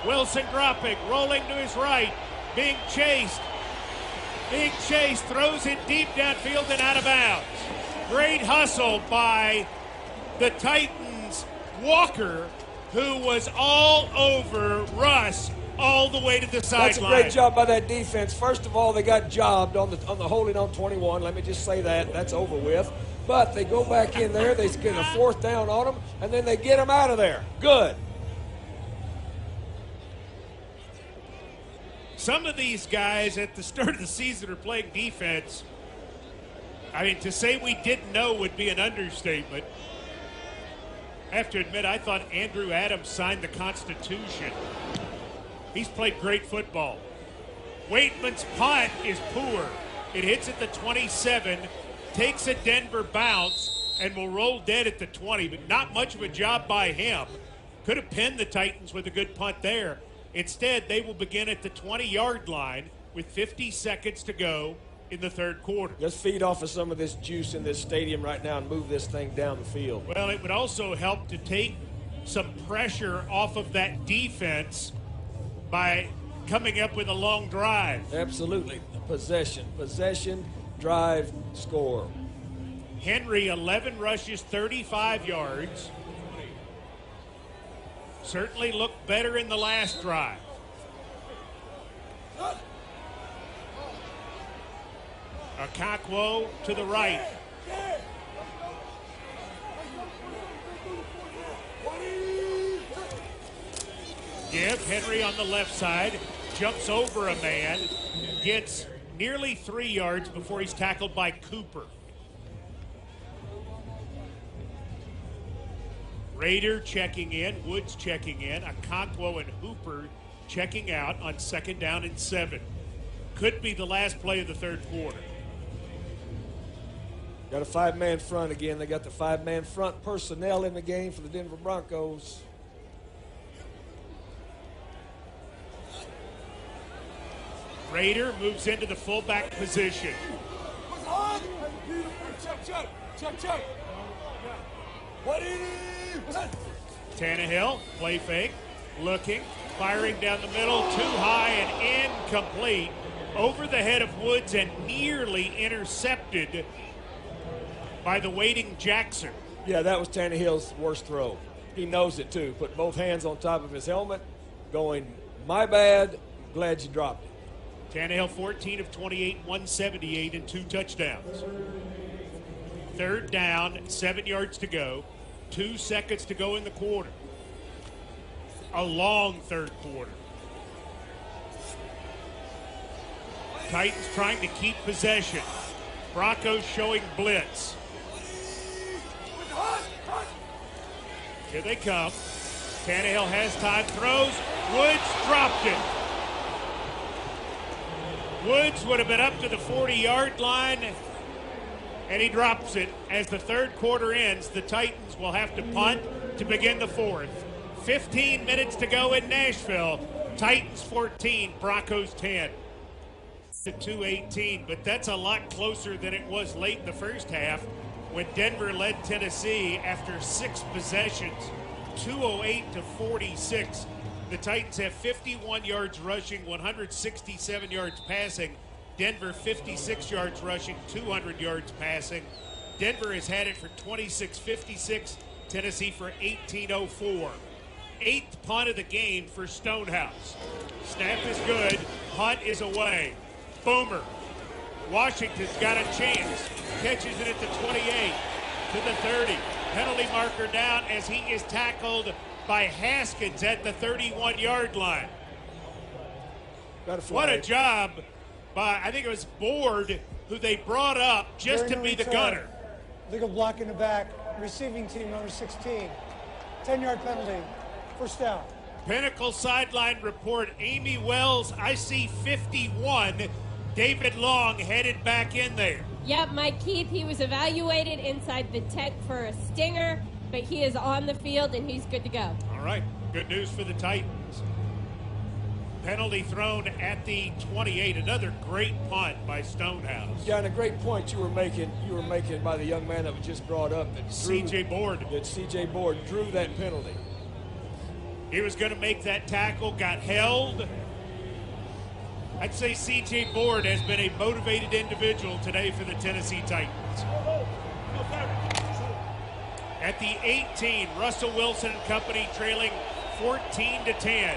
Wilson dropping, rolling to his right, being chased, throws it deep downfield and out of bounds. Great hustle by the Titans. Walker, who was all over Russ, all the way to the sideline. That's a great job by that defense. First of all, they got jobbed on the holding on 21. Let me just say that. That's over with. But they go back in there. They get a fourth down on them, and then they get them out of there. Good. Some of these guys at the start of the season are playing defense. I mean, to say we didn't know would be an understatement. I have to admit, I thought Andrew Adams signed the Constitution. He's played great football. Waitman's punt is poor. It hits at the 27, takes a Denver bounce, and will roll dead at the 20, but not much of a job by him. Could have pinned the Titans with a good punt there. Instead, they will begin at the 20-yard line with 50 seconds to go in the third quarter. Just feed off of some of this juice in this stadium right now and move this thing down the field. Well, it would also help to take some pressure off of that defense by coming up with a long drive. Absolutely. Possession, drive, score. Henry, 11 rushes, 35 yards. Certainly looked better in the last drive. Akakwo to the right. Give Henry on the left side, jumps over a man, gets nearly 3 yards before he's tackled by Cooper. Rader checking in, Woods checking in, Akakwo and Hooper checking out on 2nd down and 7. Could be the last play of the third quarter. Got a 5-man front again. They got the 5-man front personnel in the game for the Denver Broncos. Rader moves into the fullback position. Check. Tannehill, play fake, looking, firing down the middle, too high and incomplete. Over the head of Woods and nearly intercepted by the waiting Jackson. Yeah, that was Tannehill's worst throw. He knows it too. Put both hands on top of his helmet, going, my bad, glad you dropped it. Tannehill 14 of 28, 178 and 2 touchdowns. 3rd down, 7 yards to go. 2 seconds to go in the quarter. A long third quarter. Titans trying to keep possession. Broncos showing blitz. Here they come. Tannehill has time, throws. Woods dropped it. Woods would have been up to the 40-yard line, and he drops it. As the third quarter ends, the Titans will have to punt to begin the fourth. 15 minutes to go in Nashville. Titans 14, Broncos 10. To 2:18, but that's a lot closer than it was late in the first half when Denver led Tennessee after 6 possessions, 208 to 46. The Titans have 51 yards rushing, 167 yards passing. Denver 56 yards rushing, 200 yards passing. Denver has had it for 26-56, Tennessee for 18-04. 8th punt of the game for Stonehouse. Snap is good, punt is away. Boomer. Washington's got a chance. Catches it at the 28, to the 30. Penalty marker down as he is tackled by Haskins at the 31-yard line. What a job by, I think it was Board, who they brought up just to be the gunner. Legal block in the back, receiving team number 16. 10-yard penalty, first down. Pinnacle sideline report, Amy Wells, I see 51. David Long headed back in there. Yep, Mike Keith, he was evaluated inside the tech for a stinger, but he is on the field and he's good to go. All right, good news for the Titans. Penalty thrown at the 28. Another great punt by Stonehouse. Yeah, and a great point you were making by the young man that was just brought up. That C.J. Board. That C.J. Board drew that penalty. He was going to make that tackle, got held. I'd say C.J. Board has been a motivated individual today for the Tennessee Titans. At the 18, Russell Wilson and company trailing 14-10.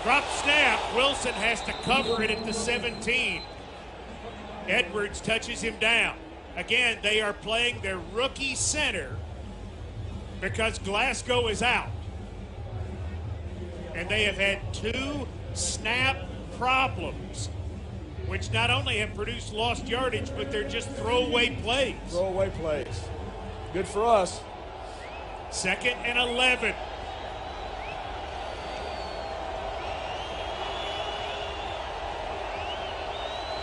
Drop snap. Wilson has to cover it at the 17. Edwards touches him down. Again, they are playing their rookie center because Glasgow is out. And they have had 2 snap problems, which not only have produced lost yardage, but they're just throwaway plays. Throwaway plays. Good for us. 2nd and 11.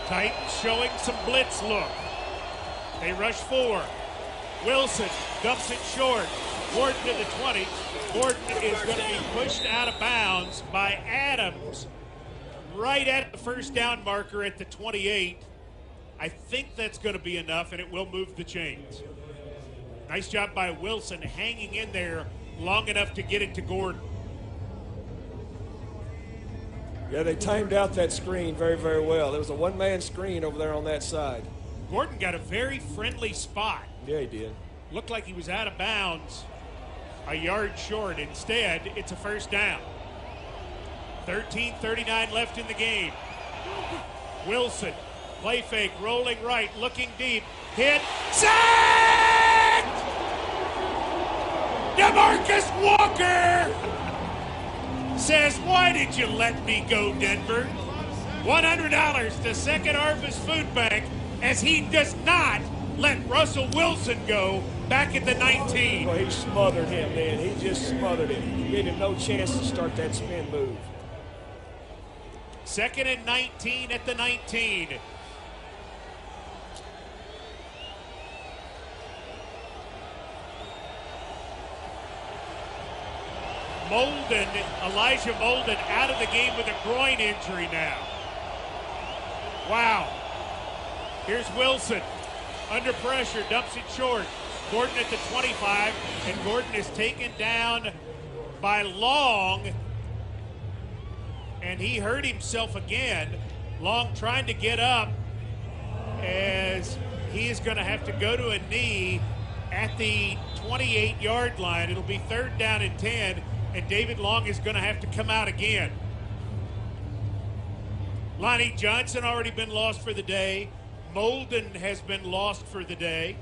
Titans showing some blitz look. They rush 4. Wilson dumps it short. Gordon to the 20. Gordon is going to be pushed out of bounds by Adams right at the first down marker at the 28. I think that's going to be enough, and it will move the chains. Nice job by Wilson hanging in there long enough to get it to Gordon. Yeah, they timed out that screen very, very well. There was a one-man screen over there on that side. Gordon got a very friendly spot. Yeah, he did. Looked like he was out of bounds a yard short. Instead, it's a first down. 13:39 left in the game. Wilson, play fake, rolling right, looking deep, hit, sacked! DeMarcus Walker says, why did you let me go, Denver? $100 to Second Harvest Food Bank as he does not let Russell Wilson go back at the 19. Well, he smothered him, man. He just smothered him. Gave him no chance to start that spin move. 2nd and 19 at the 19. Elijah Molden out of the game with a groin injury now. Wow. Here's Wilson. Under pressure, dumps it short. Gordon at the 25, and Gordon is taken down by Long. And he hurt himself again. Long trying to get up as he is going to have to go to a knee at the 28-yard line. It'll be 3rd down and 10, and David Long is going to have to come out again. Lonnie Johnson already been lost for the day. Molden has been lost for the day.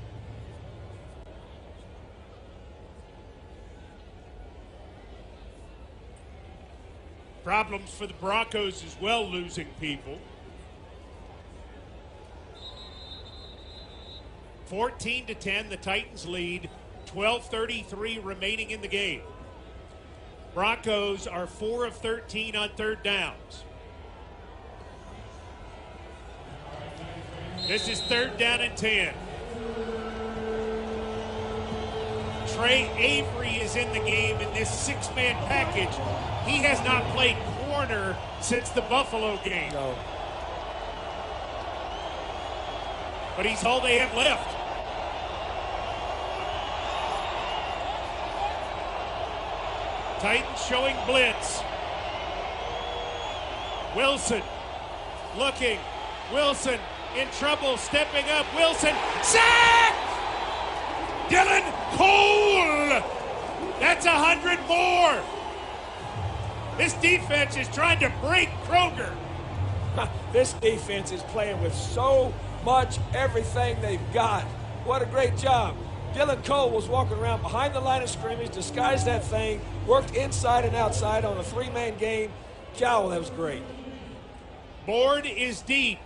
Problems for the Broncos as well, losing people. 14-10, the Titans lead. 12:33 remaining in the game. Broncos are 4 of 13 on 3rd downs. This is 3rd down and 10. Trey Avery is in the game in this 6-man package. He has not played corner since the Buffalo game. No. But he's all they have left. Titans showing blitz. Wilson looking. Wilson in trouble, stepping up. Wilson, sacked! Dylan Cole! That's 100 more. This defense is trying to break Kroger. This defense is playing with so much everything they've got. What a great job. Dylan Cole was walking around behind the line of scrimmage, disguised that thing, worked inside and outside on a 3-man game. Jowl, that was great. Board is deep.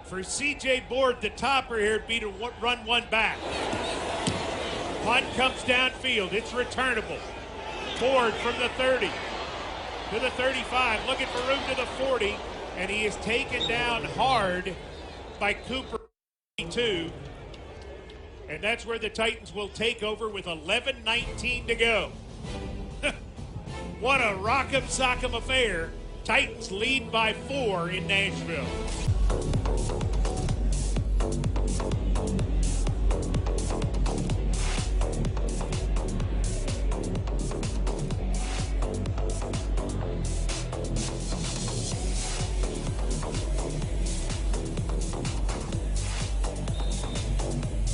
For C.J. Board, the topper here would be to run one back. Punt comes downfield. It's returnable. Board from the 30 to the 35, looking for room to the 40, and he is taken down hard by Cooper, 22. And that's where the Titans will take over with 11:19 to go. What a rock'em sock'em affair. Titans lead by 4 in Nashville.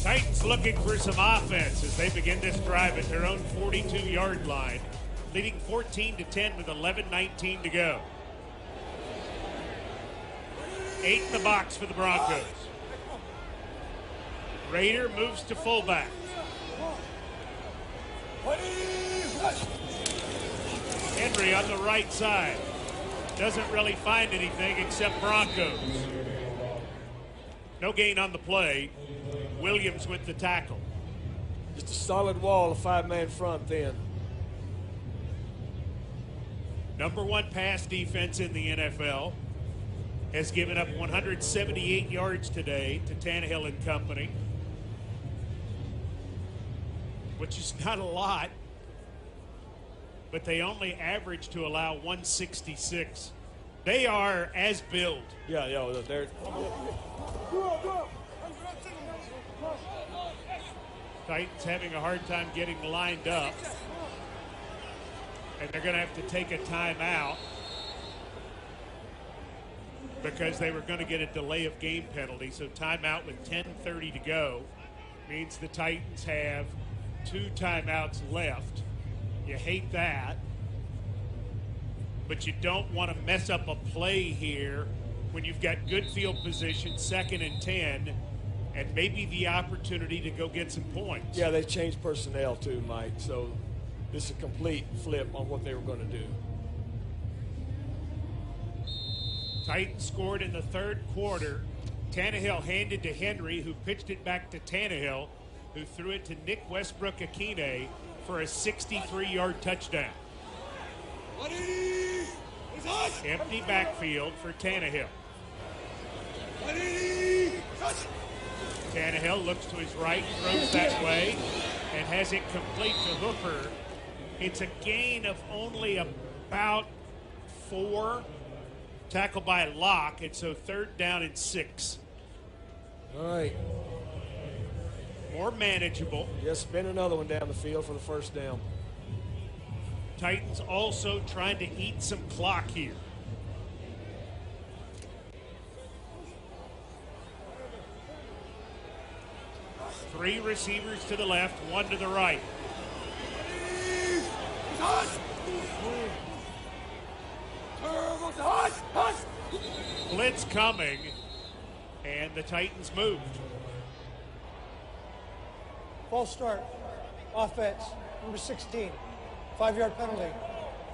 Titans looking for some offense as they begin this drive at their own 42-yard line, leading 14-10 with 11:19 to go. 8 in the box for the Broncos. Raider moves to fullback. Henry on the right side. Doesn't really find anything except Broncos. No gain on the play. Williams with the tackle. Just a solid wall, a 5-man front then. Number 1 pass defense in the NFL. Has given up 178 yards today to Tannehill and company, which is not a lot, but they only average to allow 166. They are as billed. Yeah, they're. Titans having a hard time getting lined up, and they're going to have to take a timeout because they were going to get a delay of game penalty. So timeout with 10:30 to go means the Titans have 2 timeouts left. You hate that, but you don't want to mess up a play here when you've got good field position, 2nd and 10, and maybe the opportunity to go get some points. Yeah, they changed personnel too, Mike, so this is a complete flip on what they were going to do. Titans scored in the 3rd quarter. Tannehill handed to Henry, who pitched it back to Tannehill, who threw it to Nick Westbrook-Akine for a 63-yard touchdown. Empty backfield for Tannehill. Tannehill looks to his right, throws that way, and has it complete to Hooper. It's a gain of only about 4. Tackled by Locke, and so 3rd down and 6. All right. More manageable. Just spin another one down the field for the 1st down. Titans also trying to eat some clock here. Three receivers to the left, 1 to the right. Blitz coming, and the Titans moved. False start. Offense. Number 16. 5-yard penalty.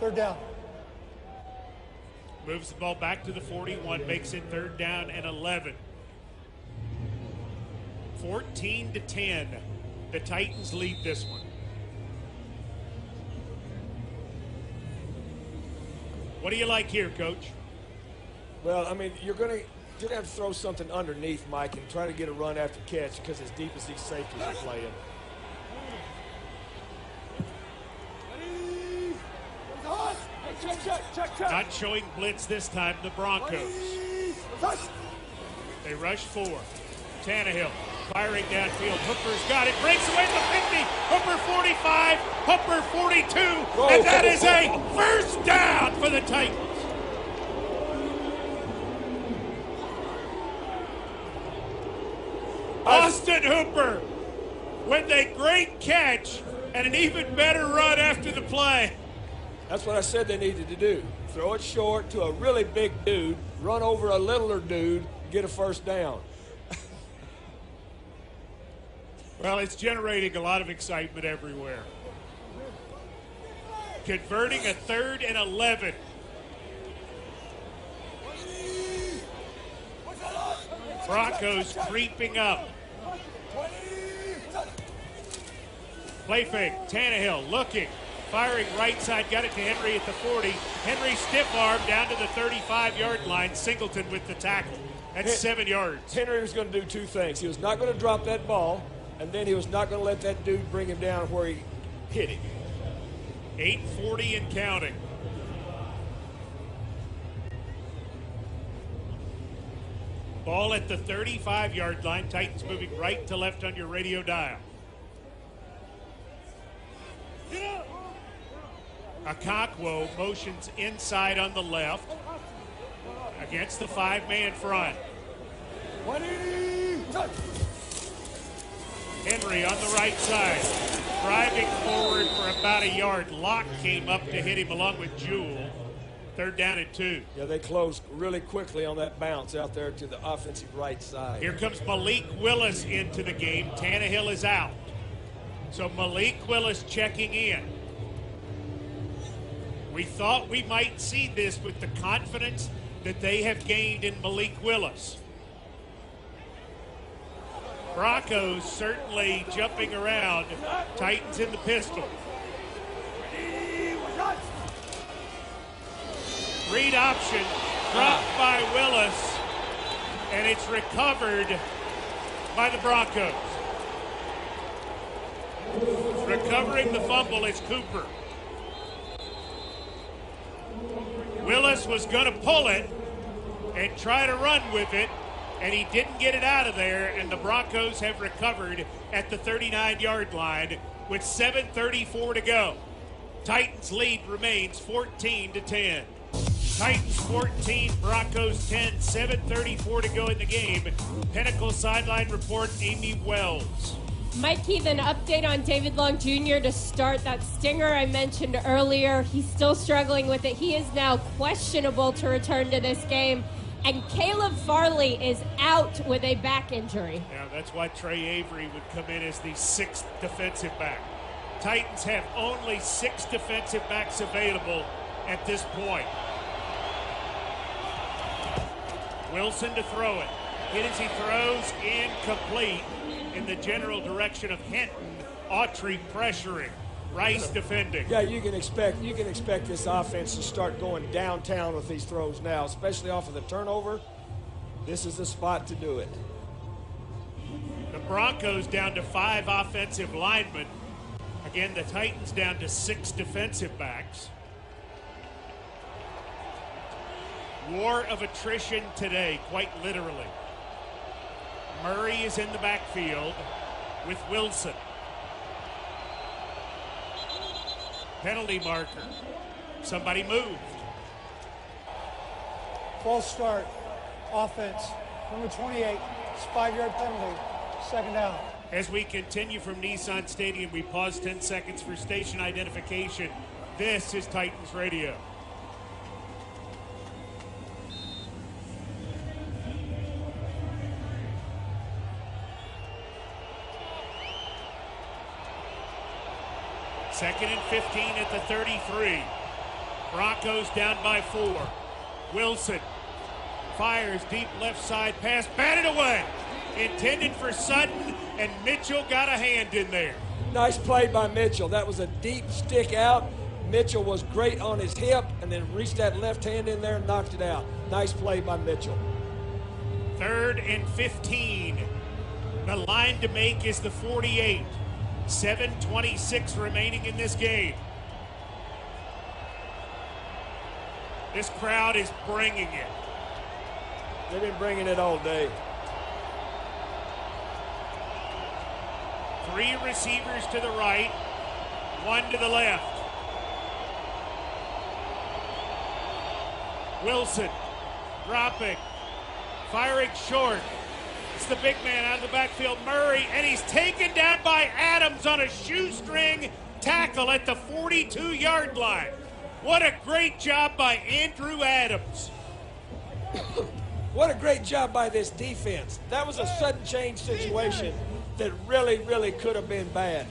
3rd down. Moves the ball back to the 41, makes it 3rd down and 11. 14-10. The Titans lead this one. What do you like here, Coach? Well, I mean, you're gonna have to throw something underneath, Mike, and try to get a run after catch because as deep as these safeties are playing. Not showing blitz this time, the Broncos. They rush 4. Tannehill firing downfield. Hooper's got it, breaks away the 50. Hooper 45, Hooper 42, and that is a 1st down for the Titans. Austin Hooper with a great catch and an even better run after the play. That's what I said they needed to do. Throw it short to a really big dude, run over a littler dude, get a 1st down. Well, it's generating a lot of excitement everywhere. Converting a 3rd and 11. Broncos creeping up. Play fake. Tannehill looking. Firing right side. Got it to Henry at the 40. Henry stiff arm down to the 35-yard line. Singleton with the tackle. That's 7 yards. Henry was going to do 2 things. He was not going to drop that ball, and then he was not going to let that dude bring him down where he hit him. 8:40 and counting. Ball at the 35-yard line. Titans moving right to left on your radio dial. Akakwo motions inside on the left against the 5-man front. Henry on the right side, driving forward for about a yard. Locke came up to hit him along with Jewell. 3rd down and 2. Yeah, they closed really quickly on that bounce out there to the offensive right side. Here comes Malik Willis into the game. Tannehill is out. So Malik Willis checking in. We thought we might see this with the confidence that they have gained in Malik Willis. Broncos certainly jumping around. Titans in the pistol. Read option, dropped by Willis, and it's recovered by the Broncos. Recovering the fumble is Cooper. Willis was going to pull it and try to run with it, and he didn't get it out of there, and the Broncos have recovered at the 39-yard line with 7:34 to go. Titans lead remains 14-10. Titans 14, Broncos 10, 7:34 to go in the game. Pinnacle sideline report, Amy Wells. Mike Keith, an update on David Long Jr. to start that stinger I mentioned earlier. He's still struggling with it. He is now questionable to return to this game. And Caleb Farley is out with a back injury. Now that's why Trey Avery would come in as the 6th defensive back. Titans have only 6 defensive backs available at this point. Wilson to throw it. Hit as he throws, incomplete in the general direction of Hinton. Autry pressuring. Rice defending. Yeah, you can expect this offense to start going downtown with these throws now, especially off of the turnover. This is the spot to do it. The Broncos down to 5 offensive linemen. Again, the Titans down to 6 defensive backs. War of attrition today, quite literally. Murray is in the backfield with Wilson. Penalty marker. Somebody moved. False start. Offense. Number 28. It's 5-yard penalty. 2nd down. As we continue from Nissan Stadium, we pause 10 seconds for station identification. This is Titans Radio. Second and 15 at the 33. Broncos down by 4. Wilson fires deep left side pass, batted away. Intended for Sutton, and Mitchell got a hand in there. Nice play by Mitchell. That was a deep stick out. Mitchell was great on his hip and then reached that left hand in there and knocked it out. Nice play by Mitchell. 3rd and 15. The line to make is the 48. 7:26 remaining in this game. This crowd is bringing it. They've been bringing it all day. 3 receivers to the right, 1 to the left. Wilson dropping, firing short. It's the big man out of the backfield, Murray, and he's taken down by Adams on a shoestring tackle at the 42-yard line. What a great job by Andrew Adams. What a great job by this defense. That was a sudden change situation that really, really could have been bad.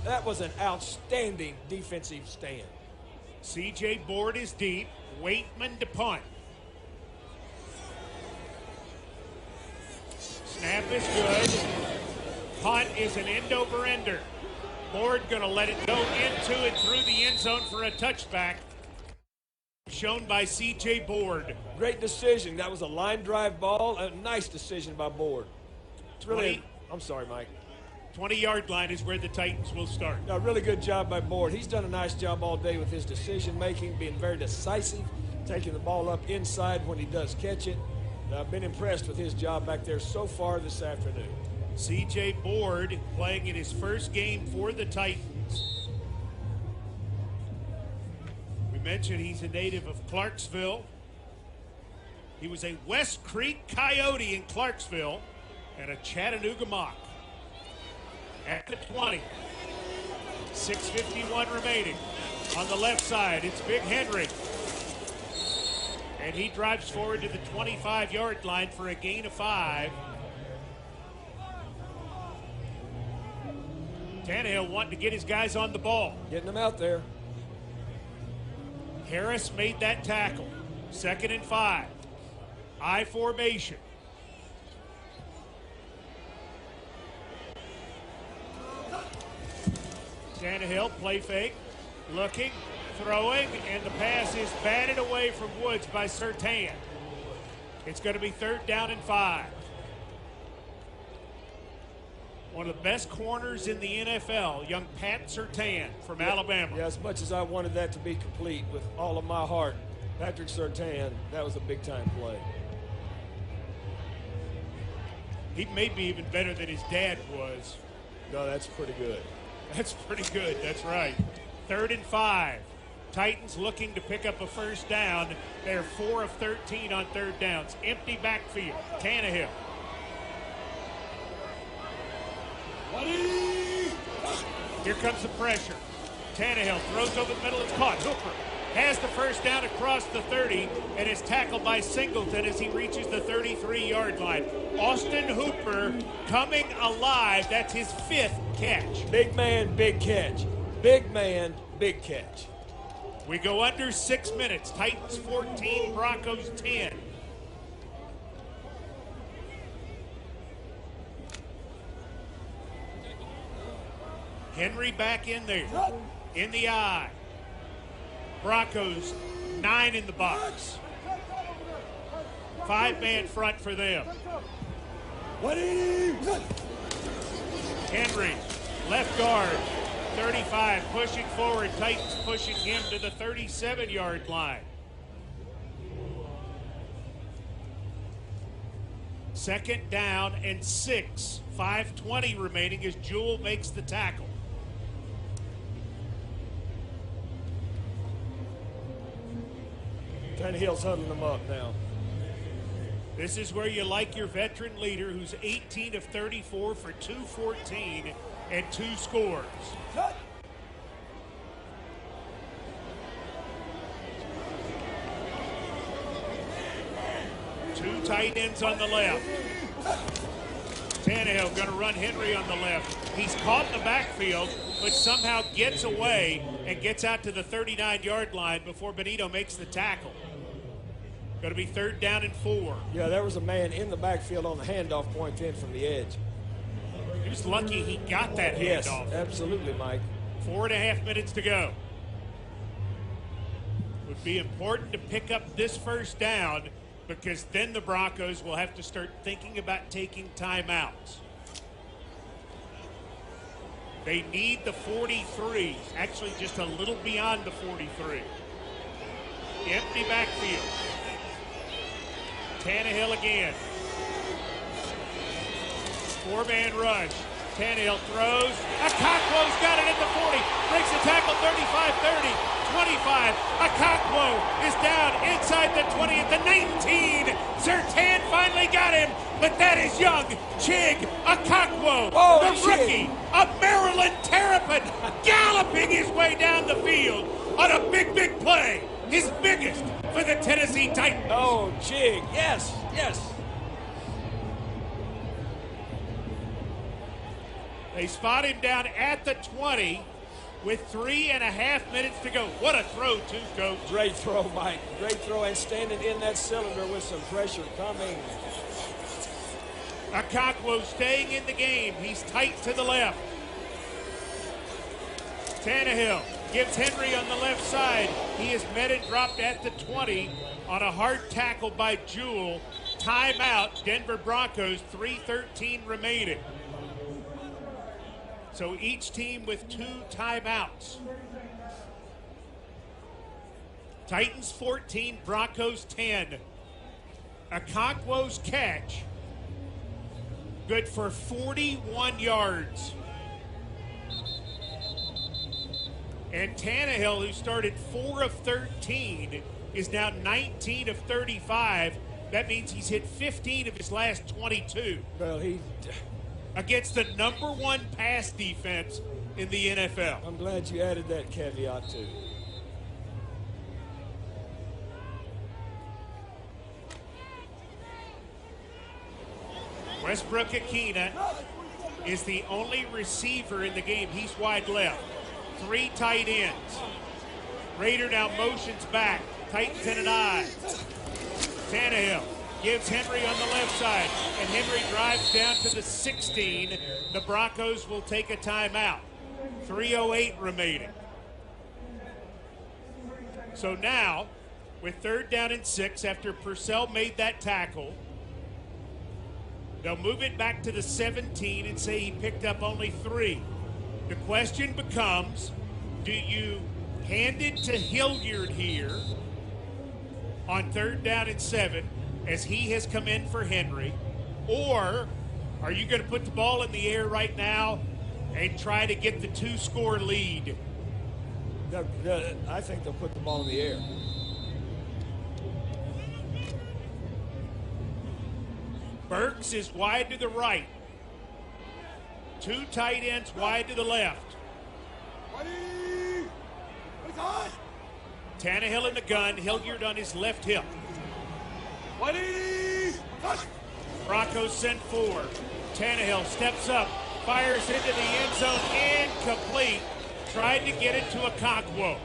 That was an outstanding defensive stand. C.J. Board is deep. Waitman to punt. Snap is good. Punt is an end-over-ender. Board going to let it go into and through the end zone for a touchback. Shown by C.J. Board. Great decision. That was a line drive ball. A nice decision by Board. It's really, I'm sorry, Mike. 20-yard line is where the Titans will start. No, really good job by Board. He's done a nice job all day with his decision-making, being very decisive, taking the ball up inside when he does catch it. I've been impressed with his job back there so far this afternoon. C.J. Board playing in his first game for the Titans. We mentioned he's a native of Clarksville. He was a West Creek Coyote in Clarksville and a Chattanooga Mock. at the 20. 6:51 remaining. On the left side, it's Big Henry. And he drives forward to the 25-yard line for a gain of 5. Tannehill wanting to get his guys on the ball. Getting them out there. Harris made that tackle. 2nd and 5. I formation. Tannehill, play fake, looking, throwing, and the pass is batted away from Woods by Surtain. It's going to be 3rd down and 5. One of the best corners in the NFL, young Pat Surtain from Alabama. Yeah, as much as I wanted that to be complete with all of my heart, Patrick Surtain, that was a big-time play. He may be even better than his dad was. No, that's pretty good. That's pretty good, that's right. 3rd and 5. Titans looking to pick up a 1st down. They're 4 of 13 on 3rd downs. Empty backfield. Tannehill. Here comes the pressure. Tannehill throws over the middle. It's caught. Hooper has the 1st down across the 30 and is tackled by Singleton as he reaches the 33-yard line. Austin Hooper coming alive. That's his 5th catch. Big man, big catch. Big man, big catch. We go under 6 minutes. Titans 14, Broncos 10. Henry back in there. In the eye. Broncos 9 in the box. 5-man front for them. Henry, left guard, 35, pushing forward. Titans pushing him to the 37-yard line. 2nd down and 6. 5:20 remaining as Jewell makes the tackle. Tannehill's huddling them up now. This is where you like your veteran leader who's 18 of 34 for 214 and 2 scores. Two tight ends on the left. Tannehill going to run Henry on the left. He's caught in the backfield, but somehow gets away and gets out to the 39-yard line before Benito makes the tackle. Going to be 3rd down and 4. Yeah, there was a man in the backfield on the handoff point in from the edge. He was lucky he got that handoff. Yes, absolutely, Mike. 4.5 minutes to go. Would be important to pick up this 1st down because then the Broncos will have to start thinking about taking timeouts. They need the 43, actually just a little beyond the 43. Empty backfield. Tannehill again. 4-man rush. Tannehill throws. Akakwo's got it at the 40. Breaks the tackle 35, 30, 25. Akakwo is down inside the 20 at the 19. Surtain finally got him, but that is young Chig Akakwo, the rookie of Maryland Terrapin, galloping his way down the field on a big, big play. His biggest for the Tennessee Titans. Oh, Chig, yes, yes. They spot him down at the 20 with 3.5 minutes to go. What a throw, too, Coach. Great throw, Mike. Great throw, and standing in that cylinder with some pressure coming. Akakwo staying in the game. He's tight to the left. Tannehill gives Henry on the left side. He is met and dropped at the 20 on a hard tackle by Jewell. Timeout, Denver Broncos, 3:13 remaining. So each team with 2 timeouts. Titans 14, Broncos 10. Akakwo's catch, good for 41 yards. And Tannehill, who started 4 of 13, is now 19 of 35. That means he's hit 15 of his last 22. Well, against the #1 pass defense in the NFL. I'm glad you added that caveat too. Westbrook-Akina is the only receiver in the game. He's wide left. 3 tight ends. Raider now motions back. Titans in an eye. Tannehill gives Henry on the left side, and Henry drives down to the 16. The Broncos will take a timeout. 3:08 remaining. So now, with 3rd down and 6, after Purcell made that tackle, they'll move it back to the 17 and say he picked up only 3. The question becomes, do you hand it to Hilliard here on 3rd down and 7 as he has come in for Henry, or are you going to put the ball in the air right now and try to get the 2-score lead? I think they'll put the ball in the air. Burks is wide to the right. 2 tight ends wide to the left. Tannehill in the gun, Hilliard on his left hip. Broncos send 4. Tannehill steps up, fires into the end zone, incomplete. Tried to get it to Okonkwo.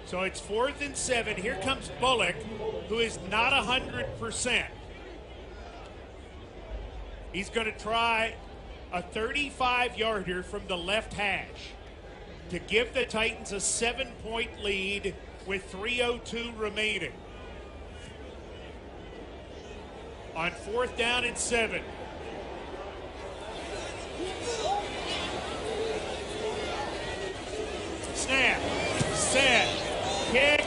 So it's 4th and 7. Here comes Bullock, who is not 100%. He's going to try a 35-yarder from the left hash to give the Titans a 7-point lead with 3:02 remaining. On 4th down and 7. Snap, set, kick,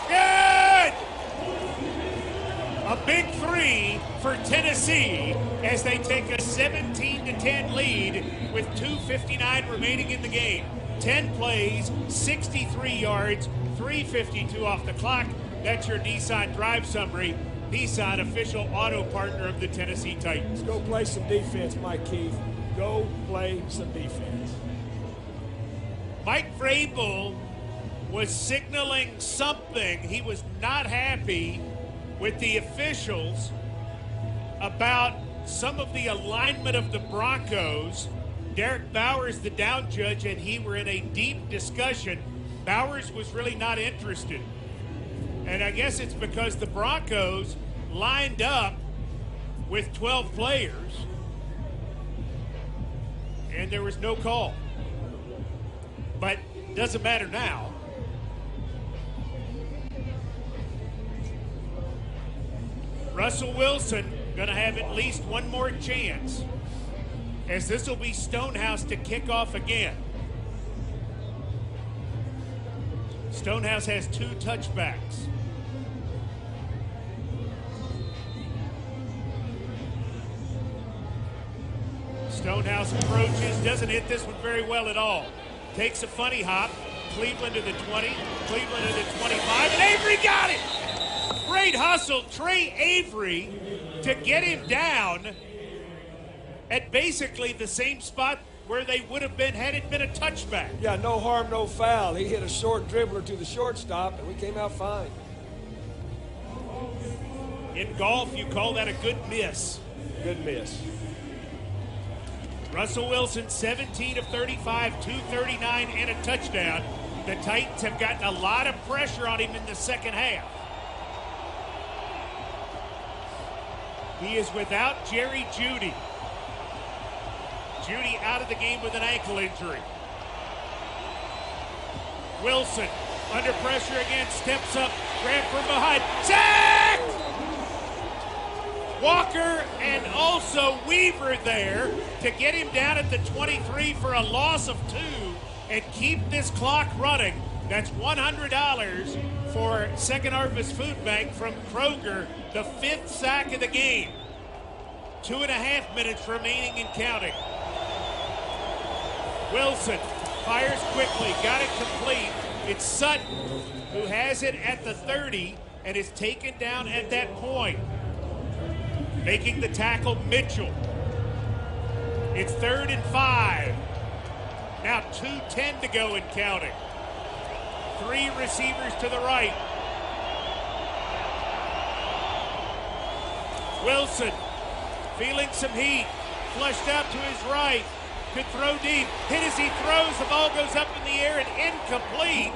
good! A big 3 for Tennessee as they take a 17-10 lead with 2:59 remaining in the game. 10 plays, 63 yards, 3:52 off the clock. That's your Nissan Drive Summary. Nissan, official auto partner of the Tennessee Titans. Go play some defense, Mike Keith. Go play some defense. Mike Vrabel was signaling something. He was not happy with the officials about some of the alignment of the Broncos. Derek Bowers, the down judge, and he were in a deep discussion. Bowers was really not interested. And I guess it's because the Broncos lined up with 12 players and there was no call. But doesn't matter now. Russell Wilson going to have at least one more chance, as this will be Stonehouse to kick off again. Stonehouse has 2 touchbacks. Stonehouse approaches, doesn't hit this one very well at all. Takes a funny hop. Cleveland to the 20, Cleveland to the 25, and Avery got it! Great hustle, Trey Avery, to get him down at basically the same spot where they would have been had it been a touchback. Yeah, no harm, no foul. He hit a short dribbler to the shortstop, and we came out fine. In golf, you call that a good miss. Good miss. Russell Wilson, 17 of 35, 239, and a touchdown. The Titans have gotten a lot of pressure on him in the second half. He is without Jerry Jeudy. Jeudy out of the game with an ankle injury. Wilson under pressure again, steps up, grab from behind, sacked! Walker and also Weaver there to get him down at the 23 for a loss of 2 and keep this clock running. That's $100 for Second Harvest Food Bank from Kroger, the 5th sack of the game. 2.5 minutes remaining and counting. Wilson fires quickly, got it complete. It's Sutton who has it at the 30 and is taken down at that point. Making the tackle, Mitchell. It's 3rd and 5. Now 2:10 to go and counting. 3 receivers to the right. Wilson feeling some heat. Flushed out to his right. Could throw deep. Hit as he throws. The ball goes up in the air and incomplete.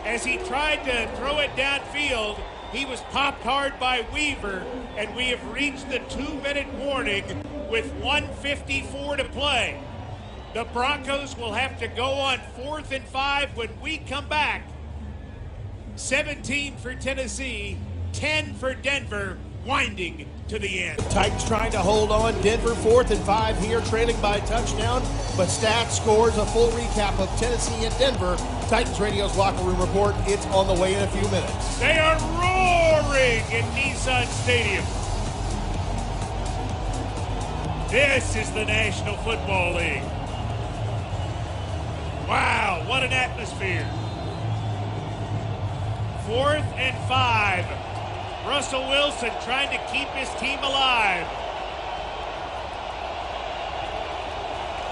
As he tried to throw it downfield, he was popped hard by Weaver, and we have reached the 2-minute warning with 1:54 to play. The Broncos will have to go on 4th and 5 when we come back. 17 for Tennessee, 10 for Denver, winding to the end. Titans trying to hold on. Denver 4th and 5 here, trailing by a touchdown. But Stats scores. A full recap of Tennessee and Denver. Titans Radio's locker room report. It's on the way in a few minutes. They are roaring in Nissan Stadium. This is the National Football League. Wow, what an atmosphere. 4th and 5. Russell Wilson trying to keep his team alive.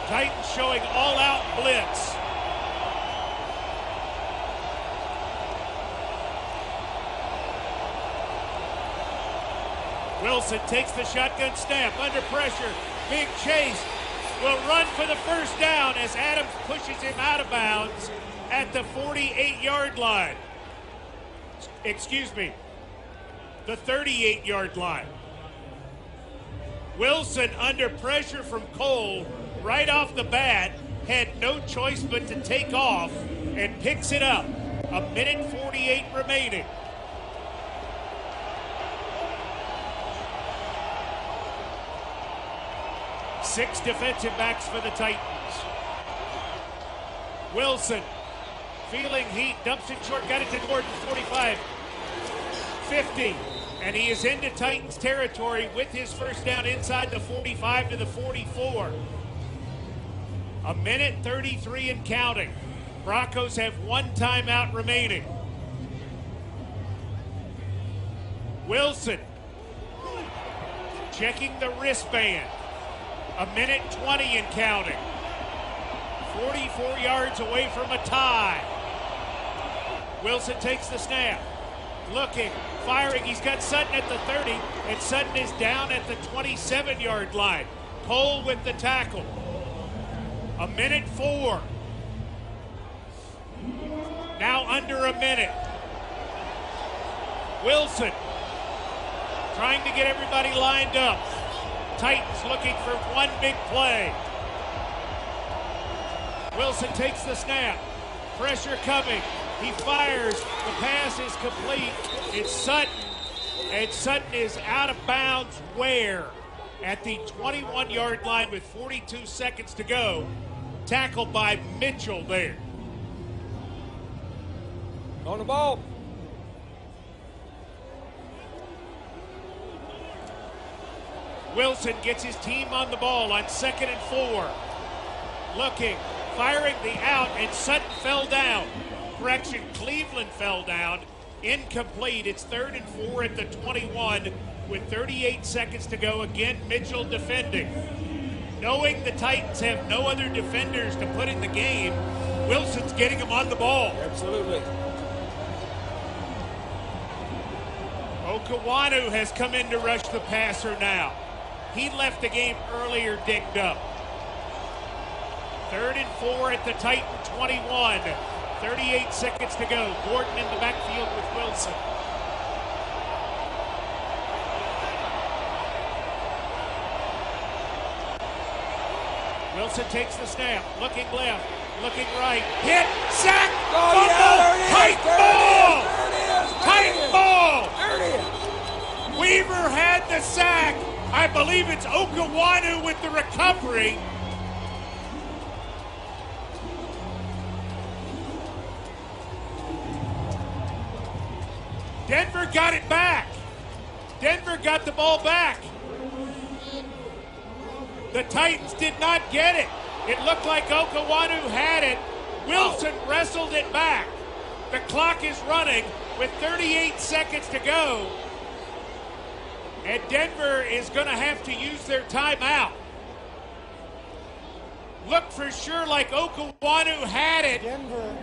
Titans showing all-out blitz. Wilson takes the shotgun snap, under pressure, big chase, will run for the first down as Adams pushes him out of bounds at the 48-yard line. Excuse me, the 38-yard line. Wilson under pressure from Cole right off the bat, had no choice but to take off and picks it up. 1:48 remaining. Six defensive backs for the Titans. Wilson feeling heat, dumps it short, got it to Gordon, 45, 50, and he is into Titans territory with his first down inside the 45 to the 44. 1:33 and counting. Broncos have one timeout remaining. Wilson checking the wristband. 1:20 and counting. 44 yards away from a tie. Wilson takes the snap. Looking, firing. He's got Sutton at the 30, and Sutton is down at the 27-yard line. Cole with the tackle. 1:04. Now under a minute. Wilson trying to get everybody lined up. Titans looking for one big play. Wilson takes the snap. Pressure coming. He fires. The pass is complete. It's Sutton. And Sutton is out of bounds where? At the 21-yard line with 42 seconds to go. Tackled by Mitchell there. On the ball. Wilson gets his team on the ball on 2nd and 4. Looking, firing the out, and Sutton fell down. Correction, Cleveland fell down. Incomplete. It's 3rd and 4 at the 21 with 38 seconds to go. Again, Mitchell defending. Knowing the Titans have no other defenders to put in the game, Wilson's getting him on the ball. Absolutely. Okawanu has come in to rush the passer now. He left the game earlier dinged up. 3rd and 4 at the Titan 21. 38 seconds to go. Gordon in the backfield with Wilson. Wilson takes the snap. Looking left. Looking right. Hit. Sack. Oh, yeah, Tight ball. Tight ball. There it is. Weaver had the sack. I believe it's Okawanu with the recovery. Denver got it back. Denver got the ball back. The Titans did not get it. It looked like Okawanu had it. Wilson wrestled it back. The clock is running with 38 seconds to go. And Denver is going to have to use their timeout. Looked for sure like Okawanu had it. Denver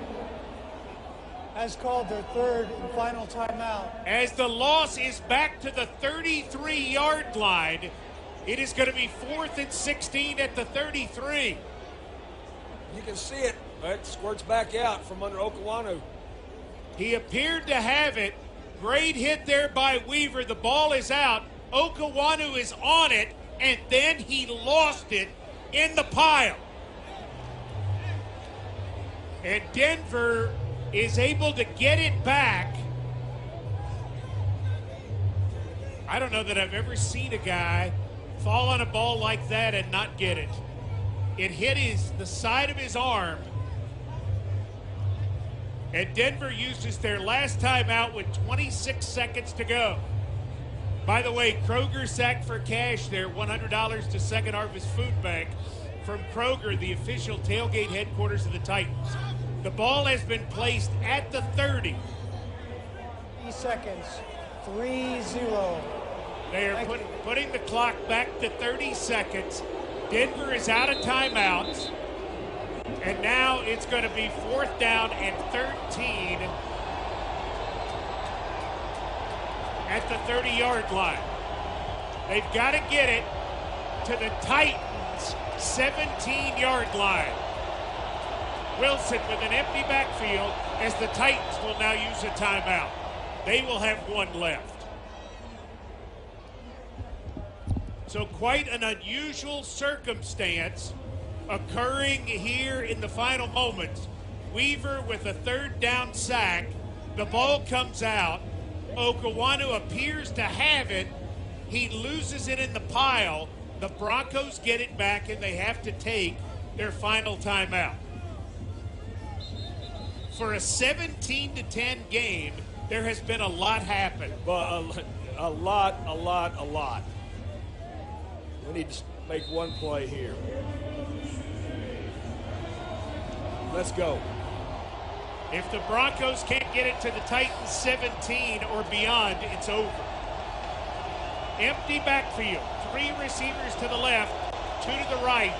has called their third and final timeout. As the loss is back to the 33-yard line, it is going to be 4th and 16 at the 33. You can see it. It squirts back out from under Okawanu. He appeared to have it. Great hit there by Weaver. The ball is out. Okawanu is on it, and then he lost it in the pile. And Denver is able to get it back. I don't know that I've ever seen a guy fall on a ball like that and not get it. It hit the side of his arm. And Denver uses their last timeout with 26 seconds to go. By the way, Kroger sacked for cash there, $100 to Second Harvest Food Bank from Kroger, the official tailgate headquarters of the Titans. The ball has been placed at the 30. 3 seconds. 3-0. They are putting the clock back to 30 seconds. Denver is out of timeouts. And now it's going to be 4th down and 13 at the 30-yard line. They've got to get it to the Titans' 17-yard line. Wilson with an empty backfield as the Titans will now use a timeout. They will have one left. So quite an unusual circumstance occurring here in the final moments. Weaver with a 3rd down sack. The ball comes out. Okawanu appears to have it. He loses it in the pile. The Broncos get it back, and they have to take their final timeout. For a 17-10 game, there has been a lot happen. Well, a lot. We need to make one play here. Let's go. If the Broncos can't get it to the Titans 17 or beyond, it's over. Empty backfield. 3 receivers to the left, 2 to the right.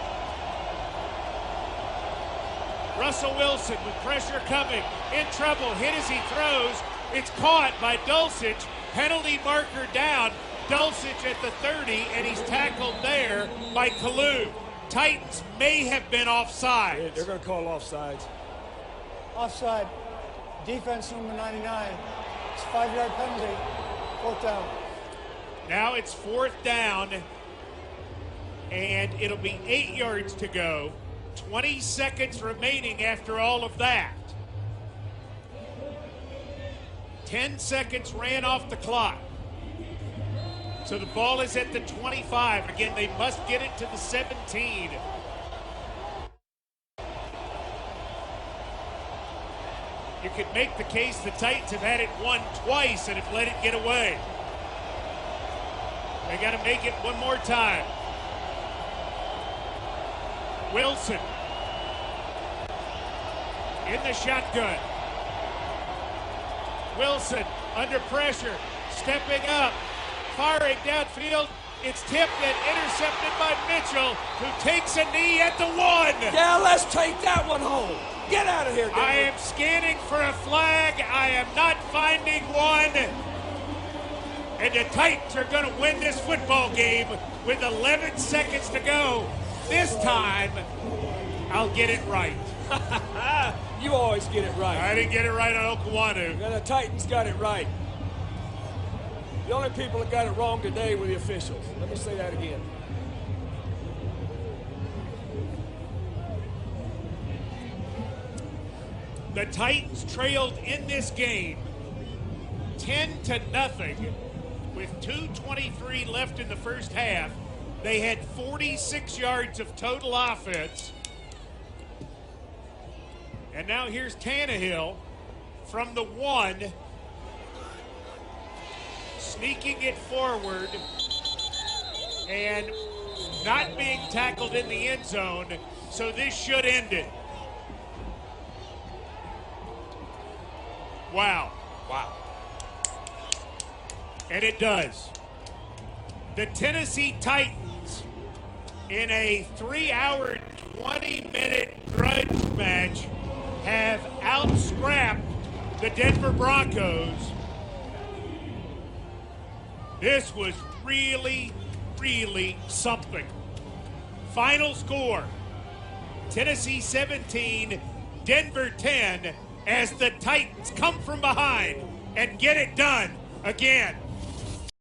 Russell Wilson with pressure coming. In trouble. Hit as he throws. It's caught by Dulcich. Penalty marker down. Dulcich at the 30, and he's tackled there by Kalu. Titans may have been offside. Yeah, they're going to call offsides. Offside. Defense number 99. It's a 5-yard penalty. 4th down. Now it's 4th down, and it'll be 8 yards to go. 20 seconds remaining after all of that. 10 seconds ran off the clock. So the ball is at the 25. Again, they must get it to the 17. You could make the case the Titans have had it won twice and have let it get away. They got to make it one more time. Wilson in the shotgun. Wilson under pressure, stepping up, firing downfield. It's tipped and intercepted by Mitchell, who takes a knee at the 1. Yeah, let's take that one home. Get out of here, Denver. I am scanning for a flag. I am not finding one. And the Titans are going to win this football game with 11 seconds to go. This time, I'll get it right. You always get it right. I didn't get it right on Okawanu. And the Titans got it right. The only people that got it wrong today were the officials. Let me say that again. The Titans trailed in this game 10-0 with 2:23 left in the first half. They had 46 yards of total offense. And now here's Tannehill from the 1, sneaking it forward and not being tackled in the end zone, so this should end it. Wow. And it does. The Tennessee Titans, in a 3-hour, 20-minute grudge match, have out-scrapped the Denver Broncos. This was really, really something. Final score, Tennessee 17, Denver 10, as the Titans come from behind and get it done again.